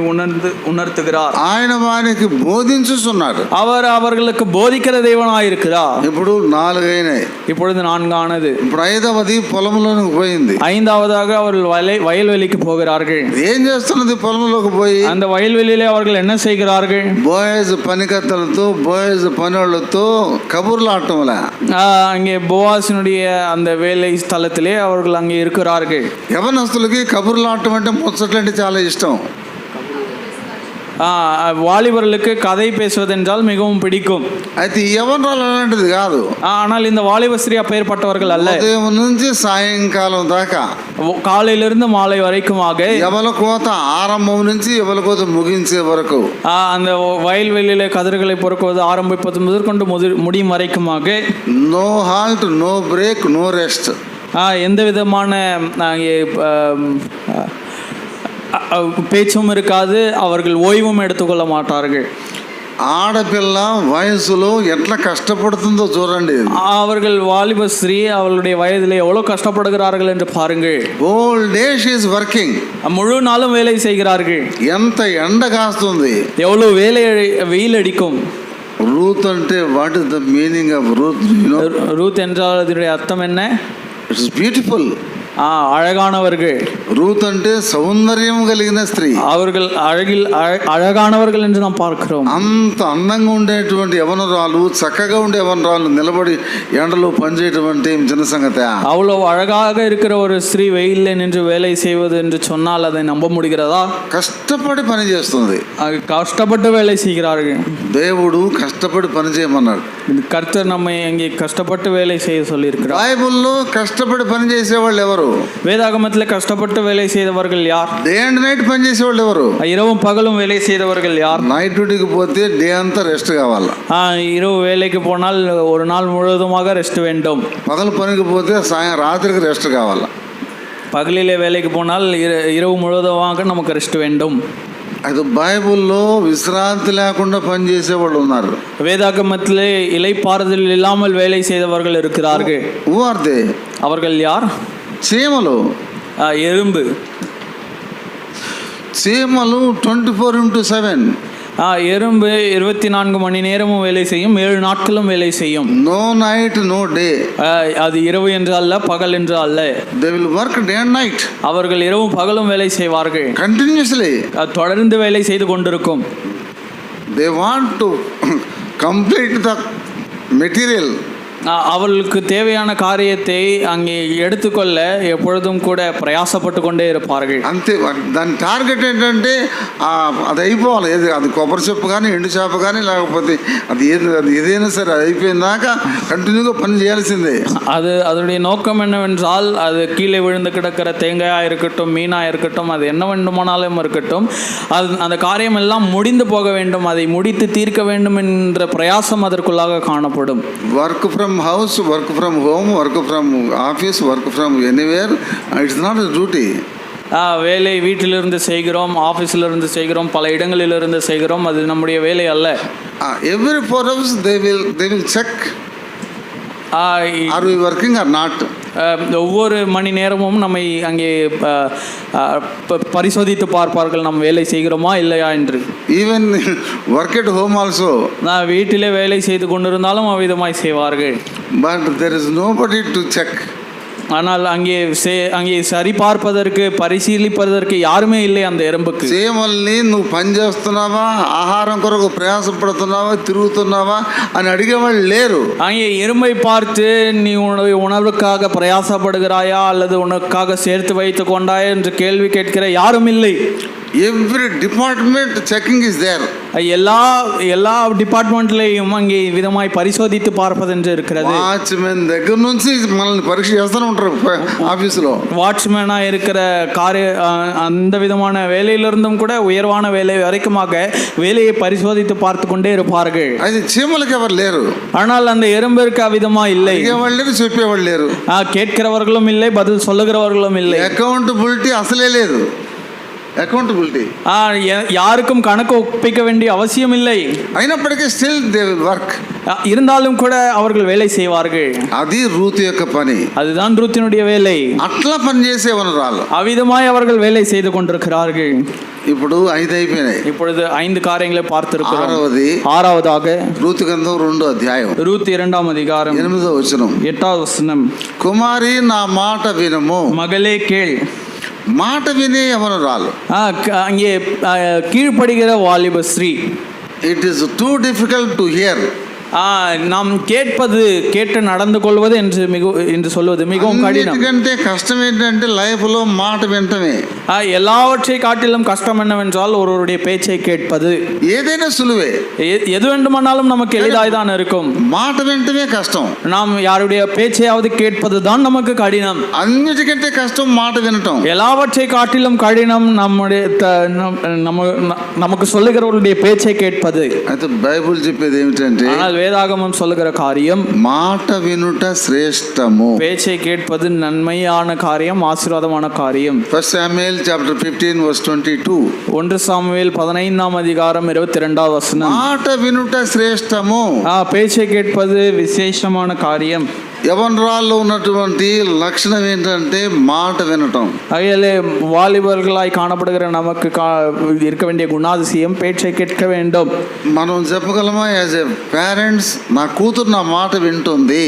உணர்த்துகிறார். ఆయన వానికి బోధించుచున్నాడు. அவர் அவர்களுக்கு போதிக்கிற தேவனாயிருக்கிறார். ఇప్పుడు 4 అయినాయి, இப்பொழுது 4ஆனது. ఇప్పుడు 5వది పొలంలోకి పోయింది. 5ஆவதாக அவர்கள் வயல்வெளிக்கு போகிறார்கள். ఏం చేస్తున్నది? పొలంలోకి పోయి அந்த வயல்வெளியிலே அவர்கள் என்ன செய்கிறார்கள்? బోయజ్ పనికత్తలతో, బోయజ్ పనులతో కబుర్లాటంలా. அங்கே போவாசினுடைய அந்த வேலை ஸ்தலத்திலே அவர்கள் அங்கே இருக்கிறார்கள். యవనస్తులకి కబుర్లాటం అంటే ముచ్చట్లంటే చాలా ఇష్టం. வாலிபர்களுக்கு கதை பேசுவதென்றால் மிகவும் பிடிக்கும். అయితే యవనరాలు అలాంటిది కాదు. ஆனால் இந்த வாலிப ஸ்ரீ அப்பேற்பட்டவர்கள் அல்ல. ఉదయం నుంచి సాయంకాలం దాకా, காலையிலிருந்து மாலை வரைக்குமாக, యవల కోత ఆరంభం నుంచి యవల కోత ముగించే వరకు, அந்த வயல்வெளியில கதிர்களை பொறுக்குவது ஆரம்பிப்பது முதற்கொண்டு முடியும் வரைக்குமாக, no halt, no break, no rest. எந்த விதமான பேச்சும் இருக்காது. அவர்கள் ஓய்வும் எடுத்துக்கொள்ள மாட்டார்கள். ఆడపిల్ల వయసులో ఎట్లా కష్టపడుతుందో చూడండి. அவர்கள் வாலிப ஸ்ரீ அவர்களுடைய வயதிலே எவ்வளவு கஷ்டப்படுகிறார்கள் என்று பாருங்கள். Whole day she is working. முழு நாளும் வேலை செய்கிறார்கள். ఎంత ఎండ కాస్తుంది, எவ்வளவு வெயில் அடிக்கும். రూత్ అంటే what is the meaning of Ruth? Ruth என்றால் அதனுடைய அர்த்தம் என்ன? It's beautiful. அழகானவர்கள். రూత్ అంటే సౌందర్యం కలిగిన స్త్రీ. அவர்கள் அழகானவர்கள் என்று நாம் பார்க்கிறோம். అంత అందంగా ఉండేటువంటి యవనరాలు, చక్కగా ఉండే యవనరాలు నిలబడి ఎండలో పనిచేయటం అంటే చిన్న సంగతి. அவ்வளவு அழகாக இருக்கிற ஒரு ஸ்திரீ வெயிலில் நின்று வேலை செய்வது என்று சொன்னால் அதை நம்ப முடிகிறதா? కష్టపడి పని చేస్తుంది. கஷ்டப்பட்டு வேலை செய்கிறார்கள். దేవుడు కష్టపడి పని చేయమన్నాడు. கர்த்தர் நம்மை அங்கே கஷ்டப்பட்டு வேலை செய்ய சொல்லியிருக்கிறார். బైబిల్లో కష్టపడి పని చేసేవాళ్ళు ఎవరు? வேதாகமத்தில் கஷ்டப்பட்டு வேலை செய்தவர்கள் யார்? డే అండ్ నైట్ పని చేసేవాళ్ళు ఎవరు? இரவும் பகலும் வேலை செய்தவர்கள் யார்? నైట్ డ్యూటీకి పోతే డే అంతా రెస్ట్ కావాలి. இரவு வேலைக்கு போனால் ஒரு நாள் முழுவதுமாக ரெஸ்ட் வேண்டும். పగలు పనికి పోతే రాత్రికి రెస్ట్ కావాలి. பகலிலே வேலைக்கு போனால் இரவு முழுவதுமாக நமக்கு ரெஸ்ட் வேண்டும். அது బైబిల్లో విశ్రాంతి లేకుండా పని చేసేవాళ్ళు ఉన్నారు. வேதாகமத்திலே இலைப்பாறுதல் இல்லாமல் வேலை செய்தவர்கள் இருக்கிறார்கள். Who are they? அவர்கள் யார்? చీమలు. எறும்பு. చీమలు 24/7. எறும்பு 24 மணி நேரமும் வேலை செய்யும், 7 நாட்களும் வேலை செய்யும். நோ நைட் நோ டே. அது இரவு என்று அல்ல, பகல் என்று அல்ல. They will work day and night. அவர்கள் இரவும் பகலும் வேலை செய்வார்கள். Continuously. தொடர்ந்து வேலை செய்து கொண்டிருக்கும். They want to complete the material. அவர்களுக்கு தேவையான காரியத்தை அங்கே எடுத்துக்கொள்ள எப்பொழுதும் கூட பிரயாசப்பட்டு கொண்டே இருப்பார்கள். అంతే. దాని టార్గెట్ ఏంటంటే అది అయిపోవాలి. ఏది అది కొబ్బరి చెప్పు కానీ ఎండు చేప కానీ లేకపోతే అది ఏదైనా సరే అది అయిపోయిందాక కంటిన్యూగా పని చేయాల్సిందే. அதனுடைய நோக்கம் என்னவென்றால் அது கீழே விழுந்து கிடக்கிற தேங்காயாக இருக்கட்டும், மீனாக இருக்கட்டும், அது என்ன வேண்டுமானாலும் இருக்கட்டும், அந்த காரியம் எல்லாம் முடிந்து போக வேண்டும், அதை முடித்து தீர்க்க வேண்டும் என்ற பிரயாசம் அதற்குள்ளாக காணப்படும். Work from house, work from home, work from office, work from anywhere, it's not a duty. வேலை வீட்டிலிருந்து செய்கிறோம், ஆஃபீஸிலிருந்து செய்கிறோம், பல இடங்களிலிருந்து செய்கிறோம், அது நம்முடைய வேலை அல்ல. Every 4 hours they will check are we working or not. ஒவ்வொரு மணி நேரமும் நம்மை அங்கே பரிசோதித்து பார்ப்பார்கள், நாம் வேலை செய்கிறோமா இல்லையா என்று. Even work at home also. நான் வீட்டிலே வேலை செய்து கொண்டிருந்தாலும் அவ்விதமாய் செய்வார்கள். But there is nobody to check. ஆனால் அங்கே சரி பார்ப்பதற்கு, பரிசீலிப்பதற்கு யாருமே இல்லை அந்த எறும்புக்கு. చీమల్ని నువ్వు పని చేస్తున్నావా, ఆహారం కొరకు ప్రయాసపడుతున్నావా, తిరుగుతున్నావా అని అడిగేవాళ్ళు లేరు. அங்கே எறும்பை பார்த்து நீ உன்னுடைய உணவுக்காக பிரயாசப்படுகிறாயா அல்லது உனக்காக சேர்த்து வைத்து கொண்டாயா என்று கேள்வி கேட்கிற யாரும் இல்லை. Every department checking is there. எல்லா டிபார்ட்மெண்ட்லையும் அங்கே விதமாய் பரிசோதித்து பார்ப்பதென்று இருக்கிறது. వాచ్మెన్ దగ్గర నుంచి మనల్ని పరీక్ష చేస్తూనే ఉంటారు ஆபீஸ்ல. வாட்ச்மேனா இருக்கிற அந்த விதமான வேலையிலிருந்தும் கூட உயர்வான வேலை வரைக்குமாக வேலையை பரிசோதித்து பார்த்து கொண்டே இருப்பார்கள். அது చీమలకు ఎవరు లేరు. ஆனால் அந்த எறும்பிற்கு அவ்விதமா இல்லை. అడిగేవాళ్ళు చెప్పేవాళ్ళు లేరు. கேட்கிறவர்களும் இல்லை, பதில் சொல்லுகிறவர்களும் இல்லை. అకౌంటబిలిటీ అసలే లేదు. అకౌంటబిలిటీ யாருக்கும் கணக்கு ஒப்பிக்க வேண்டிய அவசியம் இல்லை. అయినప్పటికీ స్టిల్ దే విల్ వర్క్. இருந்தாலும் கூட அவர்கள் வேலை செய்வார்கள். అది రూతు యొక్క పని. அதுதான் ரூத்தினுடைய வேலை. అట్లా పని చేసేవను రాళ్ళు. அவ்விதமாய் அவர்கள் வேலை செய்து கொண்டிருக்கிறார்கள். ఇప్పుడు 5 అయిపోయినాయి. இப்பொழுது 5 காரியங்களை பார்த்திருக்கிறோம். ஆறாவதாக రూతు గ్రంథం 2వ అధ్యాయం. ரூத் 2ஆம் அதிகாரம் 8వ వచనం. 8வது வசனம். కుమారి నా మాట వినుము. மகளே கேள். మాట వినే యవనురాలు. அங்கே கீழ்ப்படுகிற வாலிப ஸ்ரீ. It is too difficult to hear. நாம் கேட்டு நடந்து கொள்வது என்று சொல்வது மிகவும் கடினம். ఎందుకంటే కష్టం ఏంటంటే లైఫ్లో మాట వినటమే. எல்லாவற்றை காட்டிலும் கஷ்டம் என்னவென்றால் ஒருவருடைய பேச்சை கேட்பது. ఏదైనా సులువే. எது வேண்டுமானாலும் நமக்கு எளிதாய் தான் இருக்கும். మాట వినటమే కష్టం. நாம் யாருடைய பேச்சையாவது கேட்பது தான் நமக்கு கடினம். అన్నిటికంటే కష్టం మాట వినటం. எல்லாவற்றை காட்டிலும் கடினம் நமக்கு சொல்லுகிறவருடைய பேச்சை கேட்பது. అయితే బైబిల్ చెప్పేది ఏమిటంటే, வேதாகமம் சொல்லுகிற காரியம், మాట వినుట శ్రేష్టము. பேச்சை கேட்பது நன்மையான காரியம், ஆசீர்வாதமான காரியம். 1 Samuel chapter 15 verse 22. 1 சாமுவேல் 15ஆம் அதிகாரம் 22வது வசனம். మాట వినుట శ్రేష్టము. பேச்சை கேட்பது விசேஷமான காரியம். యవనరాల్లో ఉన్నటువంటి లక్షణం ఏంటంటే మాట వినటం. அகையிலே வாலிபர்களாய் காணப்படுகிற நமக்கு இருக்க வேண்டிய குணாதிசயம் பேச்சை கேட்க வேண்டும். మనం చెప్పగలమా యాజ్ ఎ పేరెంట్స్, నా కూతురు నా మాట వింటుంది?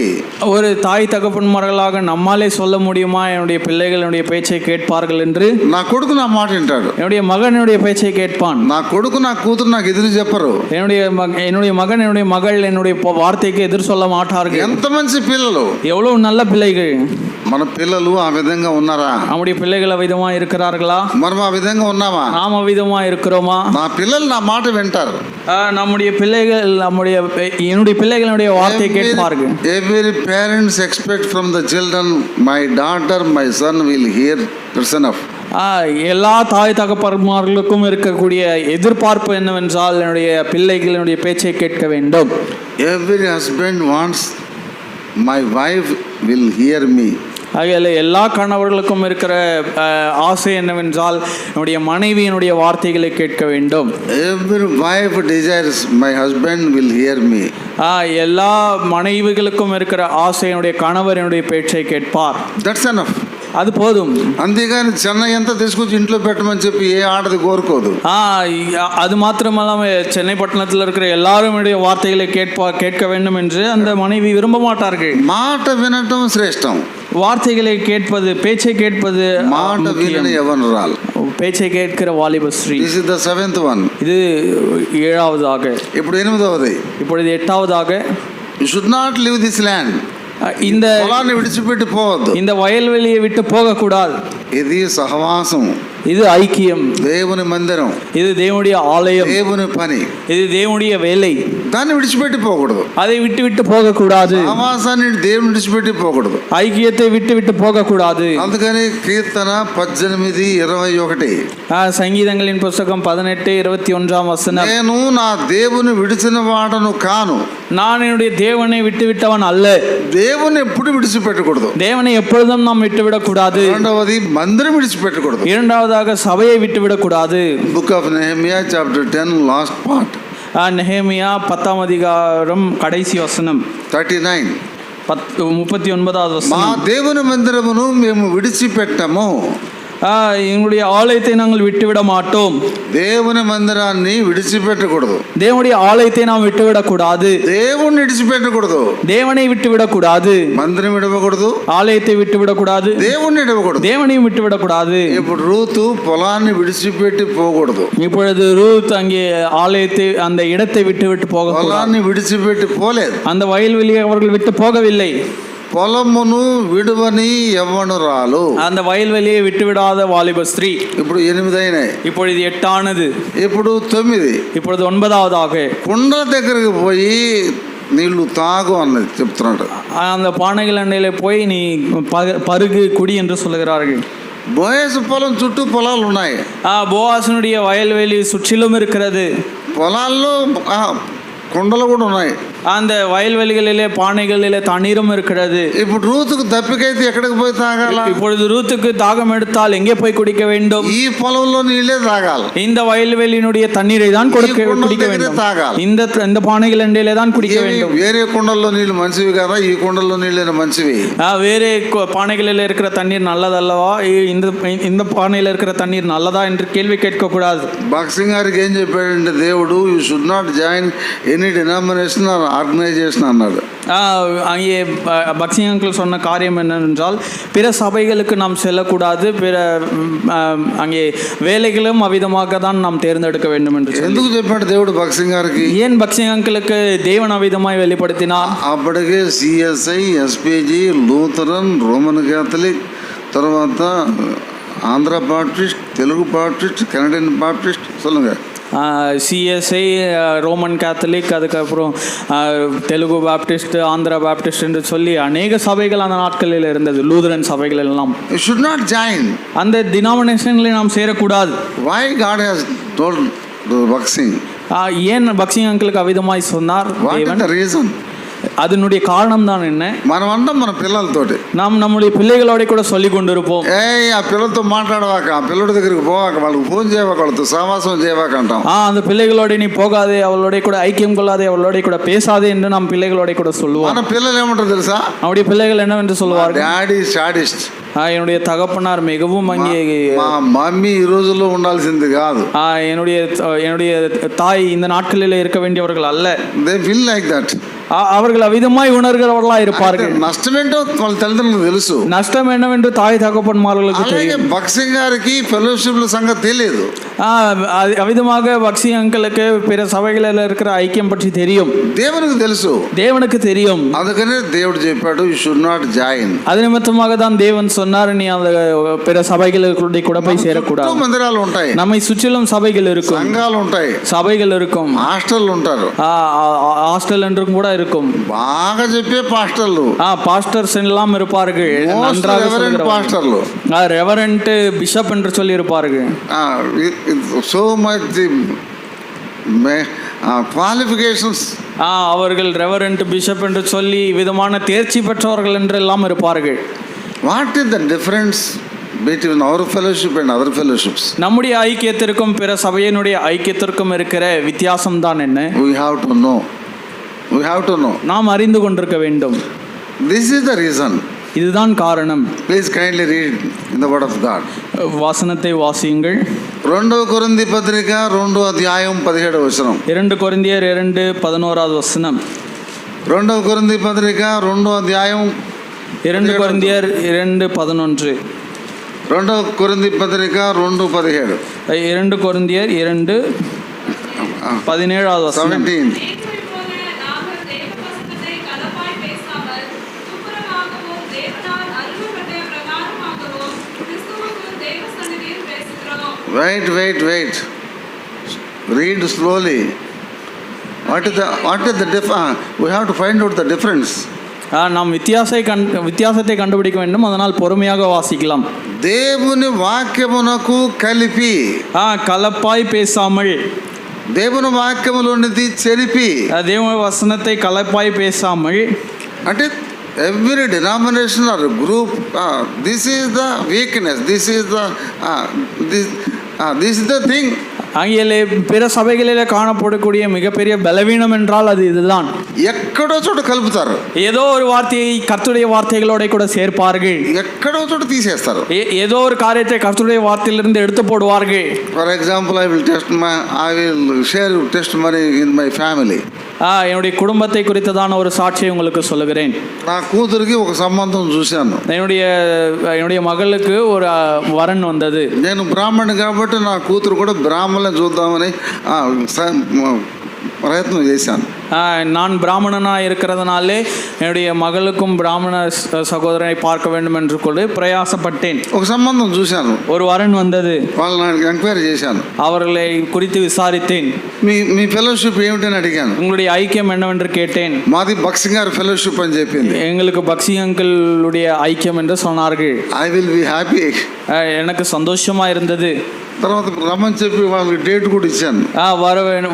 ஒரு தாய் தகப்பன்மார்களாக நம்மாலே சொல்ல முடியுமா என்னுடைய பிள்ளைகள் என்னுடைய பேச்சை கேட்பார்கள் என்று? నా కొడుకు నా మాట వింటాడు. என்னுடைய மகன் என்னுடைய பேச்சை கேட்பான். నా కొడుకు నా కూతురు నాకు ఎదురు చెప్పరు. என்னுடைய மகன் என்னுடைய மகள் என்னுடைய வார்த்தைக்கு எதிர் சொல்ல மாட்டார்கள். ఎంత మంచి పిల్లలు, எவ்வளவு நல்ல பிள்ளைகள். మన పిల్లలు ఆ విధంగా ఉన్నారా? நம்முடைய பிள்ளைகள் அவ்விதமா இருக்கிறார்களா? మనం ఆ విధంగా ఉన్నామా? நாம் அவ்விதமா இருக்கிறோமா? నా పిల్లలు నా మాట వింటారు. என்னுடைய பிள்ளைகளுடைய வார்த்தையை கேட்பார்கள். Every parents expect from the children, my daughter, my son will hear that's enough. எல்லா தாய் தகப்பன்மார்களுக்கும் இருக்கக்கூடிய எதிர்பார்ப்பு என்னவென்றால் என்னுடைய பிள்ளைகள் என்னுடைய பேச்சை கேட்க வேண்டும். Every husband wants my wife will hear me. ஆகையால் எல்லா கணவர்களுக்கும் இருக்கிற ஆசை என்னவென்றால் என்னுடைய மனைவி என்னுடைய வார்த்தைகளை கேட்க வேண்டும். Every wife desires my husband will hear me. எல்லா மனைவிகளுக்கும் இருக்கிற ஆசை என்னுடைய கணவர் என்னுடைய பேச்சை கேட்பார். That's enough. అది పోదుం. అంతేగాని చెన్నై అంతా తీసుకొచ్చి ఇంట్లో పెట్టమని చెప్పి ఏ ఆడది కోరుకోదు. அது மாத்திரமல்லாமல் சென்னை பட்டணத்தில் இருக்கிற எல்லாரும் வார்த்தைகளை கேட்க வேண்டும் என்று அந்த மனைவி விரும்ப மாட்டார்கள். మాట వినటం శ్రేష్టం. வார்த்தைகளை கேட்பது, பேச்சை கேட்பது. మాట వినని యవనరాలు, பேச்சை கேட்கிற வாலிப Sri. This is the 7th one. இது 7வதாக. ఇప్పుడు 8వది. இப்பொழுது 8வதாக. You should not leave this land. இந்த పొలాన్ని విడిచిపెట్టి పోవద్దు. இந்த வயல்வெளியை விட்டு போகக்கூடாது. ఇది సహవాసం, இது ஐக்கியம், దేవుని మందిరం, இது தேவனுடைய ஆலயம், దేవుని పని, இது தேவனுடைய வேலை. దాన్ని విడిచిపెట్టి పోకూడదు. அதை விட்டு விட்டு போகக்கூடாது. సహవాసాన్ని దేవుని విడిచిపెట్టి పోకూడదు. ஐக்கியத்தை விட்டு விட்டு போகக்கூடாது. అందుకని కీర్తన 18:21, సంగీதங்களின் పుస్తకం 18:21 నేను నా దేవుని విడిచిన వాడను కాను. நான் என்னுடைய தேவனை விட்டு விட்டவன் அல்ல. దేవుని ఎప్పుడు విడిచిపెట్టకూడదు. தேவனை எப்பொழுதும் நாம் விட்டுவிடக்கூடாது. రెండవది మందిరం విడిచిపెట్టకూడదు. இரண்டாவதாக சபையை விட்டுவிடக்கூடாது. Book of Nehemiah chapter 10 last part. Nehemiah 10ஆம் அதிகாரம் கடைசி வசனம் 39. 39வது మా வசனம். దేవుని మందిరమును మేము విడిచిపెట్టము. எங்களுடைய ஆலயத்தை நாங்கள் விட்டுவிட மாட்டோம். దేవుని మందిరాన్ని విడిచిపెట్టకూడదు. தேவனுடைய ஆலயத்தை நாம் விட்டுவிடக்கூடாது. దేవుణ్ణి విడిచిపెట్టకూడదు. தேவனை விட்டுவிடக்கூடாது. మందిరం విడవకూడదు. ஆலயத்தை விட்டுவிடக்கூடாது. దేవుణ్ణి విడవకూడదు. தேவனையும் விட்டுவிடக்கூடாது. ఇప్పుడు రూతు పొలాన్ని విడిచిపెట్టి పోకూడదు. இப்பொழுது ரூத் அங்கே ஆலயத்தை அந்த இடத்தை விட்டு போகக்கூடாது. పొలాన్ని విడిచిపెట్టి పోలేదు. அந்த வயல்வெளியை அவர்கள் விட்டு போகவில்லை. పొలమును విడువని యవ్వనురాలు, அந்த வயல்வெளியை விட்டுவிடாத வாலிப ஸ்திரீ. ఇప్పుడు 8 అయినాయి. இப்பொழுது 8 ஆனது. ఇప్పుడు 9. இப்பொழுது 9வதாக. కుండల దగ్గరికి పోయి నీళ్లు తాగు అన్నది చెప్తున్నాడు. அந்த பானைகள் அண்டையில போய் நீ பருகு குடி என்று சொல்லுகிறார்கள். బోయసు పొలం చుట్టూ పొలాలు ఉన్నాయి. போவாசனுடைய வயல்வெளி சுற்றிலும் இருக்கிறது. పొలాల్లో కుండలు కూడా ఉన్నాయి. அந்த வயல்வெளிகளிலே பானைகளிலே தண்ணீரும் இருக்கிறது. ఇప్పుడు రూతుకు దప్పికైతే ఎక్కడికి పోయి తాగాల? இப்பொழுது ரூத்துக்கு தாகம் எடுத்தால் எங்கே போய் குடிக்க வேண்டும்? ఈ పొలంలో నీళ్ళే తాగాలి. இந்த வயல்வெளியினுடைய தண்ணீரை தான் குடிக்க வேண்டும். இந்த பானைகள் அண்டையிலே தான் குடிக்க வேண்டும். వేరే కుండల్లో నీళ్ళు మంచివి కదా, ఈ కుండల్లో నీళ్ళే మంచివి. வேறே பானைகளில் இருக்கிற தண்ணீர் நல்லதல்லவா, இந்த பானையில் இருக்கிற தண்ணீர் நல்லதா என்று கேள்வி கேட்கக்கூடாது. బాక్సింగ్ గారికి ఏం చెప్పాడంటే దేవుడు, you should not join any denomination or organisation అన్నాడు. அங்கே பக்சிங் அங்கிள் சொன்ன காரியம் என்னவென்றால் பிற சபைகளுக்கு நாம் செல்லக்கூடாது, பிற அங்கே வேலைகளும் அவ்விதமாக தான் நாம் தேர்ந்தெடுக்க வேண்டும் என்று. ఎందుకు చెప్పాడు దేవుడు బక్సింగ్ గారికి? ஏன் பக்சிங் அங்கிளுக்கு தேவன் அவ்விதமாய் வெளிப்படுத்தினார்? అప్పటికే CSI, SPG, Lutheran, Roman Catholic, తర్వాత Andhra Baptist, Telugu Baptist, Canadian Baptist சொல்லுங்க. சிஎஸ்ஐ, ரோமன் கேத்தலிக், அதுக்கப்புறம் தெலுங்கு பாப்டிஸ்ட், ஆந்திரா பாப்டிஸ்ட் என்று சொல்லி அநேக சபைகள் அந்த நாட்களில் இருந்தது. லூதரன் சபைகள் எல்லாம். You should not join. அந்த டினாமினேஷன்களில் நாம் சேரக்கூடாது. Why God has told the Baksing? ஏன் பக்சிங் அங்கிளுக்கு அவ்விதமாய் சொன்னார்? What is the reason? அதனுடைய காரணம் தான் என்ன? మనం అంటాం మన పిల్లలతోటి, நாம் நம்முடைய பிள்ளைகளோட கூட சொல்லி கொண்டிருப்போம், ఆ పిల్లలతో మాట్లాడవాక, ఆ పిల్లడి దగ్గరికి పోవాక, వాళ్ళకి ఫోన్ చేయవాక, వాళ్ళతో సహవాసం చేయవాక అంటాం. அந்த பிள்ளைகளோட நீ போகாதே, அவளோட கூட ஐக்கியம் கொள்ளாதே, அவளோட கூட பேசாதே என்று நாம் பிள்ளைகளோட கூட சொல்லுவோம். మన పిల్లలు ఏమంటారు తెలుసా? நம்முடைய பிள்ளைகள் என்னவென்று சொல்லுவார்கள்? డాడీ సాడిస్ట్, என்னுடைய தகப்பனார் மிகவும் அங்கே, మా మమ్మీ ఈ రోజుల్లో ఉండాల్సింది కాదు, என்னுடைய தாய் இந்த நாட்களில் இருக்க வேண்டியவர்கள் அல்ல. They feel like that. அவர்கள் அவிதமாய் உணர்கிறவர்களா இருப்பார்கள். నష్టం ఏంటో వాళ్ళ తల్లిదండ్రులకు తెలుసు, நஷ்டம் என்னவென்று தாய் தகப்பன்மார்களுக்கு అలాగే தெரியும். భక్సింగ్ గారికి ఫెలోషిప్ల సంగతి తెలియదు. அவிதமாக பக்சி அங்கிளுக்கு பிற சபைகளில் இருக்கிற ஐக்கியம் பற்றி தெரியும், దేవునికి తెలుసు, தேவனுக்கு தெரியும். అందుకనే దేవుడు చెప్పాడు యు షుడ్ నాట్ జాయిన్. அது నిమిత్తமாக தான் தேவன் சொன்னார், நீ அந்த பிற சபைகளுடைய கூட போய் சேரக்கூடாது. మందిరాలు ఉంటాయి, நம்மை சுற்றிலும் சபைகள் இருக்கும், సంఘాలు ఉంటాయి, சபைகள் இருக்கும், హాస్టల్ ఉంటారు, ஹாஸ்டல் என்றும் கூட இருக்கும். బాగా చెప్పే పాస్టర్లు, பாஸ்டர்ஸ் எல்லாம் இருப்பார்கள், நன்றாக పాస్టర్లు, ரெவரண்ட் பிஷப் என்று சொல்லி இருப்பார்கள். సో మచ్ குவாலிஃபிகேஷன்ஸ், அவர்கள் ரெவரண்ட் பிஷப் என்று சொல்லி விதமான தேர்ச்சி பெற்றவர்கள் என்றெல்லாம் இருப்பார்கள். What is the difference between our fellowship and other fellowships? நம்முடைய ஐக்கியத்திற்கும் பிற சபையினுடைய ஐக்கியத்திற்கும் இருக்கிற வித்தியாசம் தான் என்ன? We have to know. We have to know. நாம் அறிந்து கொண்டிருக்க வேண்டும். This is the reason. இதுதான் காரணம். Please kindly read in the word of God. வசனத்தை வாசியுங்கள். 2 కొరింథీ పత్రిక 2వ అధ్యాయం 17వ వచనం. 2 కొరింథీయர் 2:11வது வசனம். 2 కొరింథీ పత్రిక 2వ అధ్యాయం 2 కొరింథీయర్ 2:11. 2 కొరింథీ పత్రిక 2:17. 2 కొరింథీయర్ 2:17வது வசனம். 17. Wait. Read slowly. What is the difference? We have to find out the difference. நாம் வித்தியாசத்தை கண்டுபிடிக்க வேண்டும், அதனால் பொறுமையாக வாசிக்கலாம். దేవుని వాక్యమునకు కలిపి, கலப்பாய் பேசாமல், దేవుని వాక్యములోనిది చెరిపి, దేవుని వసనத்தை కలపాయి பேசாமல், అంటే every denomination or group, this is the weakness, this is the thing. அங்கே பிற சபைகளில் காணப்படக்கூடிய மிகப்பெரிய பலவீனம் என்றால் அது இதுதான். ఎక్కడో చోట కలుపుతారు, ஏதோ ஒரு வார்த்தையை கர்த்தருடைய வார்த்தைகளோட கூட சேர்ப்பார்கள், ఎక్కడో చోట తీసేస్తారు. ஏதோ ஒரு காரியத்தை கர்த்தருடைய வார்த்தையிலிருந்து எடுத்து போடுவார்கள். For example, I will share testimony in my family. என்னுடைய குடும்பத்தை குறித்ததான ஒரு சாட்சியை உங்களுக்கு சொல்லுகிறேன். నా కూతురికి ఒక సంబంధం చూశాను. என்னுடைய மகளுக்கு ஒரு வரன் வந்தது. నేను బ్రాహ్మణుడు కాబట్టి నా కూతురు కూడా బ్రాహ్మణులను చూద్దామని ప్రయత్నం చేశాను. நான் பிராமணனாக இருக்கிறதுனாலே என்னுடைய மகளுக்கும் பிராமண சகோதரனை பார்க்க வேண்டும் என்று கூட பிரயாசப்பட்டேன். ఒక సంబంధం చూశాను, ஒரு வரன் வந்தது. వాళ్ళని ఎంక్వైరీ చేశాను, அவர்களை குறித்து விசாரித்தேன். మీ ఫెలోషిప్ ఏమిటని అడిగాను. உங்களுடைய ஐக்கியம் என்னவென்று கேட்டேன். మాది బక్సింగ్ గారి ఫెలోషిప్ అని చెప్పింది. எங்களுக்கு பக்சி அங்கிளுடைய ஐக்கியம் என்று சொன்னார்கள். I will be happy. எனக்கு சந்தோஷமா இருந்தது. తర్వాత రమ్మని చెప్పి వాళ్ళకి డేట్ కూడా ఇచ్చాను.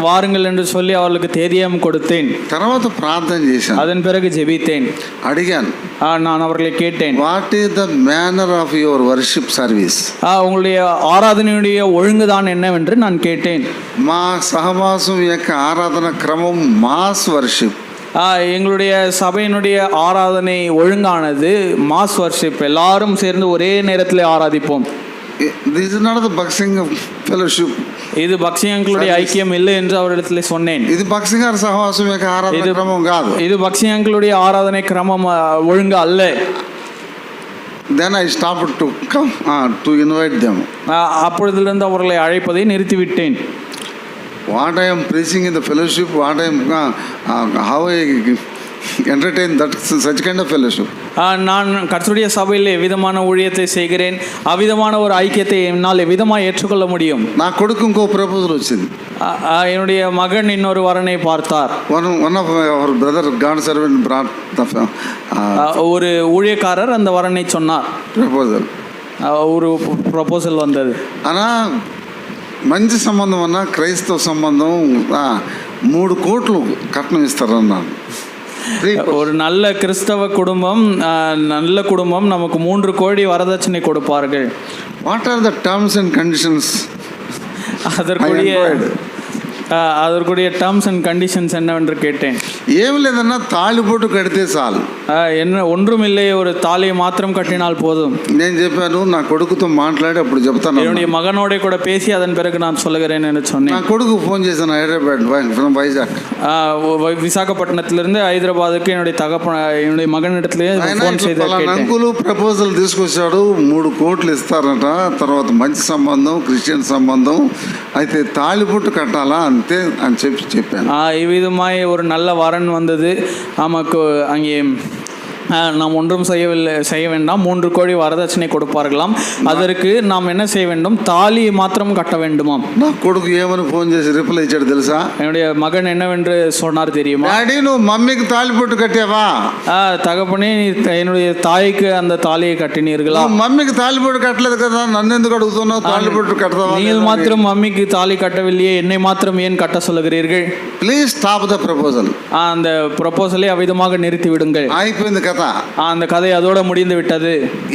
வாருங்கள் என்று சொல்லி அவர்களுக்கு தேதியம் கொடுத்தேன். తర్వాత ప్రార్థన చేశాను, அதன் பிறகு ஜெபித்தேன், అడిగాను. நான் அவர்களை கேட்டேன், what is the manner of your worship service? உங்களுடைய ஆராதனையுடைய ஒழுங்குதான் என்னவென்று நான் கேட்டேன். మా సహవాసం యొక్క ఆరాధన క్రమం మాస్ వర్షిప్. எங்களுடைய சபையினுடைய ஆராதனை ஒழுங்கானது மாஸ் வர்ஷிப், எல்லாரும் சேர்ந்து ஒரே நேரத்தில் ஆராதிப்போம். This is not the boxing fellowship. இது பக்சி அங்கிளுடைய ஐக்கியம் இல்லை என்று அவரிடத்தில் சொன்னேன். இது பக்சிங் గారి సహవాసం యొక్క ఆరాధన క్రమం కాదు. இது பக்சி அங்கிளுடைய ஆராதனை கிரமம் ஒழுங்கு அல்ல. Then I stopped to come to invite them. அப்பொழுதிலிருந்து அவர்களை அழைப்பதை நிறுத்திவிட்டேன். What I am preaching in the fellowship, what I am how I entertain that such kind of fellowship. நான் கர்த்தருடைய சபையில் எவ்விதமான ஊழியத்தை செய்கிறேன், அவ்விதமான ஒரு ஐக்கியத்தை என்னால் எவ்விதமாக ஏற்றுக்கொள்ள முடியும். నా కొడుకు ఇంకో ప్రపోజల్ వచ్చింది. என்னுடைய மகன் இன்னொரு வரனை பார்த்தார். One of our brother God servant brought the ஒரு ஊழியக்காரர் அந்த வரனை சொன்னார். ప్రపోజల్, ஒரு ப்ரொபோசல் வந்தது. ஆனால் మంచి సంబంధం అన్నా క్రైస్తవ సంబంధం 3 కోట్లు కట్నం ఇస్తారన్నాను. ஒரு நல்ல கிறிஸ்தவ குடும்பம் நல்ல குடும்பம் நமக்கு 3 கோடி வரதட்சணை கொடுப்பார்கள். What are the terms and conditions? அதற்குரிய டேர்ம்ஸ் அண்ட் கண்டிஷன்ஸ் என்னவென்று கேட்டேன். ఏం లేదన్నా తాళి పొట్టు కడితే చాలు. என்ன ஒன்றுமில்லை, ஒரு தாலியை மாத்திரம் கட்டினால் போதும். నేను చెప్పాను నా కొడుకుతో మాట్లాడి అప్పుడు చెప్తాను. என்னுடைய மகனோட கூட பேசி அதன் பிறகு நான் சொல்லுகிறேன் என்று சொன்னேன். నా కొడుకు ఫోన్ చేశాను హైదరాబాద్ ఫ్రమ్ వైజాగ్. విశాఖపట్నంத்திலிருந்து హైదరాబాద్కు என்னுடைய మగనిடத்திலே ఫోన్ செய்து கேட்டேன். అంకులు ప్రపోజల్ తీసుకొచ్చాడు, 3 కోట్లు ఇస్తారట, తర్వాత మంచి సంబంధం, క్రిస్టియన్ సంబంధం, అయితే తాళి పొట్టు కట్టాలా అంతే అని చెప్పాను. இவ்விதமாய் ஒரு நல்ல வரன் வந்தது. நமக்கு அங்கே நாம் ஒன்றும் செய்ய வேண்டாம், 3 கோடி வரதட்சணை கொடுப்பார்களாம். அதற்கு நாம் என்ன செய்ய வேண்டும், தாலியை மாத்திரம் கட்ட வேண்டுமாம். నా కొడుకు ఏమని ఫోన్ చేసి రిప్లై ఇచ్చాడు తెలుసా? என்னுடைய மகன் என்னவென்று சொன்னார் தெரியுமா? డాడీ నువ్వు మమ్మీకి తాళి పొట్టు కట్టావా? தகப்பனே, என்னுடைய தாய்க்கு அந்த தாலியை கட்டினீர்களா? మమ్మీకి తాళి పొట్టు కట్టలేదు కదా, నన్ను ఎందుకు అడుగుతున్నావు తాళి పొట్టు కట్టదావా? நீங்கள் மாத்திரம் மம்மிக்கு தாலி கட்டவில்லையே, என்னை மாத்திரம் ஏன் கட்ட சொல்லுகிறீர்கள்? Please stop the proposal. அந்த ப்ரொபோசலை அவ்விதமாக நிறுத்தி விடுங்கள். అయిపోయింది కథ. அந்த கதை அதோட முடிந்து விட்டது.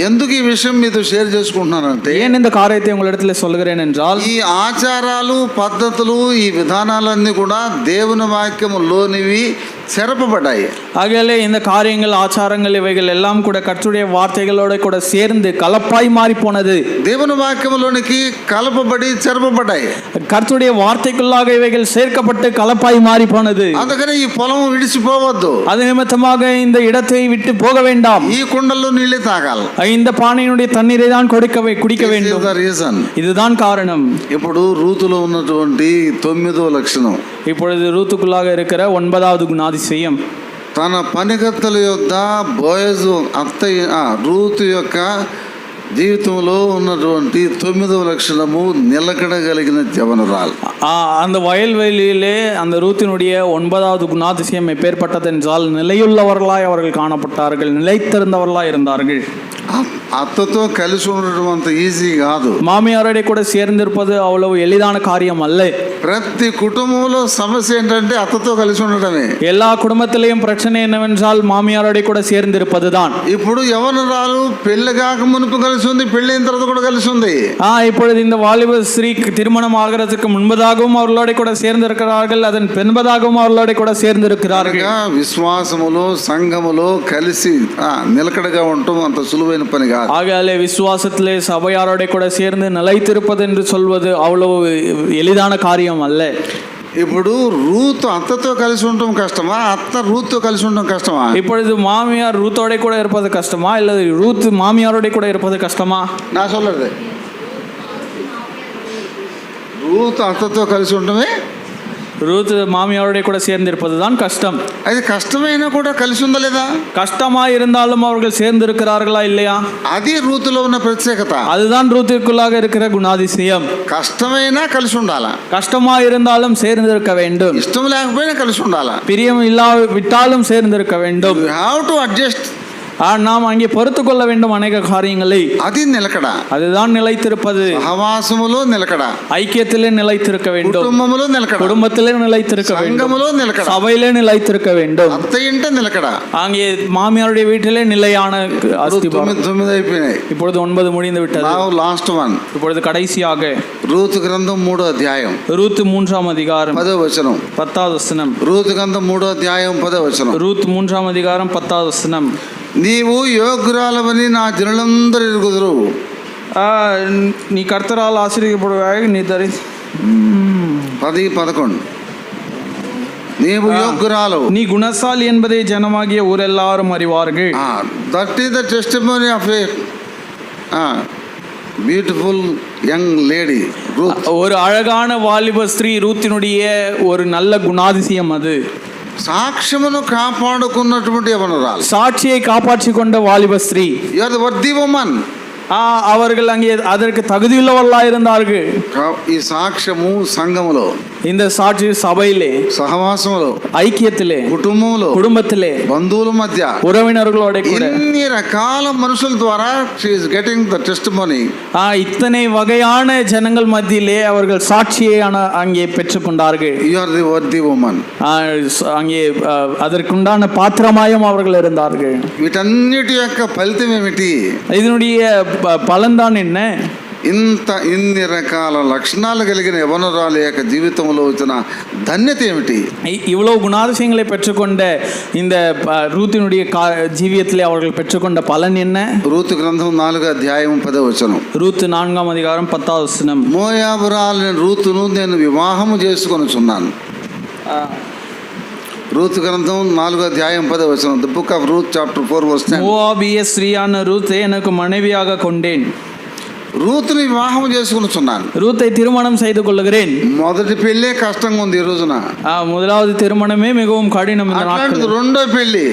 ఎందుకు ఈ విషయం మీతో షేర్ చేసుకుంటున్నానంటే, ஏன் இந்த காரியத்தை உங்களிடத்தில் சொல்லுகிறேன் என்றால், ఈ ఆచారాలు పద్ధతులు ఈ విధానాలన్నీ కూడా దేవుని వాక్యములోనివి చెరపబడ్డాయి. ஆகையாலே இந்த காரியங்கள் ஆச்சாரங்கள் இவைகள் எல்லாம் கூட கர்த்தருடைய வார்த்தைகளோட கூட சேர்ந்து கலப்பாய் மாறி போனது. దేవుని వాక్యములోనికి కలపబడి చెరపబడ్డాయి. கர்த்தருடைய வார்த்தைக்குள்ளாக இவைகள் சேர்க்கப்பட்டு கலப்பாய் மாறி போனது. అందుకని ఈ పొలం విడిచిపోవద్దు. அது నిమిత్తமாக இந்த இடத்தை விட்டு போக வேண்டாம். ఈ కుండల్లో నీళ్ళే తాగాలి. இந்த பானையினுடைய தண்ணீரை தான் குடிக்க வேண்டும். రీజన్. இதுதான் காரணம். ఇప్పుడు రూతులో ఉన్నటువంటి 9వ లక్షణం, இப்பொழுது ரூத்துக்குள்ளாக இருக்கிற 9வது குணாதிசயம், తన పనికత్తల యొద్ద బోయజు రూతు యొక్క జీవితంలో ఉన్నటువంటి 9వ లక్షణము నిలకడగలిగిన యవనురాలు. அந்த வயல்வெளியிலே அந்த ரூத்தினுடைய 9வது குணாதிசயம் எப்பேற்பட்டது என்றால், நிலையுள்ளவர்களாய் அவர்கள் காணப்பட்டார்கள், நிலைத்திருந்தவர்களாய் இருந்தார்கள். అత్తతో కలిసి ఉండడం అంత ఈజీ కాదు. மாமியாரோட கூட சேர்ந்திருப்பது அவ்வளவு எளிதான காரியம் அல்ல. ప్రతి కుటుంబంలో సమస్య ఏంటంటే అత్తతో కలిసి ఉండడమే. எல்லா குடும்பத்திலையும் பிரச்சனை என்னவென்றால் மாமியாரோட கூட சேர்ந்திருப்பதுதான். ఇప్పుడు యవనురాలు పెళ్లి కాక మునుపు కలిసి ఉంది, పెళ్లి అయిన తర్వాత కూడా కలిసి ఉంది. இப்பொழுது இந்த வாலிப ஸ்ரீ திருமணம் ஆகிறதுக்கு முன்பதாகவும் அவர்களோட கூட சேர்ந்திருக்கிறார்கள், அதன் பின்பதாகவும் அவர்களோட கூட சேர்ந்திருக்கிறார்கள். విశ్వాసములో సంఘములో కలిసి నిలకడగా ఉండటం అంత సులువైన పని కాదు. ஆகையாலே விசுவாசத்திலே சபையாரோட கூட சேர்ந்து நிலைத்திருப்பது என்று சொல்வது அவ்வளவு எளிதான காரியம் அல்ல. ఇప్పుడు రూత్ అత్తతో కలిసి ఉండటం కష్టమా, అత్త రూత్తో కలిసి ఉండటం కష్టమా? இப்பொழுது மாமியார் ரூத்தோட கூட இருப்பது கஷ்டமா, இல்ல ரூத் மாமியாரோட கூட இருப்பது கஷ்டமா? நான் சொல்றது, రూత్ అత్తతో కలిసి ఉండటమే, ரூத் மாமியாரோட கூட சேர்ந்திருப்பது தான் கஷ்டம். అది కష్టమైనా కూడా కలిసి ఉందా లేదా? கஷ்டமா இருந்தாலும் அவர்கள் சேர்ந்திருக்கிறார்களா இல்லையா? అది రూతులో ఉన్న ప్రత్యేకత. அதுதான் ரூத்திற்குள்ளாக இருக்கிற குணாதிசயம். కష్టమైనా కలిసి ఉండాలా, கஷ்டமா இருந்தாலும் சேர்ந்திருக்க வேண்டும். ఇష్టం లేకపోయినా కలిసి ఉండాలా, பிரியம் விட்டாலும் சேர்ந்திருக்க வேண்டும். You have to adjust. நாம் அங்கே பொறுத்து கொள்ள வேண்டும் அநேக காரியங்களை. అది నిలకడ. அதுதான் நிலைத்திருப்பது. సహవాసములో నిలకడ, ஐக்கியத்திலே நிலைத்திருக்க வேண்டும், కుటుంబములో నిలకడ, குடும்பத்திலே நிலைத்திருக்க வேண்டும், సంఘములో నిలకడ, சபையிலே நிலைத்திருக்க வேண்டும். అత్త ఇంట నిలకడ. அங்கே மாமியாருடைய வீட்டிலே நிலையான அஸ்திபாரம். 9 అయిపోయినాయి. இப்பொழுது 9 முடிந்து விட்டது. Now last one. இப்பொழுது கடைசியாக రూతు గ్రంథం 3వ అధ్యాయం ரூத் 3ஆம் அதிகாரம் 10వ వచనం. 10வது வசனம். రూతు గ్రంథం 3వ అధ్యాయం 10వ వచనం. ரூத் 3ஆம் அதிகாரம் 10வது வசனம். నీవు యోగ్యురాలవని నా జనులందరూ ఎరుగుదురు. நீ கர்த்தரால் ஆசீர்வதிக்கப்படுவாய், நீ 10:11. నీవు యోగ్యురాలు, நீ குணசாலி என்பதை ஜனமாகிய ஊரெல்லாரும் அறிவார்கள். That is the testimony of a beautiful young lady Ruth. ஒரு அழகான வாலிப ஸ்திரீ ரூத்தினுடைய ஒரு நல்ல குணாதிசயம் அது. సాక్ష్యమును కాపాడుకున్నటువంటి యవనురాలు, சாட்சியை காப்பாற்றி கொண்ட வாலிப ஸ்திரீ. You are the worthy woman. அவர்கள் அங்கே அதற்கு தகுதியுள்ளவர்களாக இருந்தார்கள். ఈ సాక్ష్యము సంఘములో, இந்த சாட்சி சபையிலே, సహవాసములో, ஐக்கியத்திலே, కుటుంబంలో, குடும்பத்திலே, బంధువుల మధ్య, உறவினர்களோட கூட ఇన్ని రకాల మనుషుల ద్వారా she is getting the testimony. இத்தனை வகையான ஜனங்கள் மத்தியிலே அவர்கள் சாட்சியை அங்கே பெற்றுக்கொண்டார்கள். You are the worthy woman. அங்கே அதற்குண்டான பாத்திரமாயும் அவர்கள் இருந்தார்கள். వీటన్నిటి యొక్క ఫలితం ఏమిటి? இதனுடைய பலன்தான் என்ன? ఇన్ని రకాల లక్షణాలు కలిగిన యవనరాలు యొక్క జీవితంలో వచ్చిన ధన్యత ఏమిటి? இவ்வளவு குணாதிசயங்களை பெற்றுக்கொண்ட இந்த ரூத்தினுடைய ஜீவியத்திலே அவர்கள் பெற்றுக்கொண்ட பலன் என்ன? రూతు గ్రంథం 4వ అధ్యాయం 10వ వచనం. ரூத்து 4వ அதிகாரம் 10వ వచనం. మోయాబురాలు రూతును నేను వివాహము చేసుకొనుచున్నాను. రూతు గ్రంథం 4వ అధ్యాయం 10వ వచనం. The book of Ruth chapter 4 verse 10. மோவாபிய ஸ்திரீயான ரூத்தை எனக்கு மனைவியாக கொண்டேன். రూతుని వివాహం చేసుకున్నాను. ரூத்தை திருமணம் செய்து கொள்ளுகிறேன். మొదటి పెళ్ళే కష్టంగా ఉంది ఈ రోజున. முதலாவது திருமணமே மிகவும் கடினம் இந்த நாட்களில். రెండో పెళ్లి,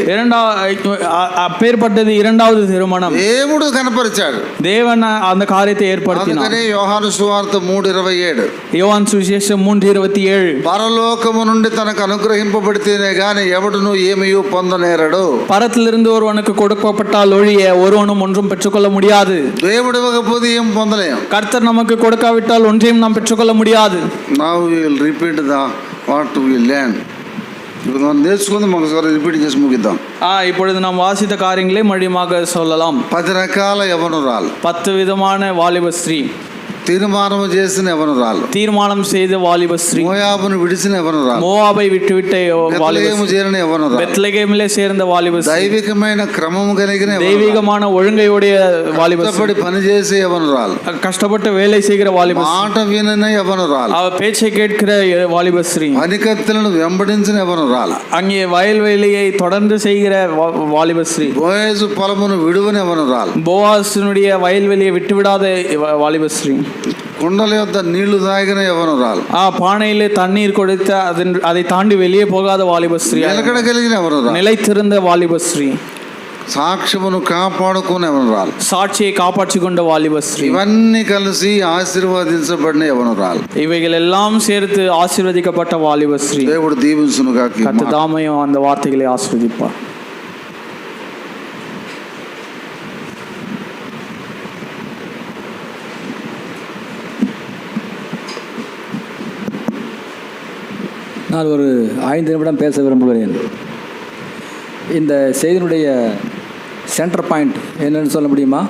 அப்பேற்பட்டது இரண்டாவது திருமணம். దేవుడు కనపరిచాడు. தேவன் அந்த காரியத்தை ஏற்படுத்தினார். అందుకనే యోహాను సువార్త 3:27, யோவான் சுவிசேஷம் 3:27, పరలోకము నుండి తనకు అనుగ్రహింపబడితేనే గాని ఎవడును ఏమీయూ పొందనేరడు. பரத்திலிருந்து ஒருவனுக்கு கொடுக்கப்பட்டால் ஒழிய ஒருவனும் ஒன்றும் பெற்றுக்கொள்ள முடியாது. దేవుడు ఇవ్వకపోతే ఏం పొందలేం. கர்த்தர் நமக்கு கொடுக்காவிட்டால் ஒன்றையும் நாம் பெற்றுக்கொள்ள முடியாது. Now we will repeat what we learned. ఇప్పుడు మనం నేర్చుకుంది ఒకసారి రిపీట్ చేసి ముగిద్దాం. இப்பொழுது நாம் வாசித்த காரியங்களை மறுபடியும் சொல்லலாம். 10 రకాల యవనురాలు, 10 விதமான வாலிப ஸ்திரீ, తీర్మానం చేసిన యవనురాలు, தீர்மானம் செய்த வாலிப ஸ்திரீ, మోయాబును విడిచిన యవనురాలు, மோவாபை விட்டுவிட்ட வாலிப ஸ்திரீ, చేరిన యవనురాలు, பெத்லெகேமிலே சேர்ந்த வாலிப ஸ்திரீ, దైవికమైన క్రమము కలిగిన தெய்வீகமான ஒழுங்கையுடைய வாலிப ஸ்திரీ, కష్టపడి పనిచేసే యవనురాలు, கஷ்டப்பட்டு வேலை செய்கிற வாலிப ஸ்திரీ, మాట వినని యవనురాలు, அவ பேச்சை கேட்கிற வாலிப ஸ்திரீ, పనికత్తెలను వెంబడించిన యవనురాలు, அங்கே வயல்வெளியை தொடர்ந்து செய்கிற வாலிப ஸ்திரீ, బోయజు పొలమును విడువని యవనురాలు, போவாசினுடைய வயல்வெளியை விட்டுவிடாத வாலிப ஸ்திரீ, కుండల యొద్ద నీళ్లు తాగిన యవనురాలు, பானையிலே தண்ணீர் கொடுத்து அதை தாண்டி வெளியே போகாத வாலிப ஸ்திரீ, నిలకడ కలిగిన యవనురాలు, நிலைத்திருந்த வாலிப ஸ்திரீ, సాక్ష్యమును కాపాడుకునే యవనురాలు, சாட்சியை காப்பாற்றி கொண்ட வாலிப ஸ்திரீ, ఇవన్నీ కలిసి ఆశీర్వదించబడిన యవనురాలు. இவைகள் எல்லாம் சேர்த்து ஆசீர்வதிக்கப்பட்ட வாலிப ஸ்திரீ. దేవుడు దీవించును గాక. கர்த்தர் தாமையும் அந்த வார்த்தைகளை ஆசீர்வதிப்பார். நான் ஒரு 5 நிமிடம் பேச விரும்புகிறேன். இந்த செய்தியினுடைய சென்டர் பாயிண்ட் என்னன்னு சொல்ல முடியுமா?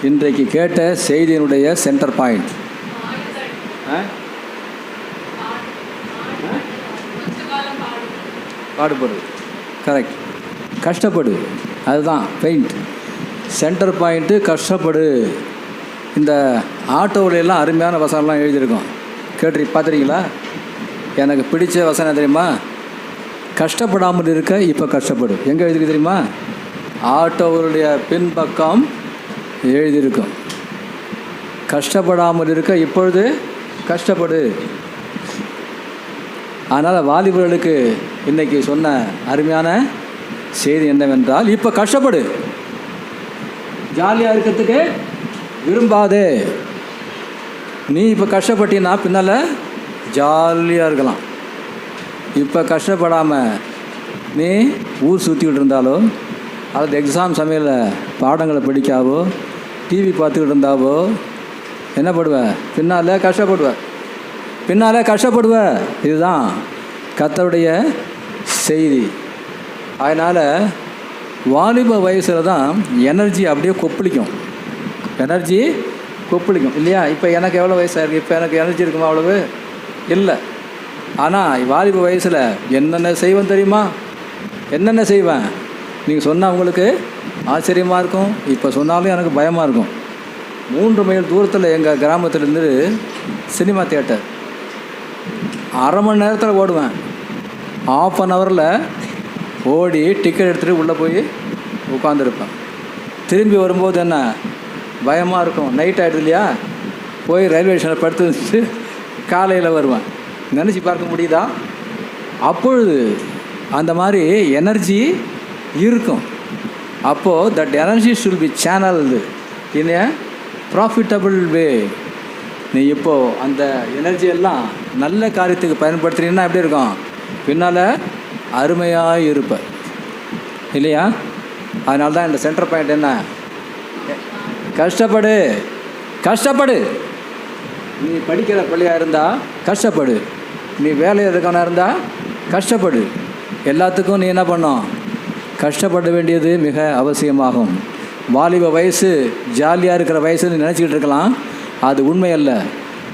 இன்றைக்கு கேட்ட செய்தியினுடைய சென்டர் பாயிண்ட் பாடுபடு, கரெக்ட், கஷ்டப்படு, அதுதான் பெயிண்ட். Centre point கஷ்டப்படு. இந்த ஆட்டோவிலெல்லாம் அருமையான வசனம்லாம் எழுதியிருக்கோம், பார்த்துருக்கீங்களா? எனக்கு பிடிச்ச வசனம் தெரியுமா? கஷ்டப்படாமல் இருக்க இப்போ கஷ்டப்படு. எங்கே எழுதிருக்கு தெரியுமா? ஆட்டோவுடைய பின்பக்கம் எழுதியிருக்கும். கஷ்டப்படாமல் இருக்க இப்பொழுது கஷ்டப்படு. அதனால் வாலிபர்களுக்கு இன்றைக்கி சொன்ன அருமையான செய்தி என்னவென்றால், இப்போ கஷ்டப்படு. ஜாலியாக இருக்கிறதுக்கு விரும்பாதே. நீ இப்போ கஷ்டப்பட்டீன்னா பின்னால் ஜாலியாக இருக்கலாம். இப்போ கஷ்டப்படாமல் நீ ஊர் சுற்றிக்கிட்டு இருந்தாலோ அல்லது எக்ஸாம் சமயத்தில் பாடங்களை படிக்காவோ டிவி பார்த்துக்கிட்டு இருந்தாவோ என்ன படுவ? பின்னால் கஷ்டப்படுவ. இதுதான் கர்த்தருடைய செய்தி. அதனால் வாலிப வயசில் தான் எனர்ஜி அப்படியே கொப்பளிக்கும் இல்லையா? இப்போ எனக்கு எவ்வளோ வயசாக இருக்குது? இப்போ எனக்கு எனர்ஜி இருக்குமா? அவ்வளவு இல்லை. ஆனால் வாலிப வயசில் என்னென்ன செய்வேன் தெரியுமா? என்னென்ன செய்வேன் நீங்கள் சொன்னால் உங்களுக்கு ஆச்சரியமாக இருக்கும். இப்போ சொன்னாலும் எனக்கு பயமாக இருக்கும். 3 மைல் தூரத்தில் எங்கள் கிராமத்துலேருந்து சினிமா தியேட்டர். அரை மணி நேரத்தில் ஓடுவேன். 1/2 ஹவரில் ஓடி டிக்கெட் எடுத்துகிட்டு உள்ளே போய் உட்காந்துருப்பேன். திரும்பி வரும்போது என்ன பயமாக இருக்கும். நைட் ஆகிடுது இல்லையா? போய் ரயில்வே ஸ்டேஷனில் படுத்து வச்சுட்டு காலையில் வருவேன். நினச்சி பார்க்க முடியுதா? அப்பொழுது அந்த மாதிரி எனர்ஜி இருக்கும். அப்போது that energy should be channelled in a profitable way. நீ இப்போது அந்த எனர்ஜியெல்லாம் நல்ல காரியத்துக்கு பயன்படுத்துறீங்கன்னா எப்படி இருக்கும்? பின்னால் அருமையாக இருப்ப இல்லையா? அதனால தான் இந்த சென்டர் பாயிண்ட் என்ன? கஷ்டப்படு, கஷ்டப்படு. நீ படிக்கிற பள்ளியாக இருந்தால் கஷ்டப்படு, நீ வேலையில் இருக்கவனா இருந்தால் கஷ்டப்படு. எல்லாத்துக்கும் நீ என்ன பண்ணும்? கஷ்டப்பட வேண்டியது மிக அவசியமாகும். வாலிப வயசு ஜாலியாக இருக்கிற வயசுன்னு நினச்சிக்கிட்டு இருக்கலாம், அது உண்மை அல்ல.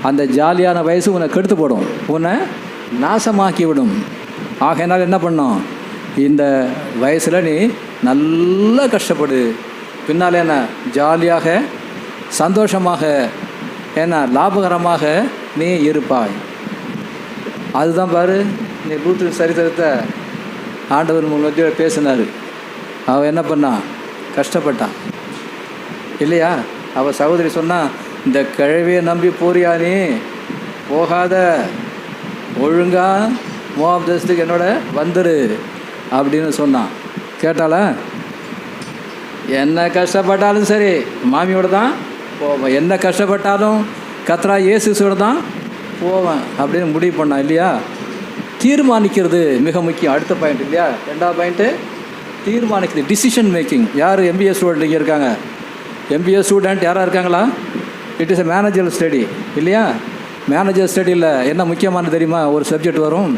அந்த ஜாலியான வயசு உன்னை கெடுத்து போடும், உன்னை நாசமாக்கி விடும். ஆகையினால் என்ன பண்ணும்? இந்த வயசில் நீ நல்லா கஷ்டப்படு. பின்னால் என்ன? ஜாலியாக, சந்தோஷமாக, என்ன லாபகரமாக நீ இருப்பாய். அதுதான் பாரு, நீ ரூத்து சரித்திரத்தை ஆண்டவர் மத்தியில் பேசினார். அவள் என்ன பண்ணா? கஷ்டப்பட்டான் இல்லையா? அவள் சகோதரி சொன்னான், இந்த கிழவியை நம்பி போறியா நீ? போகாத, ஒழுங்கா மோவாப் தேசத்துக்கு என்னோட வந்துரு அப்படின்னு சொன்னான். கேட்டாளா? என்ன கஷ்டப்பட்டாலும் சரி மாமியோட தான் போவேன், என்ன கஷ்டப்பட்டாலும் கர்த்தராகிய இயேசுவோட தான் போவேன் அப்படின்னு முடிவு பண்ணான் இல்லையா? தீர்மானிக்கிறது மிக முக்கியம். அடுத்த பாயிண்ட் இல்லையா? ரெண்டாவது பாயிண்ட்டு தீர்மானிக்கிறது, டிசிஷன் மேக்கிங். யார் எம்பிஏ ஸ்டூடெண்ட் இங்கே இருக்காங்க? எம்பிஏ ஸ்டூடெண்ட் யாராக இருக்காங்களா? It is a manager study இல்லையா? மேனேஜர் ஸ்டடியில் என்ன முக்கியமானது தெரியுமா? ஒரு சப்ஜெக்ட் வரும்,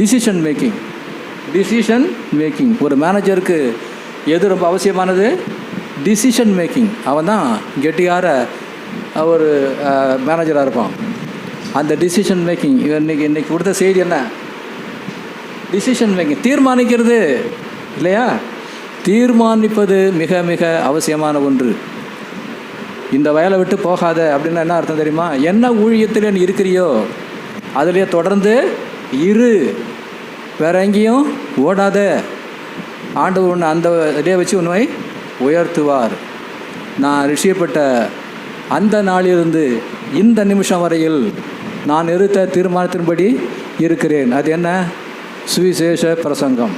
டிசிஷன் மேக்கிங். டிசிஷன் மேக்கிங் ஒரு மேனேஜருக்கு எது ரொம்ப அவசியமானது? Decision making. அவன் தான் கெட்டியார ஒரு மேனேஜராக இருப்பான். அந்த டிசிஷன் மேக்கிங் இன்னைக்கு கொடுத்த செய்தி என்ன? டிசிஷன் மேக்கிங், தீர்மானிக்கிறது இல்லையா? தீர்மானிப்பது மிக மிக அவசியமான ஒன்று. இந்த வயலை விட்டு போகாத அப்படின்னா என்ன அர்த்தம் தெரியுமா? என்ன ஊழியத்தில் நீ இருக்கிறியோ அதிலே தொடர்ந்து இரு, வேற எங்கேயும் ஓடாத. ஆண்டவர் ஒன்று அந்த இதே வச்சு உண்மை உயர்த்துவார். நான் ரிஷியப்பட்ட அந்த நாளிலிருந்து இந்த நிமிஷம் வரையில் நான் எடுத்த தீர்மானத்தின்படி இருக்கிறேன். அது என்ன? சுவிசேஷ பிரசங்கம்.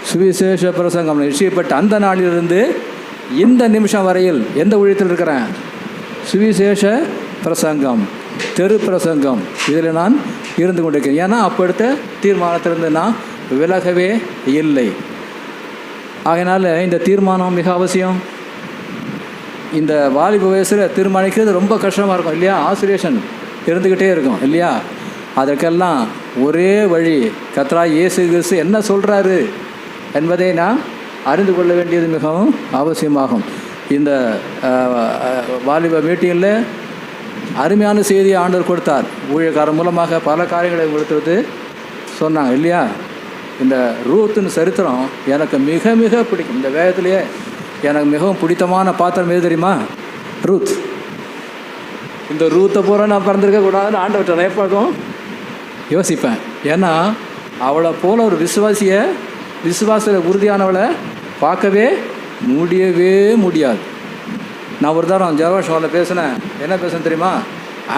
சுவிசேஷ பிரசங்கம். ரிஷியப்பட்ட அந்த நாளிலிருந்து இந்த நிமிஷம் வரையில் எந்த ஊழியத்தில் இருக்கிறேன்? சுவிசேஷ பிரசங்கம், தெரு பிரசங்கம், இதில் நான் இருந்து கொண்டிருக்கிறேன். ஏன்னா அப்போ எடுத்த தீர்மானத்திலிருந்து நான் விலகவே இல்லை. ஆகையினால இந்த தீர்மானம் மிக அவசியம். இந்த வாலிப வயசில் தீர்மானிக்கிறது ரொம்ப கஷ்டமாக இருக்கும் இல்லையா? ஆசிரியேஷன் இருந்துக்கிட்டே இருக்கும் இல்லையா? அதற்கெல்லாம் ஒரே வழி, கர்த்தராகிய இயேசு கிறிஸ்து என்ன சொல்கிறாரு என்பதை நாம் அறிந்து கொள்ள வேண்டியது மிகவும் அவசியமாகும். இந்த வாலிப மீட்டிங்கில் அருமையான செய்தியை ஆண்டவர் கொடுத்தார். ஊழியக்காரர் மூலமாக பல காரியங்களை கொடுத்துட்டு சொன்னாங்க இல்லையா? இந்த ரூத்தின் சரித்திரம் எனக்கு மிக மிக பிடிக்கும். இந்த வேதத்திலேயே எனக்கு மிகவும் பிடித்தமான பாத்திரம் எது தெரியுமா? ரூத். இந்த ரூத்தை பூரா நான் பிறந்திருக்க கூடாதுன்னு ஆண்டவர்கிட்ட எப்போதும் யோசிப்பேன். ஏன்னா அவளை போல ஒரு விசுவாசத்தில் உறுதியானவளை பார்க்கவே முடியவே முடியாது. நான் ஒரு தரம் ஜெருசலேமில் பேசினேன். என்ன பேசுனேன் தெரியுமா?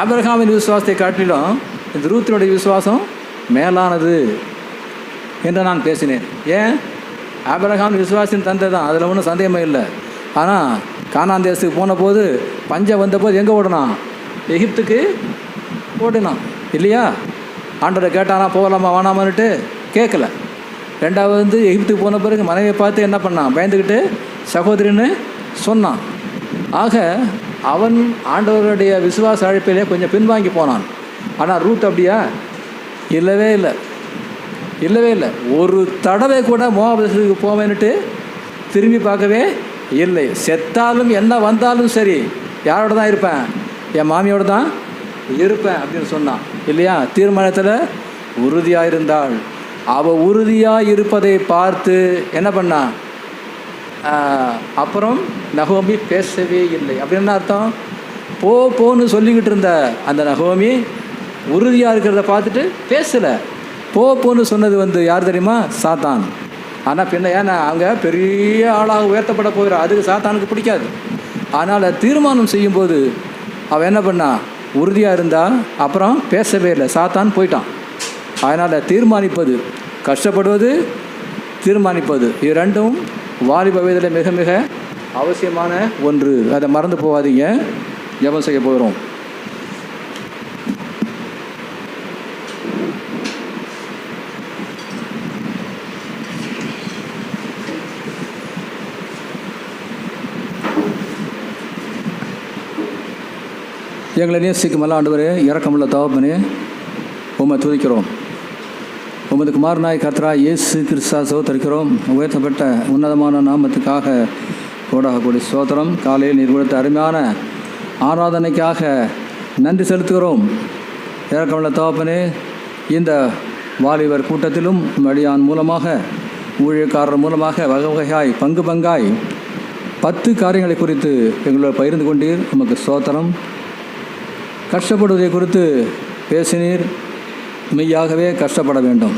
ஆபிரகாமின் விசுவாசத்தை காட்டிலும் இந்த ரூத்தினுடைய விசுவாசம் மேலானது என்று நான் பேசினேன். ஏன்? ஆபிரகாம் விசுவாசின் தந்தை தான், அதில் ஒன்றும் சந்தேகமே இல்லை. ஆனால் கானான் தேசத்துக்கு போன போது பஞ்சம் வந்தபோது எங்கே ஓடினான்? எகிப்துக்கு ஓடினான் இல்லையா? ஆண்டரை கேட்டானா போகலாமா வேணாமான்னுட்டு? கேட்கல. ரெண்டாவது எகிப்துக்கு போன பிறகு மனைவியை பார்த்து என்ன பண்ணான்? பயந்துக்கிட்டு சகோதரின்னு சொன்னான். ஆக அவன் ஆண்டவருடைய விசுவாச அழைப்பிலே கொஞ்சம் பின்வாங்கி போனான். ஆனால் ரூத் அப்படியா? இல்லவே இல்லை, இல்லவே இல்லை. ஒரு தடவை கூட மோவாப் தேசத்துக்கு போவேன்னுட்டு திரும்பி பார்க்கவே இல்லை. செத்தாலும் என்ன வந்தாலும் சரி யாரோட தான் இருப்பேன்? என் மாமியோடு தான் இருப்பேன் அப்படின்னு சொன்னான் இல்லையா? தீர்மானத்தில் உறுதியாக இருந்தாள். அவள் உறுதியாக இருப்பதை பார்த்து என்ன பண்ணான்? அப்புறம் நகோமி பேசவே இல்லை. அப்படின்னு அர்த்தம்? போன்னு சொல்லிக்கிட்டு இருந்த அந்த நகோமி உறுதியாக இருக்கிறத பார்த்துட்டு பேசலை. போன்னு சொன்னது யார் தெரியுமா? சாத்தான். ஆனால் பின்ன ஏன்னா அவங்க பெரிய ஆளாக உயர்த்தப்பட போகிறார், அதுக்கு சாத்தானுக்கு பிடிக்காது. ஆனால் தீர்மானம் செய்யும்போது அவன் என்ன பண்ணா? உறுதியாக இருந்தால் அப்புறம் பேசவே இல்லை, சாத்தான் போயிட்டான். அதனால் தீர்மானிப்பது, கஷ்டப்படுவது, தீர்மானிப்பது, இது ரெண்டும் வாலிப வயதில் மிக மிக அவசியமான ஒன்று. அதை மறந்து போகாதீங்க. ஜெபம் செய்ய போகிறோம். எங்களை நேசிக்கும் நல்ல ஆண்டவரே, இரக்கமுள்ள தகப்பனே, உம்மை துதிக்கிறோம். உமது குமாரனாய் கர்த்தராய் இயேசு கிறிஸ்துவை ஸ்தோத்திரிக்கிறோம். உயர்த்தப்பட்ட உன்னதமான நாமத்துக்காக கோடாகக்கூடிய ஸ்தோத்திரம். காலையில் நீர் கொடுத்த அருமையான ஆராதனைக்காக நன்றி செலுத்துகிறோம். இரக்கமுள்ள தகப்பனே, இந்த வாலிபர் கூட்டத்திலும் மடியான் மூலமாக, ஊழியக்காரர் மூலமாக வகை வகையாய் பங்கு பங்காய் 10 காரியங்களை குறித்து எங்களோட பகிர்ந்து கொண்டீர். நமக்கு ஸ்தோத்திரம். கஷ்டப்படுவதை குறித்து பேசினீர். மெய்யாகவே கஷ்டப்பட வேண்டும்.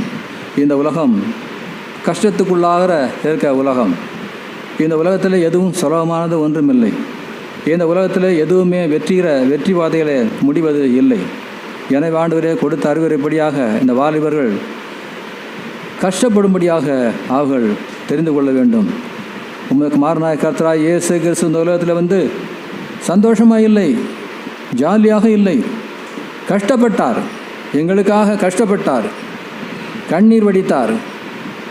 இந்த உலகம் கஷ்டத்துக்குள்ளாக இருக்க உலகம். இந்த உலகத்தில் எதுவும் சுலபமானது ஒன்றுமில்லை. இந்த உலகத்தில் எதுவுமே வெற்றி பாதைகளை முடிவது இல்லை. எனவே ஆண்டவரே கொடுத்த அறிவுரைப்படியாக இந்த வாலிபர்கள் கஷ்டப்படும்படியாக அவர்கள் தெரிந்து கொள்ள வேண்டும். உமக்கு மாறனாய் கர்த்தராய் இயேசு கிறிஸ்து இந்த உலகத்தில் வந்து சந்தோஷமாக இல்லை, ஜாலியாக இல்லை, கஷ்டப்பட்டார். எங்களுக்காக கஷ்டப்பட்டார், கண்ணீர் வடித்தார்,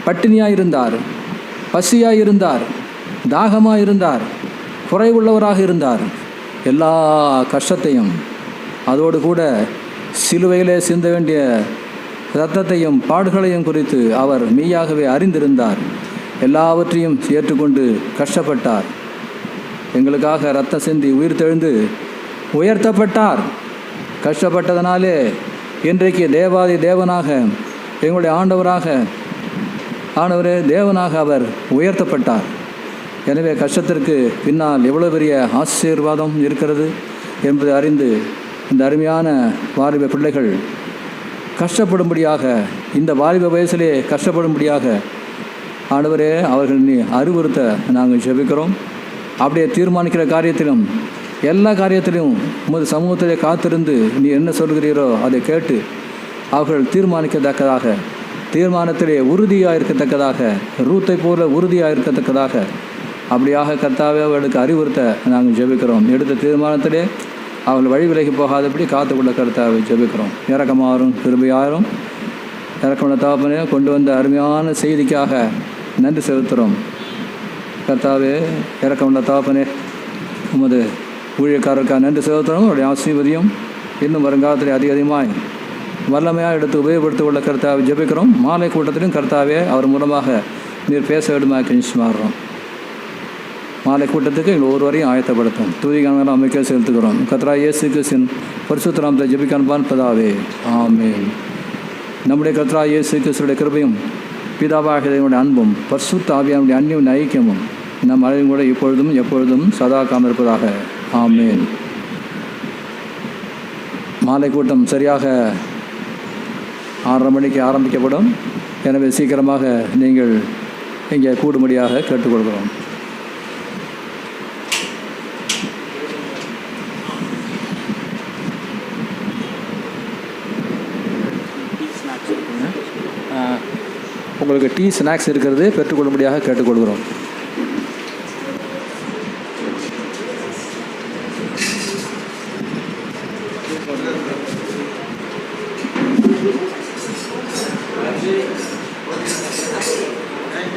பட்டினியாக இருந்தார், பசியாக இருந்தார், தாகமாக இருந்தார், குறைவுள்ளவராக இருந்தார். எல்லா கஷ்டத்தையும் அதோடு கூட சிலுவையிலே சிந்த வேண்டிய இரத்தத்தையும் பாடுகளையும் குறித்து அவர் மெய்யாகவே அறிந்திருந்தார். எல்லாவற்றையும் ஏற்றுக்கொண்டு கஷ்டப்பட்டார். எங்களுக்காக இரத்தம் சிந்தி உயிர் தெழுந்து உயர்த்தப்பட்டார். கஷ்டப்பட்டதனாலே இன்றைக்கு தேவாதி தேவனாக, எங்களுடைய ஆண்டவரே தேவனாக அவர் உயர்த்தப்பட்டார். எனவே கஷ்டத்திற்கு பின்னால் எவ்வளோ பெரிய ஆசீர்வாதம் இருக்கிறது என்பதை அறிந்து இந்த அருமையான வாலிப பிள்ளைகள் கஷ்டப்படும்படியாக, இந்த வாலிப வயசிலே கஷ்டப்படும்படியாக ஆண்டவரே அவர்கள் நீ அறிவுறுத்த நாங்கள் ஜெபிக்கிறோம். அப்படியே தீர்மானிக்கிற காரியத்திலும் எல்லா காரியத்திலும் உமது சமூகத்திலே காத்திருந்து நீ என்ன சொல்கிறீரோ அதை கேட்டு அவர்கள் தீர்மானிக்கத்தக்கதாக, தீர்மானத்திலே உறுதியாக இருக்கத்தக்கதாக, ரூத்தை போல உறுதியாக இருக்கத்தக்கதாக அப்படியாக கர்த்தாவே அவர்களுக்கு அறிவுறுத்த நாங்கள் ஜெபிக்கிறோம். எடுத்த தீர்மானத்திலே அவர்கள் வழி விலகி போகாதபடி காத்துக்கொள்ள கர்த்தாவை ஜெபிக்கிறோம். இறக்கமாறும் கிருபையாரும் இறக்கமுள்ள தகப்பனே கொண்டு வந்த அருமையான செய்திக்காக நன்றி செலுத்துகிறோம். கர்த்தாவே இறக்கமுள்ள தகப்பனே, உமது ஊழியக்காரருக்காக நன்றி செலுத்துகிறோம். அவருடைய ஆசீர்வதியும் இன்னும் வருங்காலத்தில் அதிகமாய் வல்லமையாக எடுத்து உபயோகப்படுத்திக் கொள்ள கர்த்தாவை ஜெபிக்கிறோம். மாலை கூட்டத்திலும் கர்த்தாவே அவர் மூலமாக நீர் பேச வேண்டுமாக கெஞ்சி மாறுறோம். மாலை கூட்டத்துக்கு எங்கள் ஒருவரையும் ஆயத்தப்படுத்தும். துதிகான அமைக்க செலுத்துகிறோம். கர்த்தராகிய இயேசு கிறிஸ்துவின் பரிசுத்த நாமத்தை ஜெபிக்க அன்பான பிதாவே, ஆமென். நம்முடைய கர்த்தராகிய இயேசு கிறிஸ்துவின் கிருபையும் பிதாவாகிய தேவனுடைய அன்பும் பரிசுத்த ஆவியானுடைய அந்நிய ஐக்கியமும் நம் அனைவரும் கூட இப்பொழுதும் எப்பொழுதும் சதா காமிருப்பதாக, ஆமென். மாலை கூட்டம் சரியாக 6:30 மணிக்கு ஆரம்பிக்கப்படும். எனவே சீக்கிரமாக நீங்கள் இங்கே கூடும்படியாக கேட்டுக்கொள்கிறோம். உங்களுக்கு டீ ஸ்நாக்ஸ் இருக்கிறது பெற்றுக்கொள்ளும்படியாக கேட்டுக்கொள்கிறோம்.